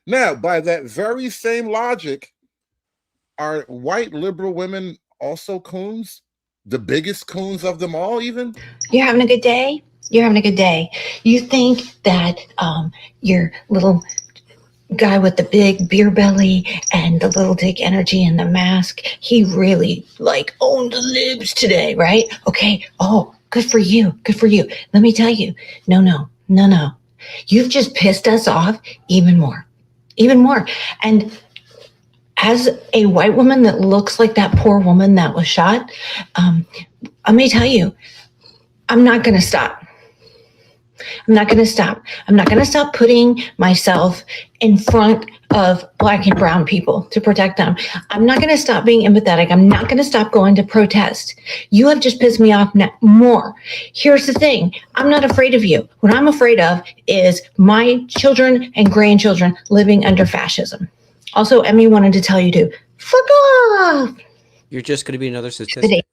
now, by that very same logic, are white liberal women also coons, the biggest coons of them all? Even You're having a good day? You're having a good day. You think that your little guy with the big beer belly and the little dick energy and the mask, he really like owned the libs today, right? Okay. Oh, good for you. Good for you. Let me tell you, no. You've just pissed us off even more. And as a white woman that looks like that poor woman that was shot, let me tell you, I'm not going to stop. I'm not going to stop putting myself in front of black and brown people to protect them. I'm not going to stop being empathetic. I'm not going to stop going to protest. You have just pissed me off more. Here's the thing. I'm not afraid of you. What I'm afraid of is my children and grandchildren living under fascism. Also, Emmy wanted to tell you to fuck off. You're just going to be another statistic.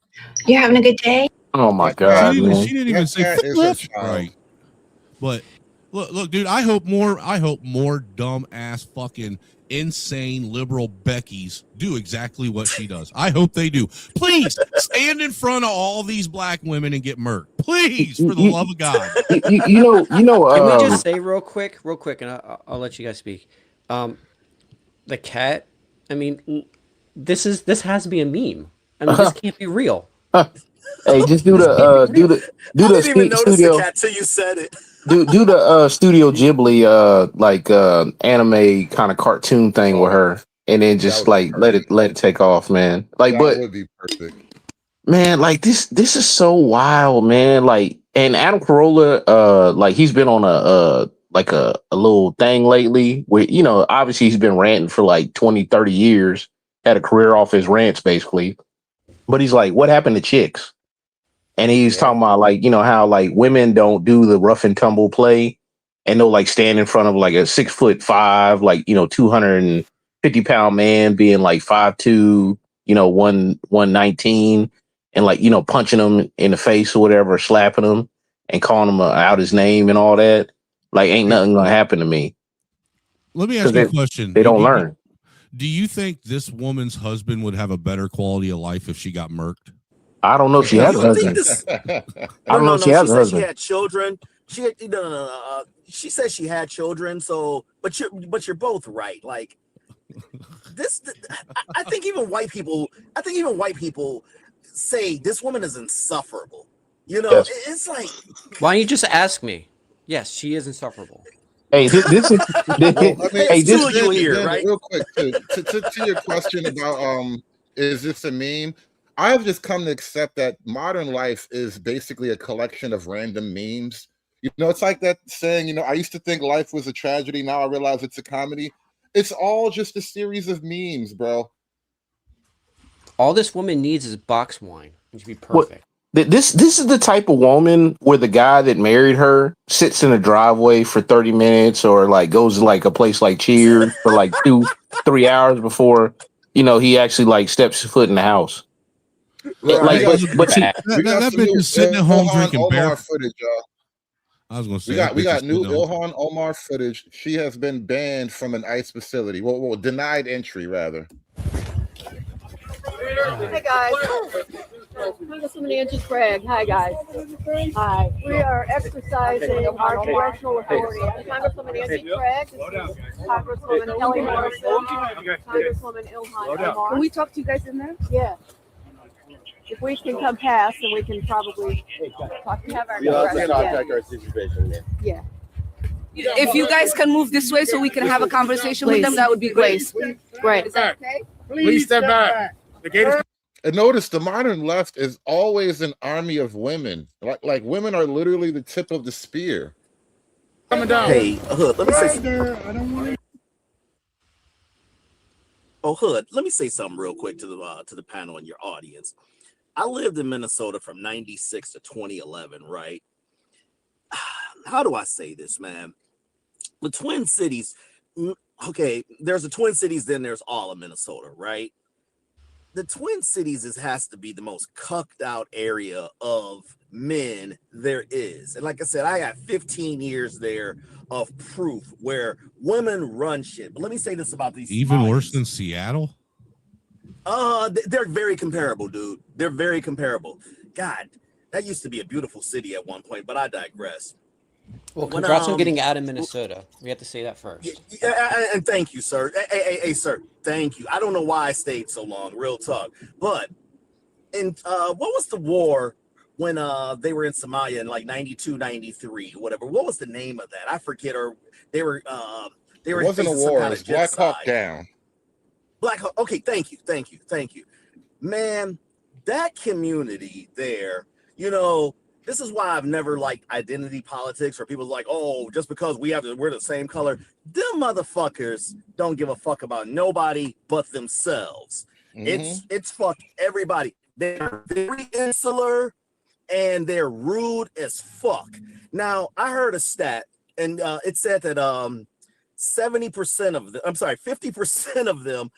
You're having a good day? Oh my God, She man. didn't even say That is flip. a child. Right. But look, dude, I hope more dumb ass fucking insane liberal Beckys do exactly what she does. I hope they do. Please stand in front of all these black women and get murked. Please, for the love of God. You know. Can we just say real quick, and I'll let you guys speak. The cat. I mean, this has to be a meme. I mean, this can't be real. Hey, just do the I didn't even notice studio. the cat till you said it. Do the Studio Ghibli anime kind of cartoon thing with her, and then just like let it take off, man. Like, that but would be perfect. man, like this is so wild, man. Like, and Adam Carolla, like he's been on a little thing lately where, you know, obviously he's been ranting for like 20-30 years, had a career off his rants basically, but he's like, what happened to chicks? And he's talking about like, you know, how like women don't do the rough and tumble play, and they'll like stand in front of like a 6'5", like, you know, 250-pound man being like 5'2", you know, 119, and like, you know, punching him in the face or whatever, slapping him and calling him out his name and all that. Like, ain't nothing gonna happen to me. Let me ask you a question. They don't learn. Do you think this woman's husband would have a better quality of life if she got murked? I don't know if she has a husband. I don't know if she has a husband. She had children. She had, she said she had children. So, but you're both right. Like this, I think even white people say this woman is insufferable. You know, Yes. it's like, Why don't you just ask me? Yes, she is insufferable. Hey, this is hey, this two of you here, right? Real quick, to your question about is this a meme? I have just come to accept that modern life is basically a collection of random memes. You know, it's like that saying, you know, I used to think life was a tragedy. Now I realize it's a comedy. It's all just a series of memes, bro. All this woman needs is box wine. It should be perfect. This is the type of woman where the guy that married her sits in a driveway for 30 minutes or like goes to like a place like Cheers for like 2-3 hours before, you know, he actually like steps his foot in the house. Right. Like, but see, that bitch is sitting at home drinking beer footage, y'all. I was going to say We got new Ilhan Omar footage. She has been banned from an ICE facility. Well, denied entry rather. Hey guys. Congresswoman Angie Craig. Hi guys. Hi. We are exercising our congressional authority. I'm Congresswoman Angie Craig. This is Congresswoman Kelly Morrison. Congresswoman Ilhan Omar. Can we talk to you guys in there? Yeah. If we can come past, then we can probably talk to have our yeah. If you guys can move this way so we can have a conversation with them, that would be great. Right. Is that okay? Please step back. The gate is. And notice the modern left is always an army of women. Like women are literally the tip of the spear. Coming down. Hey, Hood, let me say something. Oh, Hood, let me say something real quick to the panel and your audience. I lived in Minnesota from 96 to 2011, right? How do I say this, man? The Twin Cities, okay, there's the Twin Cities, then there's all of Minnesota, right? The Twin Cities has to be the most cucked out area of men there is. And like I said, I got 15 years there of proof where women run shit. But let me say this about these. Even worse than Seattle? They're very comparable, dude. They're very comparable. God, that used to be a beautiful city at one point, but I digress. Well, congrats on getting out of Minnesota. We have to say that first. And thank you, sir. Hey, sir, thank you. I don't know why I stayed so long, real talk. But what was the war when they were in Somalia in like 92, 93, whatever? What was the name of that? I forget. Or they were It wasn't a war. It was Black Hawk Down. Black Hawk. Okay, thank you. Man, that community there, you know. This is why I've never liked identity politics, or people like, oh, just because we're the same color. Them motherfuckers don't give a fuck about nobody but themselves. It's fuck everybody. They're very insular and they're rude as fuck. Now, I heard a stat, and it said that 50% of them,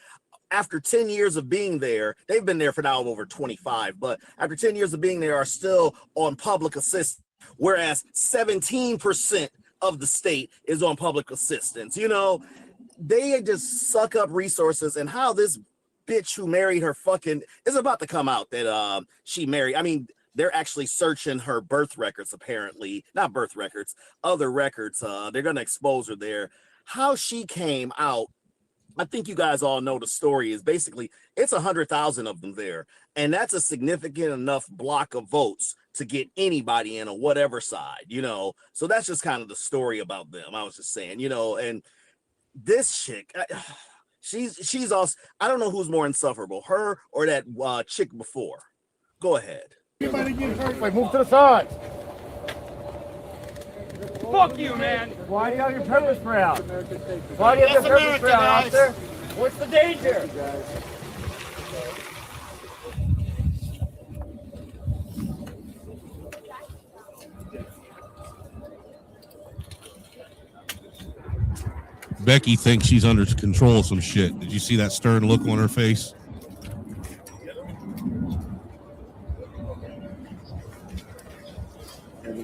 after 10 years of being there, they've been there for now over 25, but after 10 years of being there are still on public assistance, whereas 17% of the state is on public assistance. You know, they just suck up resources. And how this bitch who married her is about to come out that she married. I mean, they're actually searching her birth records, apparently. Not birth records, other records. They're going to expose her there. How she came out, I think you guys all know the story, is basically it's 100,000 of them there. And that's a significant enough block of votes to get anybody in on whatever side, you know? So that's just kind of the story about them. I was just saying, you know, and this chick, she's also, I don't know who's more insufferable, her or that chick before. Go ahead. Everybody get hurt. Like, move to the side. Fuck you, man. Why do you have your pepper spray out? Why do you have your pepper spray out, officer? What's the danger? Becky thinks she's under control of some shit. Did you see that stern look on her face?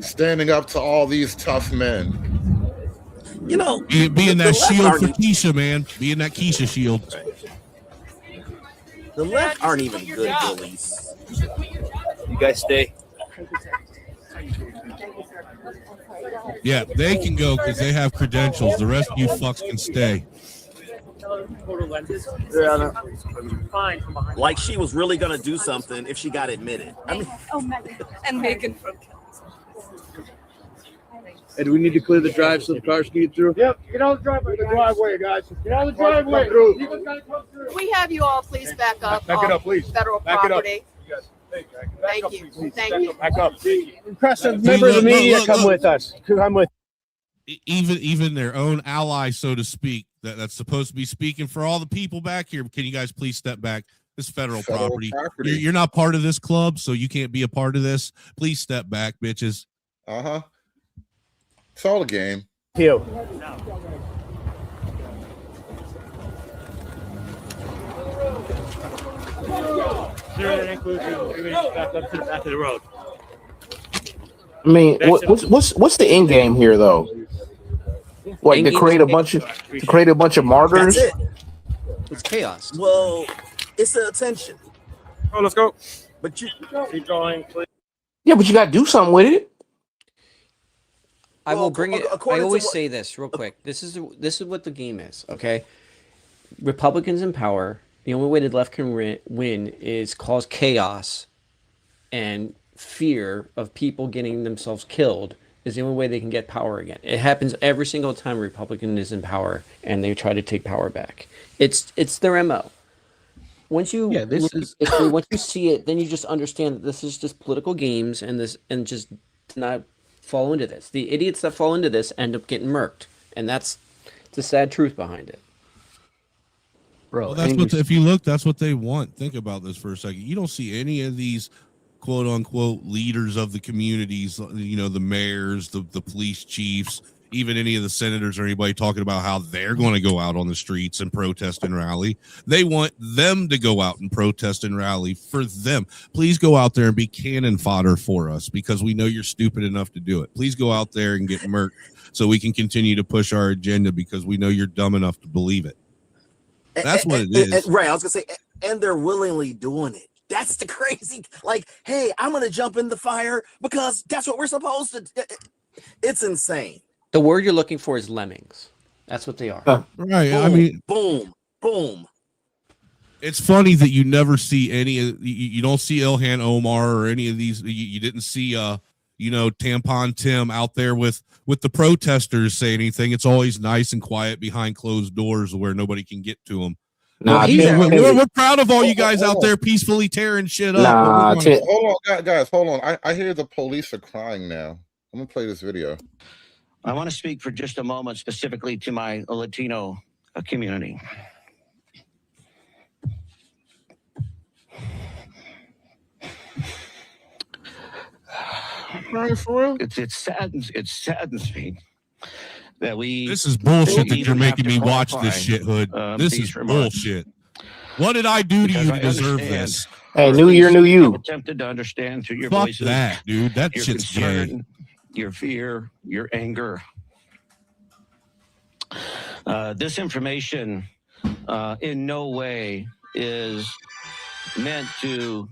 Standing up to all these tough men. You know, being that shield for Keisha, man. Being that Keisha shield. The left aren't even good bullies. You guys stay. Yeah, they can go because they have credentials. The rest of you fucks can stay. Like she was really gonna do something if she got admitted. I mean, And Megan from And do we need to clear the drive so the cars can get through? Yep. Get on the driveway, guys. Get on the driveway. We have you all please back up. Back it up, please. Federal Back it up. property. Thank you. Thank you. Back up. Impressive members of the media come with us. Come with. Even their own ally, so to speak, that's supposed to be speaking for all the people back here. Can you guys please step back? This federal property. You're not part of this club, so you can't be a part of this. Please step back, bitches. It's all a game. You. That includes back up to the back of the road. I mean, what's the end game here, though? Like to create a bunch of martyrs? That's it. It's chaos. Well, it's the attention. Oh, let's go. But you keep going, please. Yeah, but you got to do something with it. I will bring it. I according to always what- say this real quick. This is what the game is. Okay, Republicans in power. The only way the left can win is cause chaos and fear of people getting themselves killed. Is the only way they can get power again. It happens every single time a Republican is in power and they try to take power back. It's their MO. Once you once you see it, then you just understand that this is just political games and just not fall into this. The idiots that fall into this end up getting murked, and that's the sad truth behind it. Bro, Well, that's what if you look, that's what they want. Think about this for a second. You don't see any of these quote unquote leaders of the communities, you know, the mayors, the police chiefs, even any of the senators or anybody talking about how they're going to go out on the streets and protest and rally. They want them to go out and protest and rally for them. Please go out there and be cannon fodder for us, because we know you're stupid enough to do it. Please go out there and get murked so we can continue to push our agenda, because we know you're dumb enough to believe it. That's what it is. Right. I was gonna say, and they're willingly doing it. That's the crazy. Like, hey, I'm gonna jump in the fire because that's what we're supposed to. It's insane. The word you're looking for is lemmings. That's what they are. Right. Boom, I mean, boom. it's funny that you never see any of you don't see Ilhan Omar or any of these. You didn't see Tampon Tim out there with the protesters say anything. It's always nice and quiet behind closed doors where nobody can get to them. Nah, We're proud of all you guys out there peacefully tearing shit up. Hold on, guys, hold on. I hear the police are crying now. I'm gonna play this video. I want to speak for just a moment specifically to my Latino community. It saddens me that we. This is bullshit that even you're making have to me watch this qualify, shit, Hood. This these is remarks. bullshit. What did I do to Because you I to deserve understand this? Hey, new year, new you. I've attempted to understand through your Fuck voices. that, dude. That your shit's gay. concern, your fear, your anger. This information in no way is meant to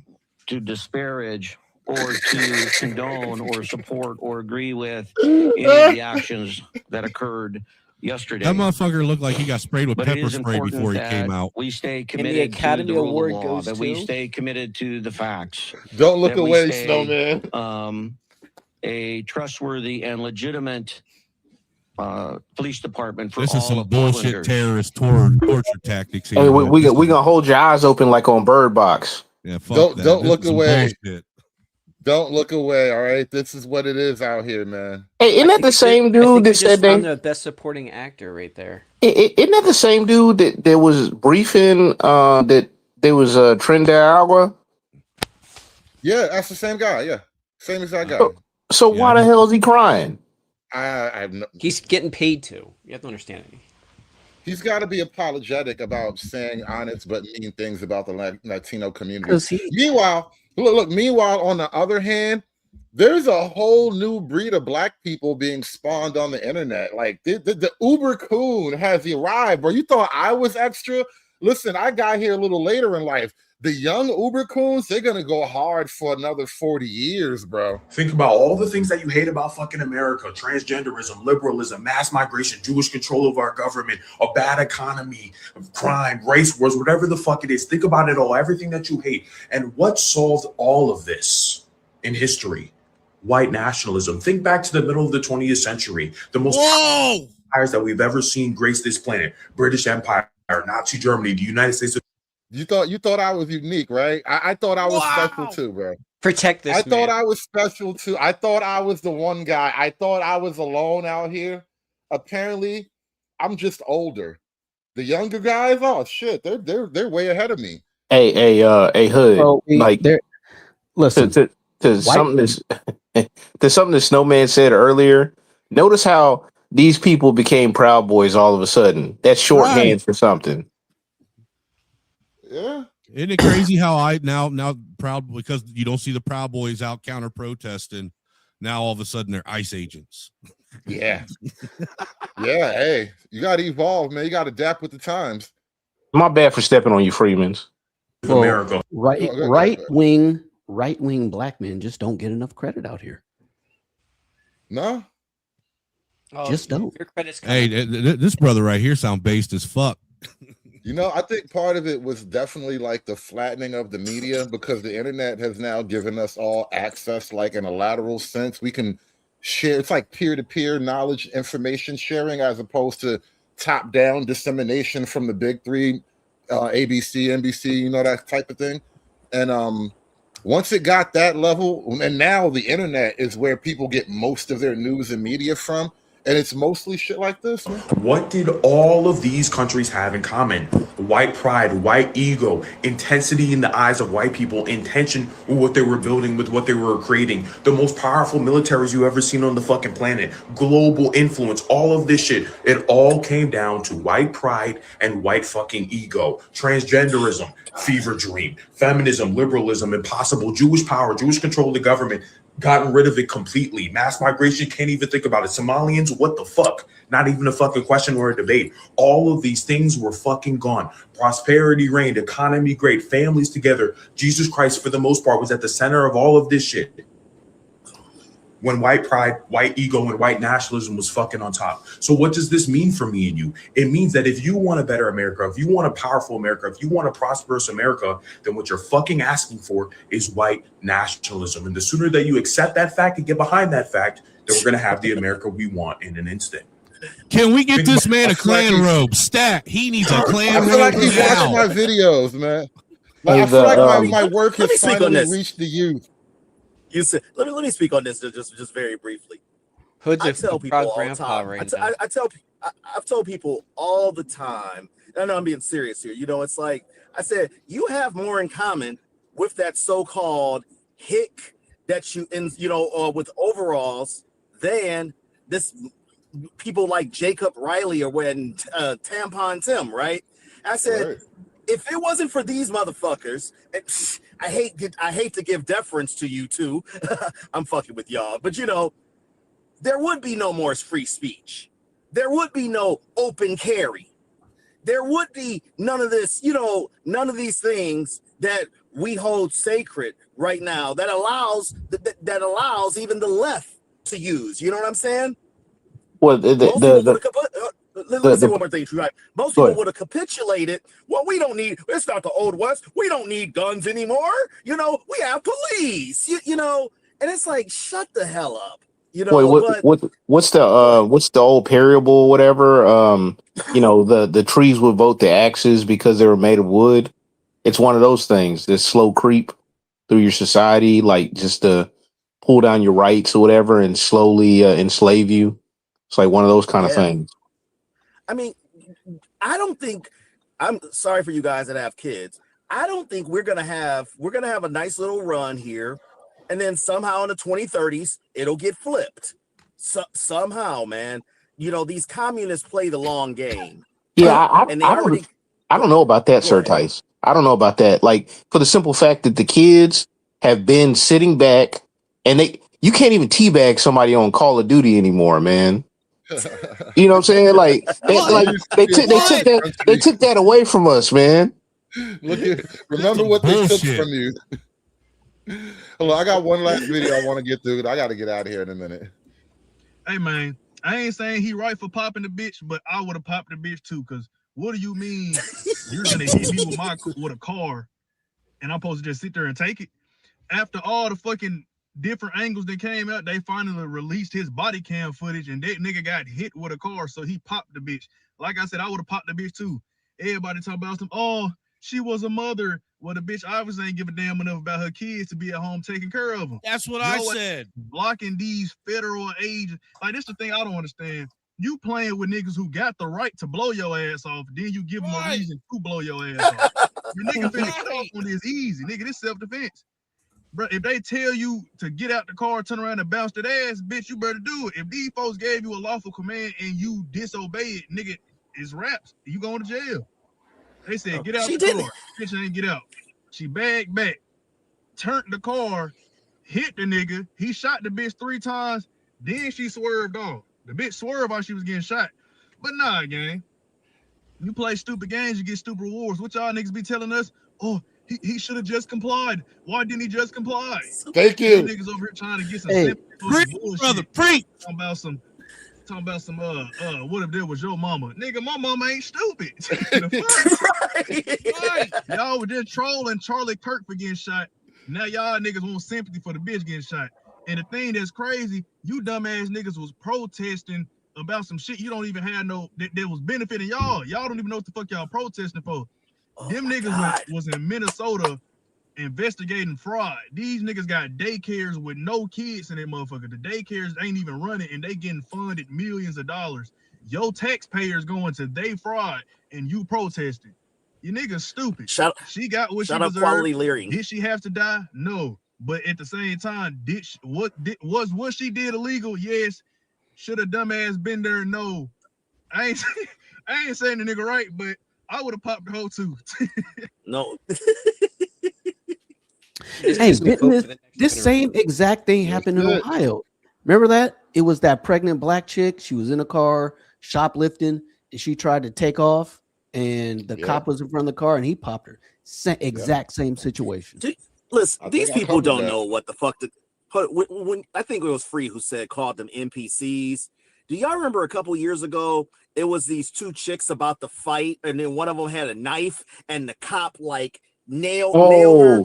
disparage or to condone or support or agree with any of the actions that occurred yesterday. That motherfucker looked like he got sprayed with But it pepper is spray important before he that came out. we stay And the committed Academy to the rule Award of law, goes that we to? stay committed to the facts. Don't look that we away, stay, Snowman. A trustworthy and legitimate police department for This all is some of bullshit Portlanders. terrorist torture tactics here. Hey, we gonna hold your eyes open like on Bird Box. Yeah, fuck that. Don't This look is some away. bullshit. Don't look away. All right, this is what it is out here, man. Hey, isn't that the same I dude think that we said just found they? the best supporting actor right there. Isn't that the same dude that was briefing that there was a Trinidad? Yeah, that's the same guy. Yeah, same exact guy. So why the hell is he crying? I have no. He's getting paid to. You have to understand it. He's got to be apologetic about saying honest but mean things about the Latino community. 'Cause Meanwhile, look. Meanwhile, on the other hand, there's a whole new breed of black people being spawned on the internet. Like the Uber coon has arrived. Bro, you thought I was extra? Listen, I got here a little later in life. The young Uber coons, they're gonna go hard for another 40 years, bro. Think about all the things that you hate about fucking America: transgenderism, liberalism, mass migration, Jewish control of our government, a bad economy, crime, race wars, whatever the fuck it is. Think about it all, everything that you hate. And what solved all of this in history? White nationalism. Think back to the middle of the 20th century. The most empires that we've ever seen grace this planet: British Empire, Nazi Germany, the United States. You thought I was unique, right? I thought I was special too, bro. Protect this. I thought I was special too. I thought I was the one guy. I thought I was alone out here. Apparently, I'm just older. The younger guys, oh shit, they're way ahead of me. Hey, Hood. Bro, like, listen, to something to something that Snowman said earlier. Notice how these people became Proud Boys all of a sudden. That's shorthand for something. Yeah. Isn't it crazy how I now proud because you don't see the Proud Boys out counter protesting. Now all of a sudden they're ICE agents. Yeah. Yeah. Hey, you got to evolve, man. You got to adapt with the times. My bad for stepping on you, Freemans. Well, America. right wing black men just don't get enough credit out here. No, just don't. Your credit's Hey, this brother right here sound based as fuck. You know, I think part of it was definitely like the flattening of the media, because the internet has now given us all access, like in a lateral sense. We can share, it's like peer-to-peer knowledge, information sharing, as opposed to top-down dissemination from the big three, ABC, NBC, you know, that type of thing. And once it got that level, and now the internet is where people get most of their news and media from, and it's mostly shit like this. What did all of these countries have in common? White pride, white ego, intensity in the eyes of white people, intention with what they were building, with what they were creating. The most powerful militaries you ever seen on the fucking planet. Global influence, all of this shit. It all came down to white pride and white fucking ego. Transgenderism, fever dream. Feminism, liberalism, impossible. Jewish power, Jewish control of the government. Gotten rid of it completely. Mass migration, can't even think about it. Somalians, what the fuck? Not even a fucking question or a debate. All of these things were fucking gone. Prosperity reigned, economy great, families together. Jesus Christ, for the most part, was at the center of all of this shit. When white pride, white ego, and white nationalism was fucking on top. So what does this mean for me and you? It means that if you want a better America, if you want a powerful America, if you want a prosperous America, then what you're fucking asking for is white nationalism. And the sooner that you accept that fact and get behind that fact, then we're going to have the America we want in an instant. Can we get this man a clan robe? Stat. He needs a clan I robe feel like he's now. watching my videos, man. Like, Hey, I feel like my Let work me has speak on finally this. reached the youth. You said, let me speak on this just very briefly. Hood's I a tell people proud all the grandpa time. right now. I've told people all the time. And I know I'm being serious here. You know, it's like I said, you have more in common with that so-called hick that you in, you know, with overalls than this people like Jacob Riley or when Tampon Tim, right? I said, Right. if it wasn't for these motherfuckers, I hate to give deference to you too. I'm fucking with y'all, but you know, there would be no more free speech. There would be no open carry. There would be none of this, you know, none of these things that we hold sacred right now that allows even the left to use. You know what I'm saying? Well, Let me say one more thing, right? Most Go people ahead. would have capitulated. Well, we don't need, it's not the old West. We don't need guns anymore. You know, we have police, you know, and it's like, shut the hell up. You know, Wait, but what's the old parable or whatever? You know, the trees would vote the axes because they were made of wood. It's one of those things, this slow creep through your society, like just to pull down your rights or whatever and slowly enslave you. It's like one of those kind of Yeah. things. I mean, I don't think, I'm sorry for you guys that have kids. I don't think we're gonna have a nice little run here, and then somehow in the 2030s it'll get flipped. Somehow, man. You know, these communists play the long game. Yeah, and they already I don't know about that, Sir Tice. I don't know about that. Like, for the simple fact that the kids have been sitting back and you can't even teabag somebody on Call of Duty anymore, man. You know what I'm saying? Like they took that away from us, man. Look at, remember what they took from you. Hello, I got one last video I want to get through. I got to get out of here in a minute. Hey man, I ain't saying he right for popping the bitch, but I would have popped the bitch too. Cause what do you mean you're gonna hit me with a car, and I'm supposed to just sit there and take it? After all the fucking different angles that came out, they finally released his body cam footage, and that nigga got hit with a car, so he popped the bitch. Like I said, I would have popped the bitch too. Everybody talk about some, oh, she was a mother. Well, the bitch obviously ain't give a damn enough about her kids to be at home taking care of them. That's what I said. Blocking these federal agents. Like, this the thing I don't understand. You playing with niggas who got the right to blow your ass off, then you give them a reason to blow your ass off. The nigga finna get off on this easy. Nigga, this self-defense. Bro, if they tell you to get out the car, turn around and bounce that ass, bitch, you better do it. If these folks gave you a lawful command and you disobey it, nigga, it's raps. You going to jail. They said, get out the car. Bitch ain't get out. She bagged back, turned the car, hit the nigga. He shot the bitch 3 times. Then she swerved off. The bitch swerved while she was getting shot. But nah, gang. You play stupid games, you get stupid rewards. What y'all niggas be telling us? Oh, He should have just complied. Why didn't he just comply? Thank You you. niggas over here trying to get some Hey, sympathy for some bullshit. brother, preach. Talking about some what if that was your mama? Nigga, my mama ain't stupid. The fuck? Y'all were just trolling Charlie Kirk for getting shot. Now y'all niggas want sympathy for the bitch getting shot. And the thing that's crazy, you dumbass niggas was protesting about some shit you don't even have that was benefiting y'all. Y'all don't even know what the fuck y'all protesting for. Them niggas was in Minnesota investigating fraud. These niggas got daycares with no kids in that motherfucker. The daycares ain't even running and they getting funded millions of dollars. Your taxpayers going to they fraud and you protesting. You niggas stupid. She got what she shout out deserved. Quality Leering. Did she have to die? No. But at the same time, was what she did illegal? Yes. Should a dumbass been there? No. I ain't saying the nigga right, but I would have popped the hoe too. No. Hey, didn't this same exact thing happened in Ohio? Remember that? It was that pregnant black chick. She was in a car shoplifting and she tried to take off and the cop was in front of the car and he popped her. Exact same situation. Listen, these people don't know what the fuck to put. When I think it was Free who called them NPCs. Do y'all remember a couple years ago? It was these two chicks about the fight, and then one of them had a knife, and the cop like nailed her.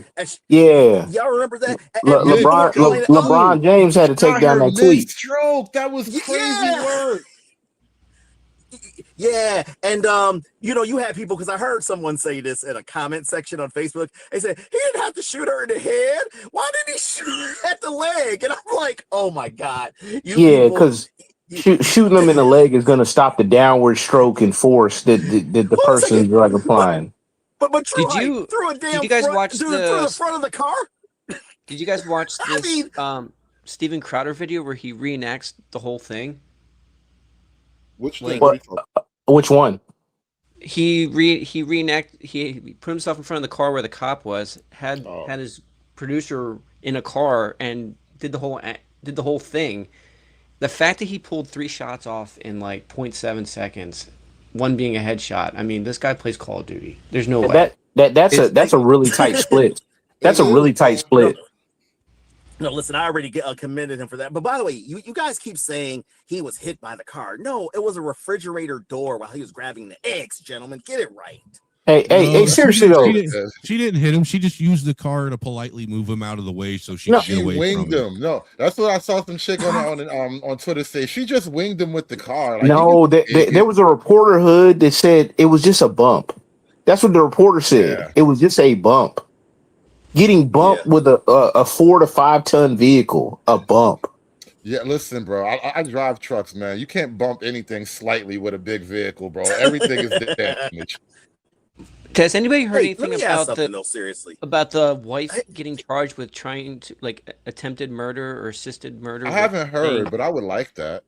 Yeah. Y'all remember that? LeBron James had to take down that tweet. Stroke. That was crazy work. Yeah, and you had people, because I heard someone say this in a comment section on Facebook. They said he didn't have to shoot her in the head. Why did he shoot her at the leg? And I'm like, oh my god. Because shooting them in the leg is going to stop the downward stroke and force that the person is like applying. But Did you guys watch through the front of the car? Did you guys watch this Steven Crowder video where he reenacts the whole thing? Which one? He put himself in front of the car where the cop was, had his producer in a car and did the whole thing. The fact that he pulled 3 shots off in like 0.7 seconds, one being a headshot. I mean, this guy plays Call of Duty. There's no way. That's a really tight split. That's a really tight split. No, listen, I already commended him for that. But by the way, you guys keep saying he was hit by the car. No, it was a refrigerator door while he was grabbing the eggs, gentlemen. Get it right. Hey, seriously though. She didn't hit him. She just used the car to politely move him out of the way so she could get away winged from him. No, that's what I saw some chick on Twitter say. She just winged him with the car. Like, no, there was a reporter Hood that said it was just a bump. That's what the reporter said. Yeah. It was just a bump. Getting bumped with a 4 to 5 ton vehicle, a bump. Yeah, listen, bro. I drive trucks, man. You can't bump anything slightly with a big vehicle, bro. Everything is damage. Has anybody heard anything about the wife getting charged with trying to attempted murder or assisted murder? I haven't heard, but I would like that.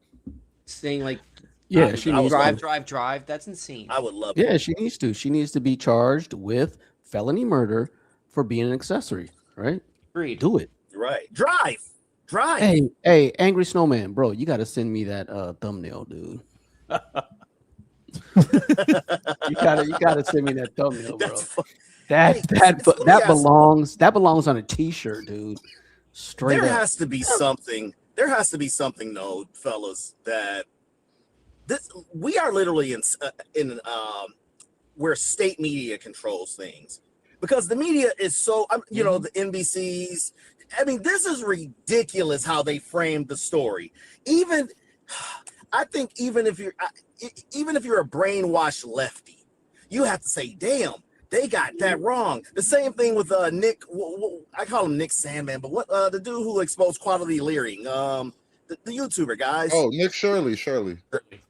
Saying like, she needs drive. That's insane. I would love. Yeah, she needs to. She needs to be charged with felony murder for being an accessory. Right? Agreed. Do it. Right. Drive. Hey, Angry Snowman, bro, you got to send me that thumbnail, dude. you gotta send me that thumbnail, bro. That belongs on a t-shirt, dude. Straight there up. has to be something. There has to be something, though, fellas, that we are literally in where state media controls things, because the media is so the NBCs. I mean, this is ridiculous how they framed the story. I think even if you're a brainwashed lefty, you have to say, damn, they got that wrong. The same thing with Nick. I call him Nick Sandman, but what the dude who exposed Quality Leering, the YouTuber, guys. Oh, Nick Shirley.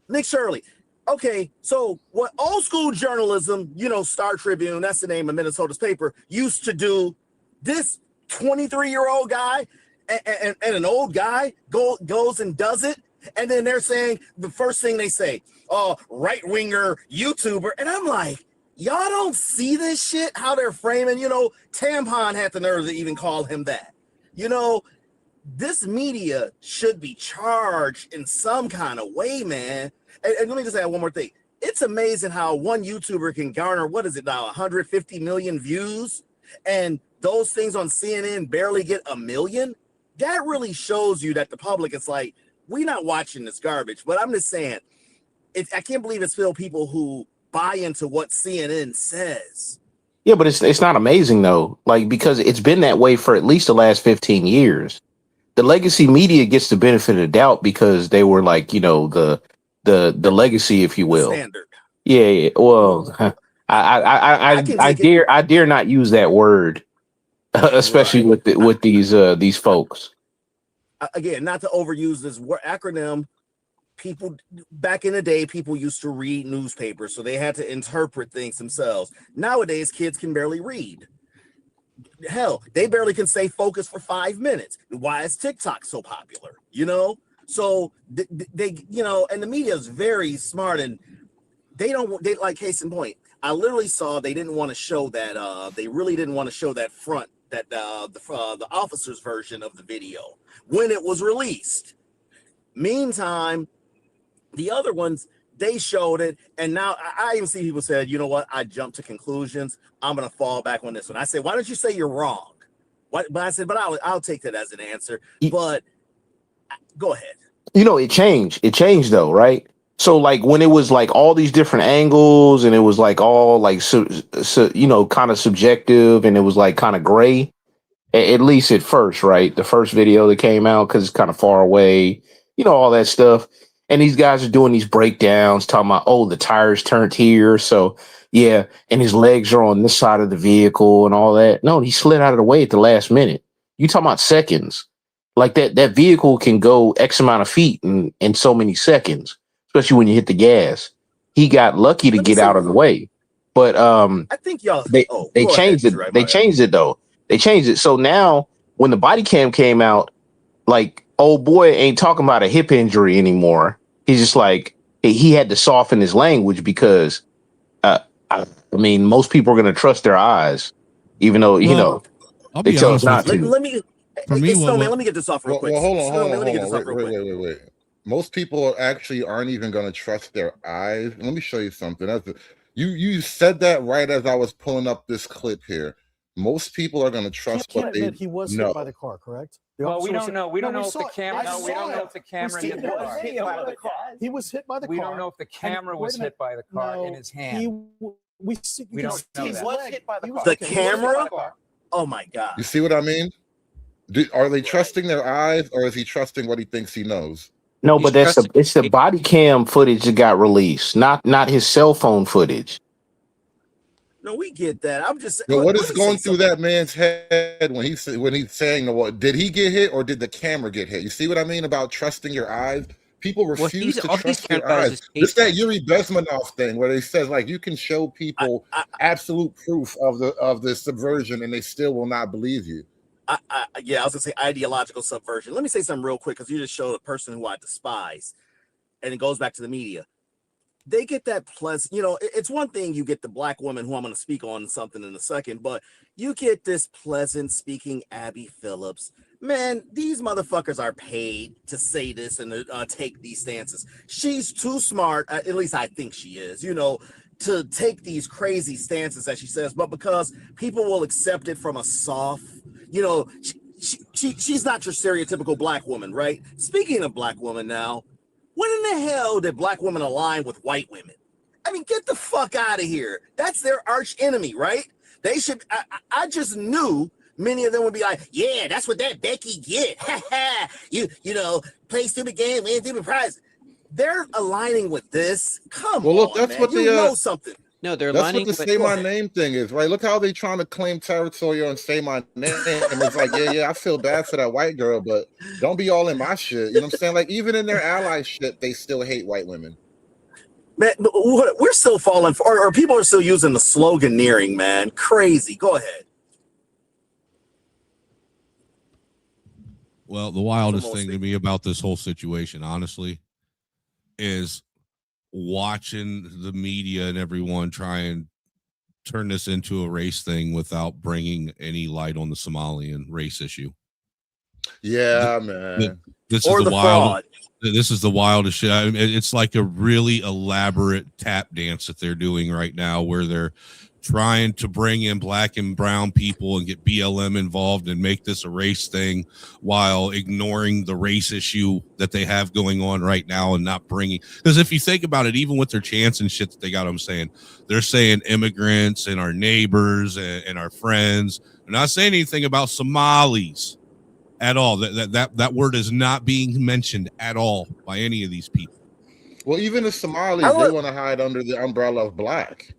Nick Shirley. Okay, so what old school journalism, Star Tribune, that's the name of Minnesota's paper, used to do, this 23-year-old guy and an old guy goes and does it. And then they're saying, the first thing they say, right-winger YouTuber. And I'm like, y'all don't see this shit, how they're framing, Tampon had the nerve to even call him that. This media should be charged in some kind of way, man. And let me just add one more thing. It's amazing how one YouTuber can garner, what is it now, 150 million views? and those things on CNN barely get 1 million, that really shows you that the public is like, we're not watching this garbage. But I'm just saying, I can't believe it's still people who buy into what CNN says. Yeah, but it's not amazing though, like, because it's been that way for at least the last 15 years. The legacy media gets the benefit of the doubt because they were like, you know, the legacy, if you will. Standard. Yeah. Well, I dare not use that word, especially with these folks. Again, not to overuse this word acronym. People back in the day, people used to read newspapers, so they had to interpret things themselves. Nowadays, kids can barely read. Hell, they barely can stay focused for 5 minutes. Why is TikTok so popular? You know, so they you know, and the media is very smart, and they like, case in point, I literally saw they didn't want to show that they really didn't want to show that front, that the officer's version of the video when it was released. Meantime, the other ones, they showed it, and now I even see people said, you know what, I jumped to conclusions. I'm gonna fall back on this one. I said, why don't you say you're wrong? But I said, but I'll take that as an answer. But go ahead. You know, it changed. It changed though, right? So like when it was like all these different angles, and it was like all like you know, kind of subjective, and it was like kind of gray. At least at first, right? The first video that came out, because it's kind of far away, you know, all that stuff. And these guys are doing these breakdowns, talking about, oh, the tires turned here. So, yeah, and his legs are on this side of the vehicle and all that. No, he slid out of the way at the last minute. You talking about seconds. Like that vehicle can go X amount of feet in so many seconds, especially when you hit the gas. He got lucky to get out of the way. But I think y'all they changed it. They changed it though. They changed it. So now when the body cam came out, like, old boy ain't talking about a hip injury anymore. He's just like, he had to soften his language because, I mean, most people are going to trust their eyes, even though, you know, I'll they be tell honest us not with to. you. Let me, For me, Snowman, let me get this off real quick. Well, hold on, Snowman, let me get this off real quick. wait. Most people actually aren't even going to trust their eyes. Let me show you something. You said that right as I was pulling up this clip here. Most people are going to trust what they he was know. hit by the car, correct? The Well, officer we was don't hit- know. We don't No, know if saw the it. camera. I No, we saw don't know it. if the camera We hit the car. He was hit by the car. We don't know if the camera was hit by the car in his hand. We don't know that. was hit by the car. The camera? Oh my God. You see what I mean? Are they trusting their eyes, or is he trusting what he thinks he knows? No, but it's the body cam footage that got released, not his cell phone footage. No, we get that. I'm just But what let is me going say through that man's head when he's saying, "What did he get hit, or did the camera get hit?" You see what I mean about trusting your eyes? People refuse to trust their eyes. It's that Yuri Bezmenov thing where they says like you can show people absolute proof of the subversion and they still will not believe you. Yeah, I was gonna say ideological subversion. Let me say something real quick because you just showed a person who I despise, and it goes back to the media. They get that pleasant, you know, it's one thing you get the black woman who I'm going to speak on something in a second, but you get this pleasant speaking Abby Phillips. Man, these motherfuckers are paid to say this and take these stances. She's too smart, at least I think she is, you know, to take these crazy stances that she says, but because people will accept it from a soft, you know, she's not your stereotypical black woman, right? Speaking of black woman now, when in the hell did black women align with white women? I mean, get the fuck out of here. That's their arch enemy, right? They should, I just knew many of them would be like, yeah, that's what that Becky get. you know, play stupid game, win stupid prize. They're aligning with this. Come Well, look, on, that's man. what You know something. No, they're That's aligning what the with. say my name thing is, right? Look how they trying to claim territory and say my name. And it's like, yeah, I feel bad for that white girl, but don't be all in my shit. You know what I'm saying? Like, even in their allyship, they still hate white women. Man, we're still falling for, or people are still using the sloganeering, man. Crazy. Go ahead. Well, the wildest thing to me about this whole situation, honestly, is watching the media and everyone try and turn this into a race thing without bringing any light on the Somalian race issue. Yeah, man. This is the wild. This is the wildest shit. I mean, it's like a really elaborate tap dance that they're doing right now, where they're trying to bring in black and brown people and get BLM involved and make this a race thing while ignoring the race issue that they have going on right now and not bringing, because if you think about it, even with their chants and shit that they got, they're saying immigrants and our neighbors and our friends. They're not saying anything about Somalis at all. That word is not being mentioned at all by any of these people. Well, even the Somalis, they want to hide under the umbrella of black.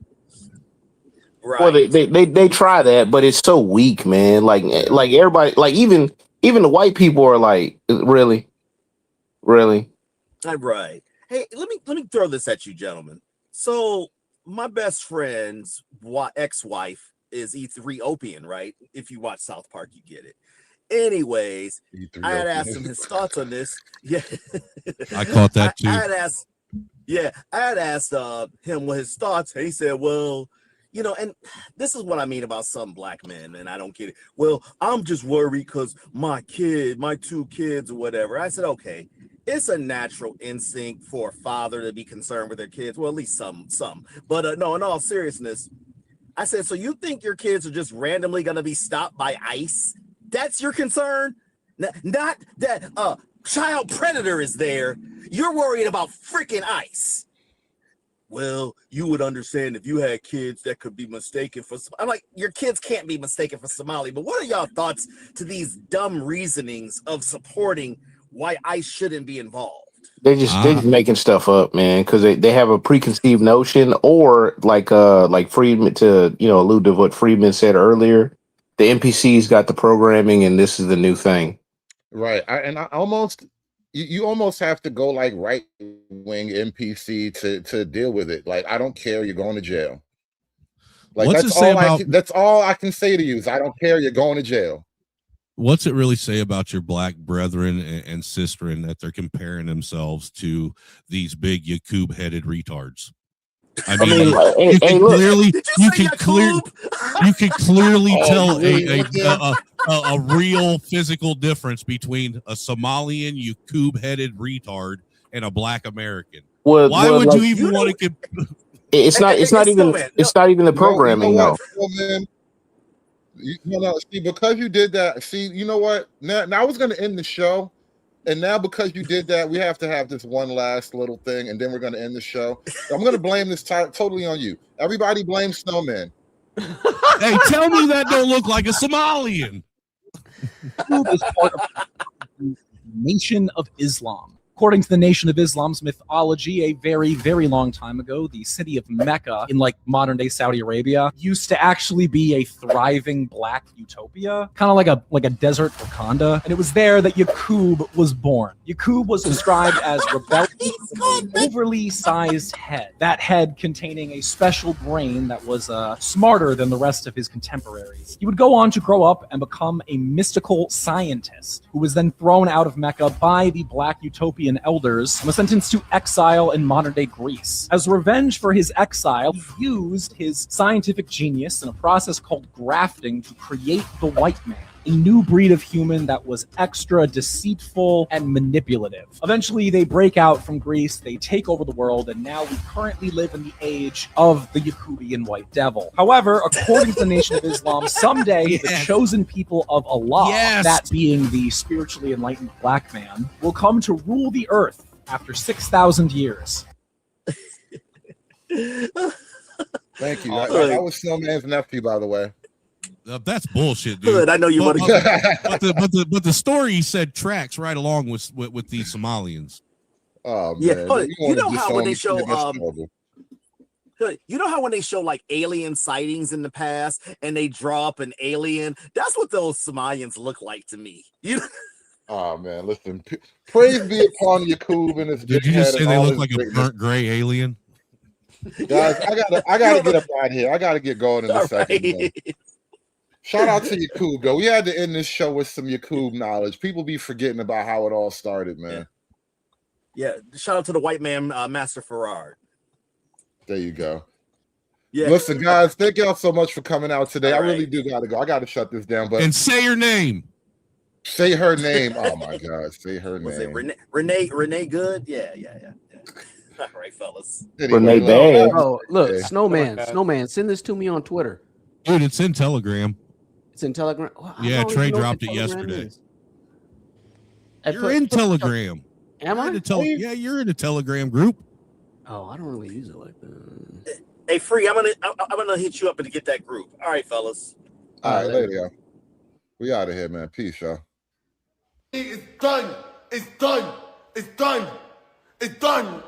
Right. Well, they try that, but it's so weak, man. Like everybody, like even the white people are like, really. Right. Hey, let me throw this at you, gentlemen. So my best friend's ex-wife is Ethiopian, right? If you watch South Park, you get it. Anyways, I had asked him his thoughts on this. Yeah, I caught that too. I had asked him what his thoughts, and he said, well, you know, and this is what I mean about some black men, and I don't get it. Well, I'm just worried because my 2 kids or whatever. I said, okay, it's a natural instinct for a father to be concerned with their kids. Well, at least some. But no, in all seriousness, I said, so you think your kids are just randomly going to be stopped by ICE? That's your concern? Not that child predator is there. You're worried about freaking ICE. Well, you would understand if you had kids that could be mistaken for. I'm like, your kids can't be mistaken for Somali. But what are y'all thoughts to these dumb reasonings of supporting why ICE shouldn't be involved? They just making stuff up, man, because they have a preconceived notion, or like Friedman, to allude to what Friedman said earlier, the NPCs got the programming, and this is the new thing. Right, you almost have to go like right wing NPC to deal with it. Like, I don't care, you're going to jail. Like, that's all I can say to you is I don't care, you're going to jail. What's it really say about your black brethren and sisterin that they're comparing themselves to these big Yakub-headed retards? I mean, you can clearly tell a real physical difference between a Somalian Yakub-headed retard and a black American. Why would you even want to? It's not even the programming though. See, because you did that. See, you know what? Now I was going to end the show, and now because you did that, we have to have this one last little thing, and then we're going to end the show. So I'm going to blame this totally on you. Everybody blame Snowman. Hey, tell me that don't look like a Somalian. Is part of the Nation of Islam. According to the Nation of Islam's mythology, a very, very long time ago, the city of Mecca in like modern day Saudi Arabia used to actually be a thriving black utopia, kind of like a desert Wakanda. And it was there that Yakub was born. Yakub was described as rebellious with an overly sized head. That head containing a special brain that was smarter than the rest of his contemporaries. He would go on to grow up and become a mystical scientist who was then thrown out of Mecca by the black utopian elders and was sentenced to exile in modern-day Greece. As revenge for his exile, he used his scientific genius in a process called grafting to create the white man, a new breed of human that was extra deceitful and manipulative. Eventually, they break out from Greece, they take over the world, and now we currently live in the age of the Yakubian white devil. However, according to the Nation of Islam, someday the chosen people of Allah, that being the spiritually enlightened black man, will come to rule the earth after 6,000 years. Thank you. That was Snowman's nephew, by the way. That's bullshit, dude. Good, I know you want to. But the story he said tracks right along with these Somalians. Oh man, yeah. You know how when they show like alien sightings in the past and they draw up an alien, that's what those Somalians look like to me. You know? Oh man, listen. Praise be upon Yakub and his. Did you just say they look like a burnt gray alien? Guys, I gotta get up out here. I gotta get going in a second. Right. Shout out to Yakub, though. We had to end this show with some Yakub knowledge. People be forgetting about how it all started, man. Yeah. Shout out to the white man, Master Farad. There you go. Yeah. Listen, guys, thank y'all so much for coming out today. All I really do gotta go. I gotta shut this down. But and say your name. Say her name. Oh my God. Say her name. Was it Renee Good? Yeah. All right, fellas. Renee bad. Bro, look, Okay. Snowman, send this to me on Twitter. Dude, it's in Telegram. It's in Telegram. Well, I Yeah, don't even Trey know what dropped the it Telegram yesterday. is. Hey, You're in Telegram. Am I? Yeah, you're in a Telegram group. Oh, I don't really use it like that. Hey, Free, I'm gonna hit you up and get that group. All right, fellas. All right, later, y'all. We out of here, man. Peace, y'all. It's done. It's done. It's done. It's done.